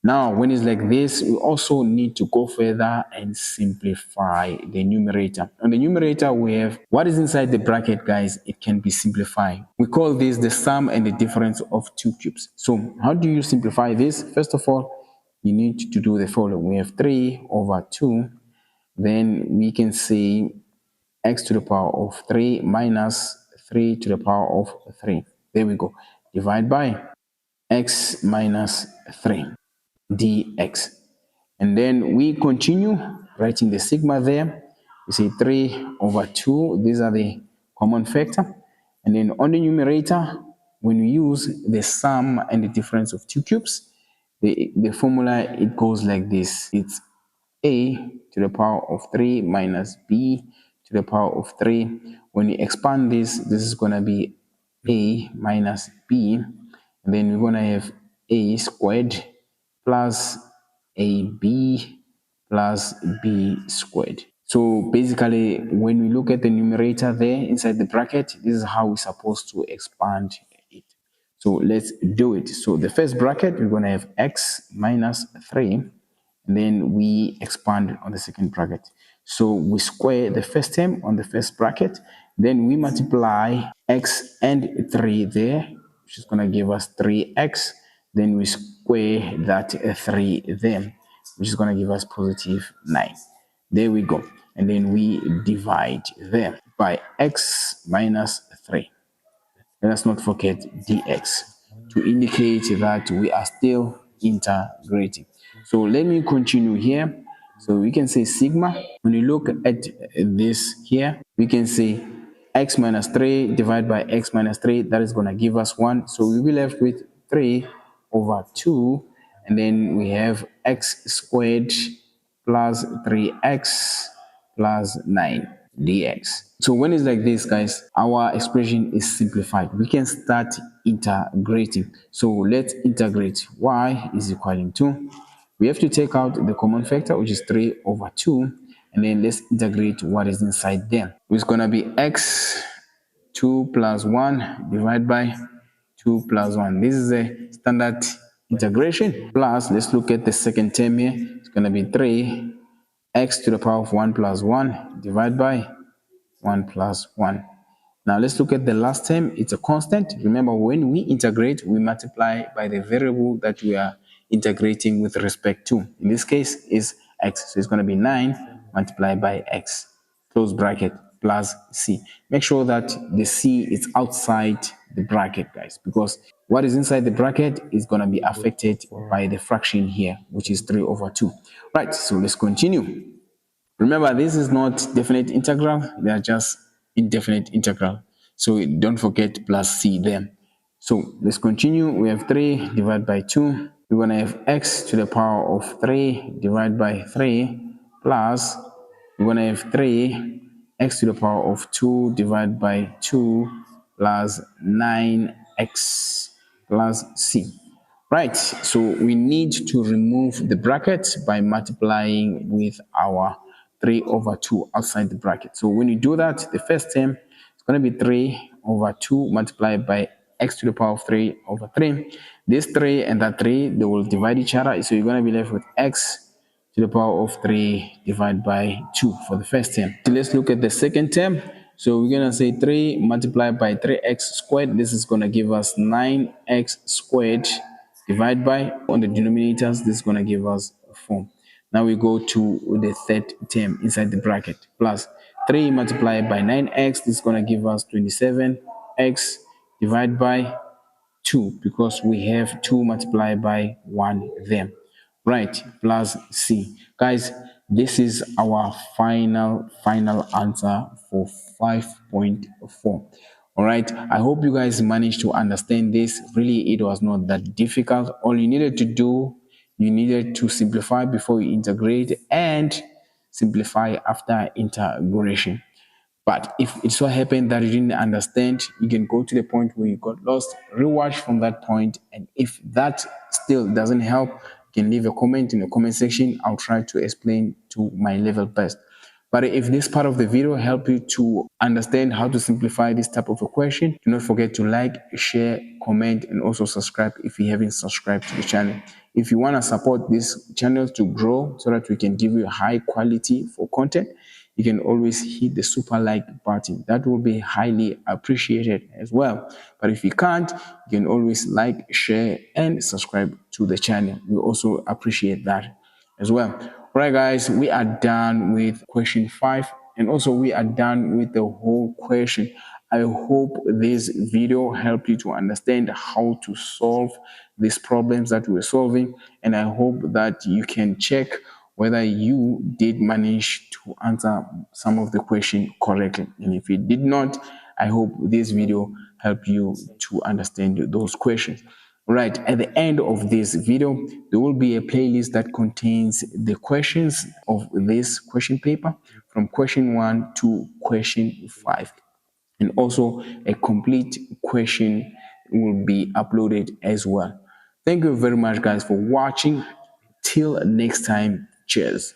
Now, when it's like this, we also need to go further and simplify the numerator. On the numerator, we have what is inside the bracket, guys. It can be simplified. We call this the sum and the difference of two cubes. So how do you simplify this? First of all, you need to do the following. We have 3 over 2. Then we can say x to the power of 3 minus 3 to the power of 3. There we go. Divide by x minus 3 dx. And then we continue writing the sigma there. We say 3 over 2. These are the common factor. And then on the numerator, when we use the sum and the difference of two cubes, the formula, it goes like this. It's a to the power of 3 minus b to the power of 3. When you expand this is going to be a minus b. And then we're going to have a squared plus ab plus b squared. So basically, when we look at the numerator there inside the bracket, this is how we're supposed to expand it. So let's do it. So the first bracket, we're going to have x minus 3, and then we expand on the second bracket. So we square the first term on the first bracket, then we multiply x and 3 there, which is going to give us 3x. Then we square that 3 there, which is going to give us positive 9. There we go. And then we divide there by x minus 3. Let us not forget dx to indicate that we are still integrating. So let me continue here. So we can say sigma. When you look at this here, we can say x minus 3 divided by x minus 3. That is going to give us 1. So we'll be left with 3 over 2. And then we have x squared plus 3x plus 9 dx. So when it's like this, guys, our expression is simplified. We can start integrating. So let's integrate. Y is equaling to, we have to take out the common factor, which is 3 over 2, and then let's integrate what is inside there. It's going to be x 2 plus 1 divided by 2 plus 1. This is a standard integration. Plus, let's look at the second term here. It's going to be 3 x to the power of 1 plus 1 divided by 1 plus 1. Now let's look at the last term. It's a constant. Remember, when we integrate, we multiply by the variable that we are integrating with respect to. In this case, is x. So it's going to be 9 multiplied by x, close bracket, plus c. Make sure that the c is outside the bracket, guys, because what is inside the bracket is going to be affected by the fraction here, which is 3 over 2. Right, so let's continue. Remember, this is not definite integral. They are just indefinite integral. So don't forget plus c there. So let's continue. We have 3 divided by 2. We're going to have x to the power of 3 divided by 3 plus we're going to have 3 x to the power of 2 divided by 2 plus 9x plus c. Right, so we need to remove the bracket by multiplying with our 3 over 2 outside the bracket. So when you do that, the first term is going to be 3 over 2 multiplied by x to the power of 3 over 3. This 3 and that 3, they will divide each other. So you're going to be left with x to the power of 3 divided by 2 for the first term. So let's look at the second term. So we're going to say 3 multiplied by 3x squared. This is going to give us 9x squared divided by, on the denominators, this is going to give us 4. Now we go to the third term inside the bracket, plus 3 multiplied by 9x, this is going to give us 27x divided by 2 because we have 2 multiplied by 1 there. Right, plus C. Guys, this is our final answer for 5.4. All right, I hope you guys managed to understand this. Really, it was not that difficult. All you needed to do, you needed to simplify before you integrate and simplify after integration. But if it so happened that you didn't understand, you can go to the point where you got lost, rewatch from that point, and if that still doesn't help, you can leave a comment in the comment section. I'll try to explain to my level best. But if this part of the video helped you to understand how to simplify this type of a question, do not forget to like, share, comment, and also subscribe if you haven't subscribed to the channel. If you want to support this channel to grow so that we can give you high quality for content, you can always hit the super like button. That will be highly appreciated as well. But if you can't, you can always like, share, and subscribe to the channel. We also appreciate that as well. All right, guys, we are done with question 5, and also we are done with the whole question. I hope this video helped you to understand how to solve these problems that we're solving, and I hope that you can check whether you did manage to answer some of the question correctly. And if you did not, I hope this video helped you to understand those questions. Right, at the end of this video, there will be a playlist that contains the questions of this question paper from question 1 to question 5. And also a complete question will be uploaded as well. Thank you very much, guys, for watching. Till next time, cheers.